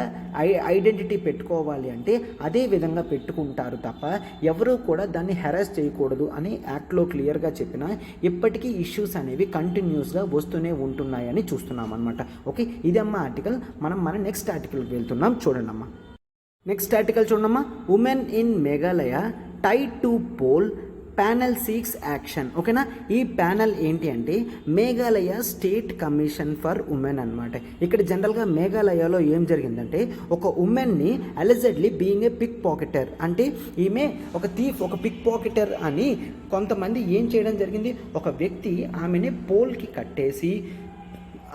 ఐడెంటిటీ పెట్టుకోవాలి అంటే అదే విధంగా పెట్టుకుంటారు తప్ప ఎవరూ కూడా దాన్ని హెరాస్ చేయకూడదు అని యాక్ట్లో క్లియర్గా చెప్పినా ఇప్పటికీ ఇష్యూస్ అనేవి కంటిన్యూస్గా వస్తూనే ఉంటున్నాయని చూస్తున్నాం అనమాట. ఓకే, ఇదమ్మ ఆర్టికల్. మన నెక్స్ట్ ఆర్టికల్కి వెళ్తున్నాం. చూడండి అమ్మా, నెక్స్ట్ ఆర్టికల్ చూడమ్మా. Women in Meghalaya tied to poll panel seeks action. ఓకేనా, ఈ ప్యానెల్ ఏంటి అంటే Meghalaya state commission for women అనమాట. ఇక్కడ జనరల్గా మేఘాలయలో ఏం జరిగిందంటే ఒక ఉమెన్ని allegedly being a pickpocketer, అంటే ఈమె ఒక థీఫ్, ఒక పిక్ పాకెటర్ అని కొంతమంది ఏం చేయడం జరిగింది, ఒక వ్యక్తి ఆమెని పోల్కి కట్టేసి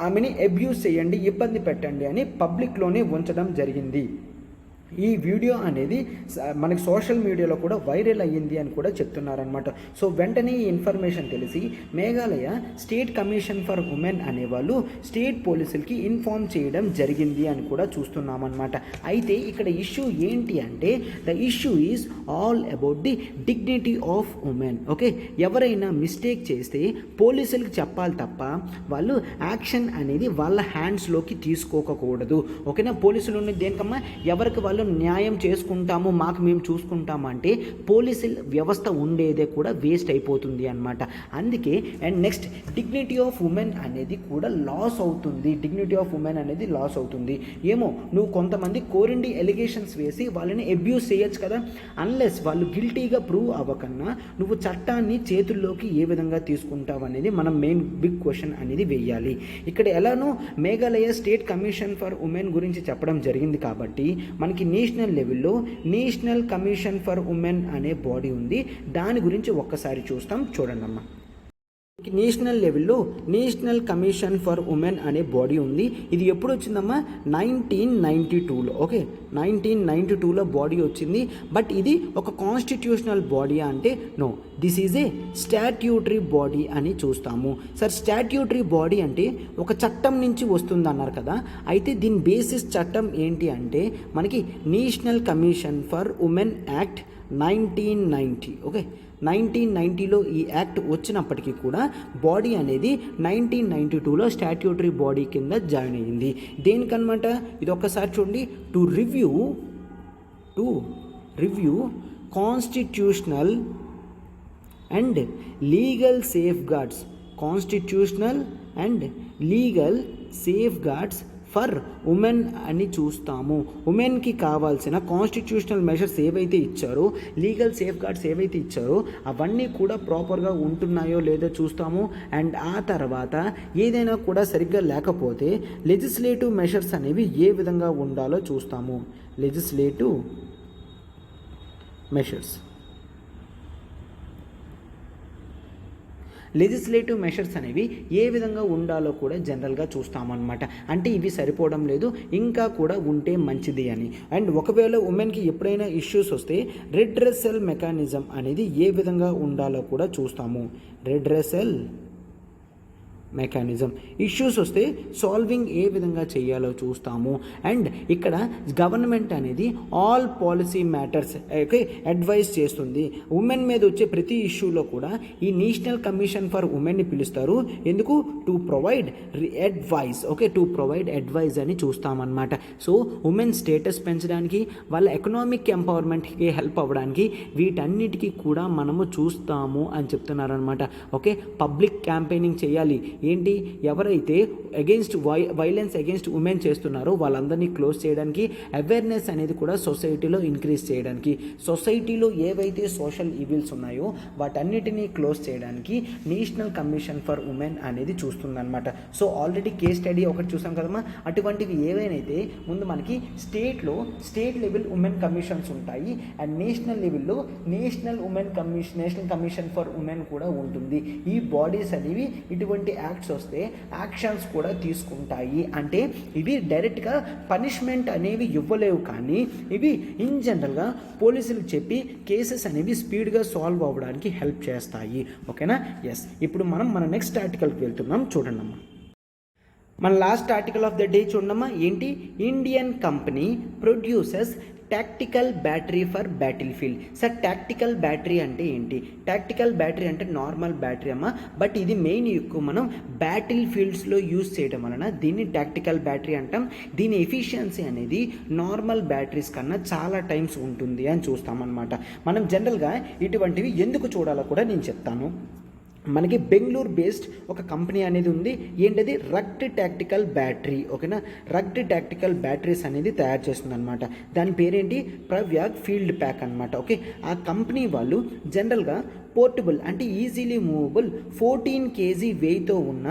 ఆమెని అబ్యూస్ చేయండి, ఇబ్బంది పెట్టండి అని పబ్లిక్లోనే ఉంచడం జరిగింది. ఈ వీడియో అనేది మనకి సోషల్ మీడియాలో కూడా వైరల్ అయ్యింది అని కూడా చెప్తున్నారనమాట. సో వెంటనే ఈ ఇన్ఫర్మేషన్ తెలిసి Meghalaya state commission for women అనేవాళ్ళు స్టేట్ పోలీసులకి ఇన్ఫార్మ్ చేయడం జరిగింది అని కూడా చూస్తున్నామన్నమాట. అయితే ఇక్కడ ఇష్యూ ఏంటి అంటే the issue is all about the dignity of women. Okay, ఎవరైనా మిస్టేక్ చేస్తే పోలీసులకి చెప్పాలి తప్ప వాళ్ళు యాక్షన్ అనేది వాళ్ళ హ్యాండ్స్లోకి తీసుకోకూడదు. ఓకేనా, పోలీసులు ఉన్నది దేనికమ్మా, ఎవరికి వాళ్ళు న్యాయం చేసుకుంటాము, మాకు మేము చూసుకుంటామంటే పోలీసు వ్యవస్థ ఉండేదే కూడా వేస్ట్ అయిపోతుంది అనమాట. అందుకే and next dignity of women అనేది కూడా లాస్ అవుతుంది. డిగ్నిటీ ఆఫ్ ఉమెన్ అనేది లాస్ అవుతుంది. ఏమో నువ్వు కొంతమంది కోరిండి ఎలిగేషన్స్ వేసి వాళ్ళని అబ్యూస్ చేయొచ్చు కదా, అన్లెస్ వాళ్ళు గిల్టీగా ప్రూవ్ అవ్వకన్నా నువ్వు చట్టాన్ని చేతుల్లోకి ఏ విధంగా తీసుకుంటావు అనేది మనం మెయిన్ బిగ్ క్వశ్చన్ అనేది వేయాలి. ఇక్కడ ఎలానో Meghalaya state commission for women గురించి చెప్పడం జరిగింది కాబట్టి మనకి నేషనల్ లెవెల్లో నేషనల్ కమిషన్ ఫర్ ఉమెన్ అనే బాడీ ఉంది. దాని గురించి ఒక్కసారి చూస్తాం. చూడండి అమ్మా, నేషనల్ లెవెల్లో నేషనల్ కమిషన్ ఫర్ ఉమెన్ అనే బాడీ ఉంది. ఇది ఎప్పుడు వచ్చిందమ్మా, 1992లో. ఓకే, 1992లో బాడీ వచ్చింది. బట్ ఇది ఒక కాన్స్టిట్యూషనల్ బాడీ అంటే no, this is a statutory body అని చూస్తాము. సార్ స్టాట్యూటరీ బాడీ అంటే ఒక చట్టం నుంచి వస్తుంది అన్నారు కదా, అయితే దీని బేసిస్ చట్టం ఏంటి అంటే మనకి national commission for women act 1990. Okay, 1990లో ఈ యాక్ట్ వచ్చినప్పటికీ కూడా బాడీ అనేది 1992లో స్టాట్యూటరీ బాడీ కింద జాయిన్ అయ్యింది. దేనికనమాట, ఇది ఒక్కసారి చూడండి. To review constitutional and legal safeguards, constitutional and legal safeguards for women అని చూస్తాము. ఉమెన్కి కావాల్సిన కాన్స్టిట్యూషనల్ మెజర్స్ ఏవైతే ఇచ్చారో, లీగల్ సేఫ్ గార్డ్స్ ఏవైతే ఇచ్చారో అవన్నీ కూడా ప్రాపర్గా ఉంటున్నాయో లేదో చూస్తాము. అండ్ ఆ తర్వాత ఏదైనా కూడా సరిగ్గా లేకపోతే లెజిస్లేటివ్ మెషర్స్ అనేవి ఏ విధంగా ఉండాలో చూస్తాము. లెజిస్లేటివ్ మెషర్స్ అనేవి ఏ విధంగా ఉండాలో కూడా జనరల్గా చూస్తామన్నమాట. అంటే ఇవి సరిపోవడం లేదు, ఇంకా కూడా ఉంటే మంచిది అని. అండ్ ఒకవేళ ఉమెన్కి ఎప్పుడైనా ఇష్యూస్ వస్తే రెడ్రెసల్ మెకానిజం అనేది ఏ విధంగా ఉండాలో కూడా చూస్తాము. Redressal mechanism. ఇష్యూస్ వస్తే సాల్వింగ్ ఏ విధంగా చేయాలో చూస్తాము. అండ్ ఇక్కడ గవర్నమెంట్ అనేది ఆల్ పాలసీ మ్యాటర్స్ అడ్వైస్ చేస్తుంది. ఉమెన్ మీద వచ్చే ప్రతి ఇష్యూలో కూడా ఈ నేషనల్ కమిషన్ ఫర్ ఉమెన్ని పిలుస్తారు. ఎందుకు? టు ప్రొవైడ్ అడ్వైస్ అని చూస్తామన్నమాట. సో ఉమెన్ స్టేటస్ పెంచడానికి, వాళ్ళ ఎకనామిక్ ఎంపవర్మెంట్కి హెల్ప్ అవ్వడానికి వీటన్నిటికీ కూడా మనము చూస్తాము అని చెప్తున్నారనమాట. ఓకే, పబ్లిక్ క్యాంపెయినింగ్ చేయాలి. ఏంటి, ఎవరైతే వైలెన్స్ అగెన్స్ట్ ఉమెన్ చేస్తున్నారో వాళ్ళందరినీ క్లోజ్ చేయడానికి, అవేర్నెస్ అనేది కూడా సొసైటీలో ఇంక్రీజ్ చేయడానికి, సొసైటీలో ఏవైతే సోషల్ ఈవిల్స్ ఉన్నాయో వాటన్నిటినీ క్లోజ్ చేయడానికి నేషనల్ కమిషన్ ఫర్ ఉమెన్ అనేది చూస్తుందన్నమాట. సో ఆల్రెడీ కేస్ స్టడీ ఒకటి చూసాం కదమ్మా. అటువంటివి ఏవైతే ముందు మనకి స్టేట్ లెవెల్ ఉమెన్ కమిషన్స్ ఉంటాయి, అండ్ నేషనల్ లెవెల్లో నేషనల్ కమిషన్ ఫర్ ఉమెన్ కూడా ఉంటుంది. ఈ బాడీస్ అనేవి ఇటువంటి యాక్ట్స్ వస్తే యాక్షన్స్ కూడా తీసుకుంటాయి. అంటే ఇవి డైరెక్ట్గా పనిష్మెంట్ అనేవి ఇవ్వలేవు, కానీ ఇవి ఇన్ జనరల్గా పోలీసులకు చెప్పి కేసెస్ అనేవి స్పీడ్గా సాల్వ్ అవ్వడానికి హెల్ప్ చేస్తాయి. ఓకేనా? ఎస్, ఇప్పుడు మనం మన నెక్స్ట్ ఆర్టికల్కి వెళ్తున్నాం. చూడండి అమ్మా, మన last article of the day చూడమ్మా. ఏంటి? Indian company produces tactical battery for battle field. Sir, tactical battery అంటే ఏంటి? టాక్టికల్ బ్యాటరీ అంటే నార్మల్ బ్యాటరీ అమ్మా, బట్ ఇది మెయిన్ ఎక్కువ మనం బ్యాటిల్ ఫీల్డ్స్లో యూజ్ చేయడం వలన దీన్ని టాక్టికల్ బ్యాటరీ అంటాం. దీని ఎఫిషియన్సీ అనేది నార్మల్ బ్యాటరీస్ కన్నా చాలా టైమ్స్ ఉంటుంది అని చూస్తామన్నమాట. మనం జనరల్గా ఇటువంటివి ఎందుకు చూడాలో కూడా నేను చెప్తాను. మనకి బెంగళూరు బేస్డ్ ఒక కంపెనీ అనేది ఉంది. ఏంటది? Rugged tactical battery. ఓకేనా? రగ్డ్ టాక్టికల్ బ్యాటరీస్ అనేది తయారు చేస్తుంది అనమాట. దాని పేరేంటి? ప్రవ్యాగ్ ఫీల్డ్ ప్యాక్ అనమాట. ఓకే, ఆ కంపెనీ వాళ్ళు జనరల్గా పోర్టబుల్ అంటే ఈజీలీ మూవబుల్ 14 kg వెయిట్తో ఉన్న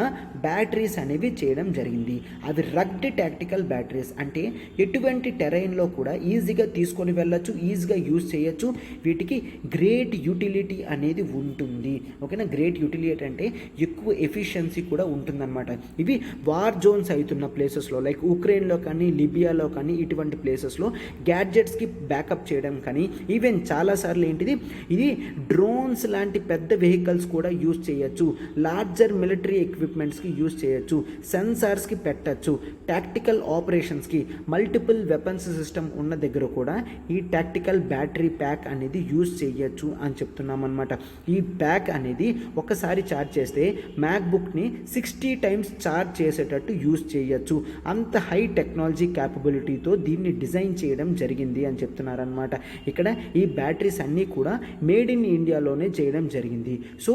బ్యాటరీస్ అనేవి చేయడం జరిగింది. అవి రగ్డ్ టాక్టికల్ బ్యాటరీస్ అంటే ఎటువంటి టెరైన్లో కూడా ఈజీగా తీసుకొని వెళ్ళచ్చు, ఈజీగా యూజ్ చేయొచ్చు. వీటికి గ్రేట్ యూటిలిటీ అనేది ఉంటుంది. ఓకేనా? గ్రేట్ యూటిలిటీ అంటే ఎక్కువ ఎఫిషియన్సీ కూడా ఉంటుందన్నమాట. ఇవి వార్ జోన్స్ అవుతున్న ప్లేసెస్లో లైక్ ఉక్రెయిన్లో కానీ లిబియాలో కానీ ఇటువంటి ప్లేసెస్లో గ్యాడ్జెట్స్కి బ్యాకప్ చేయడం కానీ, ఈవెన్ చాలాసార్లు ఏంటిది ఇది డ్రోన్స్ లాంటి పెద్ద వెహికల్స్ కూడా యూజ్ చేయొచ్చు, లార్జర్ మిలిటరీ ఎక్విప్మెంట్స్కి యూజ్ చేయొచ్చు, సెన్సార్స్కి పెట్టచ్చు, టాక్టికల్ ఆపరేషన్స్కి మల్టిపుల్ వెపన్స్ సిస్టమ్ ఉన్న దగ్గర కూడా ఈ టాక్టికల్ బ్యాటరీ ప్యాక్ అనేది యూజ్ చేయొచ్చు అని చెప్తున్నాం అనమాట. ఈ ప్యాక్ అనేది ఒకసారి ఛార్జ్ చేస్తే మ్యాక్బుక్ని 60 times ఛార్జ్ చేసేటట్టు యూజ్ చేయొచ్చు. అంత హై టెక్నాలజీ క్యాపబిలిటీతో దీన్ని డిజైన్ చేయడం జరిగింది అని చెప్తున్నారనమాట. ఇక్కడ ఈ బ్యాటరీస్ అన్నీ కూడా మేడ్ ఇన్ ఇండియాలోనే చేయడం జరిగింది. So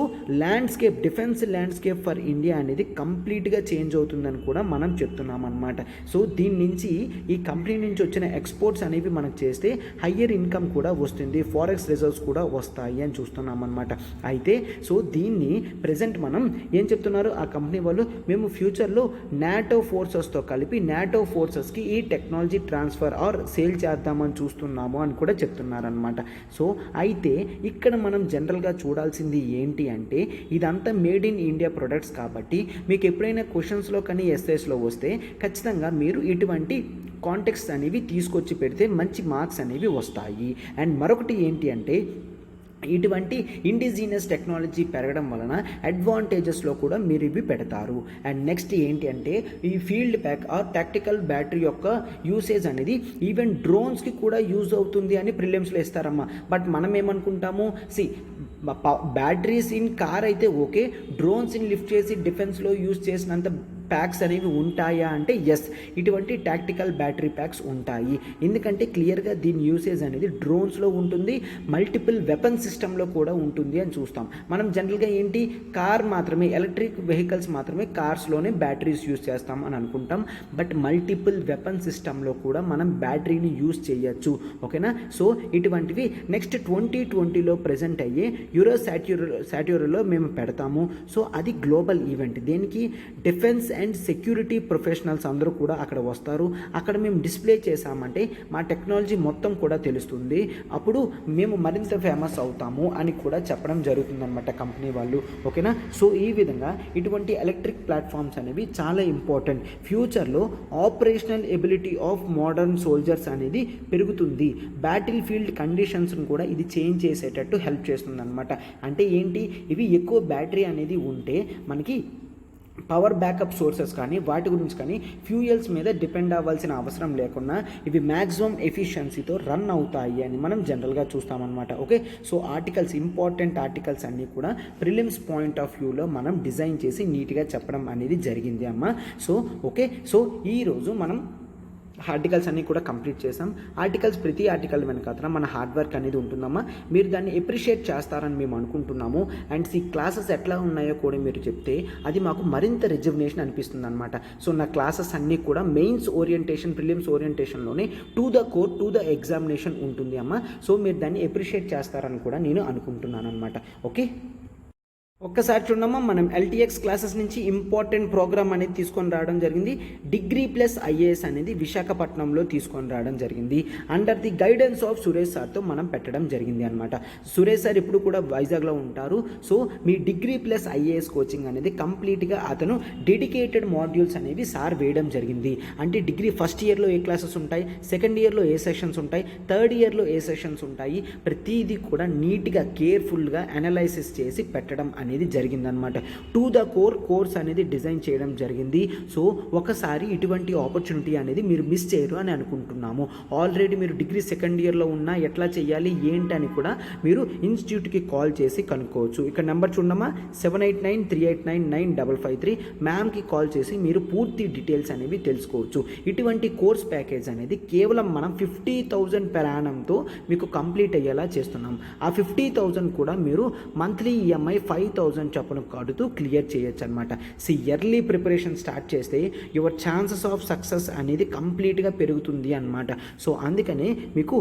defence landscape for India అనేది కంప్లీట్గా చేంజ్ అవుతుందని కూడా మనం చెప్తున్నాం అనమాట. సో దీని నుంచి ఈ కంపెనీ నుంచి వచ్చిన ఎక్స్పోర్ట్స్ అనేవి మనకు చేస్తే హయ్యర్ ఇన్కమ్ కూడా వస్తుంది, ఫారెక్స్ రిజర్వ్స్ కూడా వస్తాయి అని చూస్తున్నాం అనమాట. అయితే సో దీన్ని ప్రజెంట్ మనం ఏం చెప్తున్నారు ఆ కంపెనీ వాళ్ళు, మేము ఫ్యూచర్లో నాటో ఫోర్సెస్తో కలిపి నాటో ఫోర్సెస్కి ఈ టెక్నాలజీ ట్రాన్స్ఫర్ ఆర్ సేల్ చేద్దామని చూస్తున్నాము అని కూడా చెప్తున్నారనమాట. సో అయితే ఇక్కడ మనం జనరల్గా చూడాల్సింది ఏంటి అంటే ఇదంతా మేడ్ ఇన్ ఇండియా ప్రొడక్ట్స్ కాబట్టి మీకు ఎప్పుడైనా క్వశ్చన్స్లో కానీ ఎస్ఐస్లో వస్తే ఖచ్చితంగా మీరు ఇటువంటి కాంటెక్స్ట్ అనేవి తీసుకొచ్చి పెడితే మంచి మార్క్స్ అనేవి వస్తాయి. అండ్ మరొకటి ఏంటి అంటే ఇటువంటి ఇండిజినియస్ టెక్నాలజీ పెరగడం వలన అడ్వాంటేజెస్లో కూడా మీరు ఇవి పెడతారు. అండ్ నెక్స్ట్ ఏంటి అంటే ఈ field pack or tactical battery యొక్క యూసేజ్ అనేది ఈవెన్ డ్రోన్స్కి కూడా యూజ్ అవుతుంది అని ప్రిలిమ్స్లో ఇస్తారమ్మా. బట్ మనం ఏమనుకుంటాము, బ్యాటరీస్ ఇన్ కార్ అయితే ఓకే, డ్రోన్స్ ఇన్ లిఫ్ట్ చేసి డిఫెన్స్లో యూజ్ చేసినంత ప్యాక్స్ అనేవి ఉంటాయా అంటే ఎస్, ఇటువంటి టాక్టికల్ బ్యాటరీ ప్యాక్స్ ఉంటాయి. ఎందుకంటే క్లియర్గా దీని యూసేజ్ అనేది డ్రోన్స్లో ఉంటుంది, మల్టిపుల్ వెపన్ సిస్టంలో కూడా ఉంటుంది అని చూస్తాం. మనం జనరల్గా ఏంటి కార్ మాత్రమే, ఎలక్ట్రిక్ వెహికల్స్ మాత్రమే కార్స్లోనే బ్యాటరీస్ యూజ్ చేస్తాం అని అనుకుంటాం. బట్ మల్టిపుల్ వెపన్ సిస్టంలో కూడా మనం బ్యాటరీని యూజ్ చేయొచ్చు. ఓకేనా? సో ఇటువంటివి నెక్స్ట్ 2020లో ప్రజెంట్ అయ్యే యూరో సాట్యూరోలో మేము పెడతాము. సో అది గ్లోబల్ ఈవెంట్. దేనికి? డిఫెన్స్ అండ్ సెక్యూరిటీ ప్రొఫెషనల్స్ అందరూ కూడా అక్కడ వస్తారు. అక్కడ మేము డిస్ప్లే చేసామంటే మా టెక్నాలజీ మొత్తం కూడా తెలుస్తుంది, అప్పుడు మేము మరింత ఫేమస్ అవుతాము అని కూడా చెప్పడం జరుగుతుందన్నమాట కంపెనీ వాళ్ళు. ఓకేనా? సో ఈ విధంగా ఇటువంటి ఎలక్ట్రిక్ ప్లాట్ఫామ్స్ అనేవి చాలా ఇంపార్టెంట్. ఫ్యూచర్లో operational ability of modern soldiers అనేది పెరుగుతుంది. బ్యాటిల్ ఫీల్డ్ కండిషన్స్ను కూడా ఇది చేంజ్ చేసేటట్టు హెల్ప్ చేస్తుంది అనమాట. అంటే ఏంటి, ఇవి ఎక్కువ బ్యాటరీ అనేది ఉంటే మనకి పవర్ బ్యాకప్ సోర్సెస్ కానీ వాటి గురించి కానీ ఫ్యూయల్స్ మీద డిపెండ్ అవ్వాల్సిన అవసరం లేకుండా ఇవి మ్యాక్సిమం ఎఫిషియన్సీతో రన్ అవుతాయి అని మనం జనరల్గా చూస్తామన్నమాట. Okay, so articles, important articles అన్నీ కూడా ప్రిలిమ్స్ పాయింట్ ఆఫ్ వ్యూలో మనం డిజైన్ చేసి నీట్గా చెప్పడం అనేది జరిగింది అమ్మ. సో ఓకే, సో ఈరోజు మనం ఆర్టికల్స్ అన్నీ కూడా కంప్లీట్ చేసాం. ఆర్టికల్స్, ప్రతి ఆర్టికల్ వెనకాల మన హార్డ్ వర్క్ అనేది ఉంటుందమ్మా. మీరు దాన్ని ఎప్రిషియేట్ చేస్తారని మేము అనుకుంటున్నాము. అండ్ ఈ క్లాసెస్ ఎట్లా ఉన్నాయో కూడా మీరు చెప్తే అది మాకు మరింత రిజర్వేషన్ అనిపిస్తుంది అనమాట. సో నా క్లాసెస్ అన్నీ కూడా మెయిన్స్ ఓరియంటేషన్, ప్రిలిమ్స్ ఓరియంటేషన్లోనే to the core, to the examination ఉంటుంది అమ్మ. సో మీరు దాన్ని ఎప్రిషియేట్ చేస్తారని కూడా నేను అనుకుంటున్నాను అనమాట. ఓకే, ఒక్కసారి చూడమ్మా, మనం ఎల్టీఎక్స్ క్లాసెస్ నుంచి ఇంపార్టెంట్ ప్రోగ్రామ్ అనేది తీసుకొని రావడం జరిగింది. డిగ్రీ ప్లస్ ఐఏఎస్ అనేది విశాఖపట్నంలో తీసుకొని రావడం జరిగింది. Under the guidance of Suresh సార్తో మనం పెట్టడం జరిగింది అనమాట. సురేష్ సార్ ఇప్పుడు కూడా వైజాగ్లో ఉంటారు. సో మీ డిగ్రీ ప్లస్ ఐఏఎస్ కోచింగ్ అనేది కంప్లీట్గా అతను డెడికేటెడ్ మాడ్యూల్స్ అనేవి సార్ వేయడం జరిగింది. అంటే డిగ్రీ ఫస్ట్ ఇయర్లో ఏ క్లాసెస్ ఉంటాయి, సెకండ్ ఇయర్లో ఏ సెషన్స్ ఉంటాయి, థర్డ్ ఇయర్లో ఏ సెషన్స్ ఉంటాయి, ప్రతిదీ కూడా నీట్గా కేర్ఫుల్గా అనలైసిస్ చేసి పెట్టడం అనేది జరిగిందనమాట. టు ద కోర్ కోర్స్ అనేది డిజైన్ చేయడం జరిగింది. సో ఒకసారి ఇటువంటి ఆపర్చునిటీ అనేది మీరు మిస్ చేయరు అని అనుకుంటున్నాము. ఆల్రెడీ మీరు డిగ్రీ సెకండ్ ఇయర్లో ఉన్నా ఎట్లా చేయాలి ఏంటి అని కూడా మీరు ఇన్స్టిట్యూట్కి కాల్ చేసి కనుక్కోవచ్చు. ఇక్కడ నెంబర్ చూడమ్మా, 7893899553. మ్యామ్కి కాల్ చేసి మీరు పూర్తి డీటెయిల్స్ అనేవి తెలుసుకోవచ్చు. ఇటువంటి కోర్స్ ప్యాకేజ్ అనేది కేవలం మనం 50,000 పెర్ యానంతో మీకు కంప్లీట్ అయ్యేలా చేస్తున్నాం. ఆ 50,000 కూడా మీరు మంత్లీ ఈఎంఐ 5,000 చొప్పున కడుతూ క్లియర్ చేయొచ్చు అనమాట. ఎర్లీ ప్రిపరేషన్ స్టార్ట్ చేస్తే యువర్ ఛాన్సెస్ ఆఫ్ సక్సెస్ అనేది కంప్లీట్గా పెరుగుతుంది అనమాట. సో అందుకనే మీకు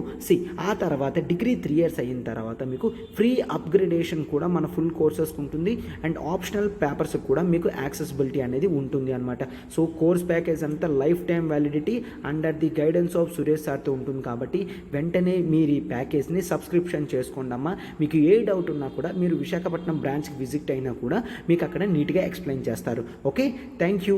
ఆ తర్వాత డిగ్రీ 3 years అయిన తర్వాత మీకు ఫ్రీ అప్గ్రేడేషన్ కూడా మన ఫుల్ కోర్సెస్ ఉంటుంది. అండ్ ఆప్షనల్ పేపర్స్ కూడా మీకు యాక్సెసిబిలిటీ అనేది ఉంటుంది అనమాట. సో కోర్స్ ప్యాకేజ్ అంతా life time validity under the guidance of Suresh సార్తో ఉంటుంది. కాబట్టి వెంటనే మీరు ఈ ప్యాకేజ్ని సబ్స్క్రిప్షన్ చేసుకోండి అమ్మా. మీకు ఏ డౌట్ ఉన్నా కూడా మీరు విశాఖపట్నం బ్రాంచ్కి విజిట్ అయినా కూడా మీకు అక్కడ నీట్గా ఎక్స్ప్లెయిన్ చేస్తారు. Okay, thank you.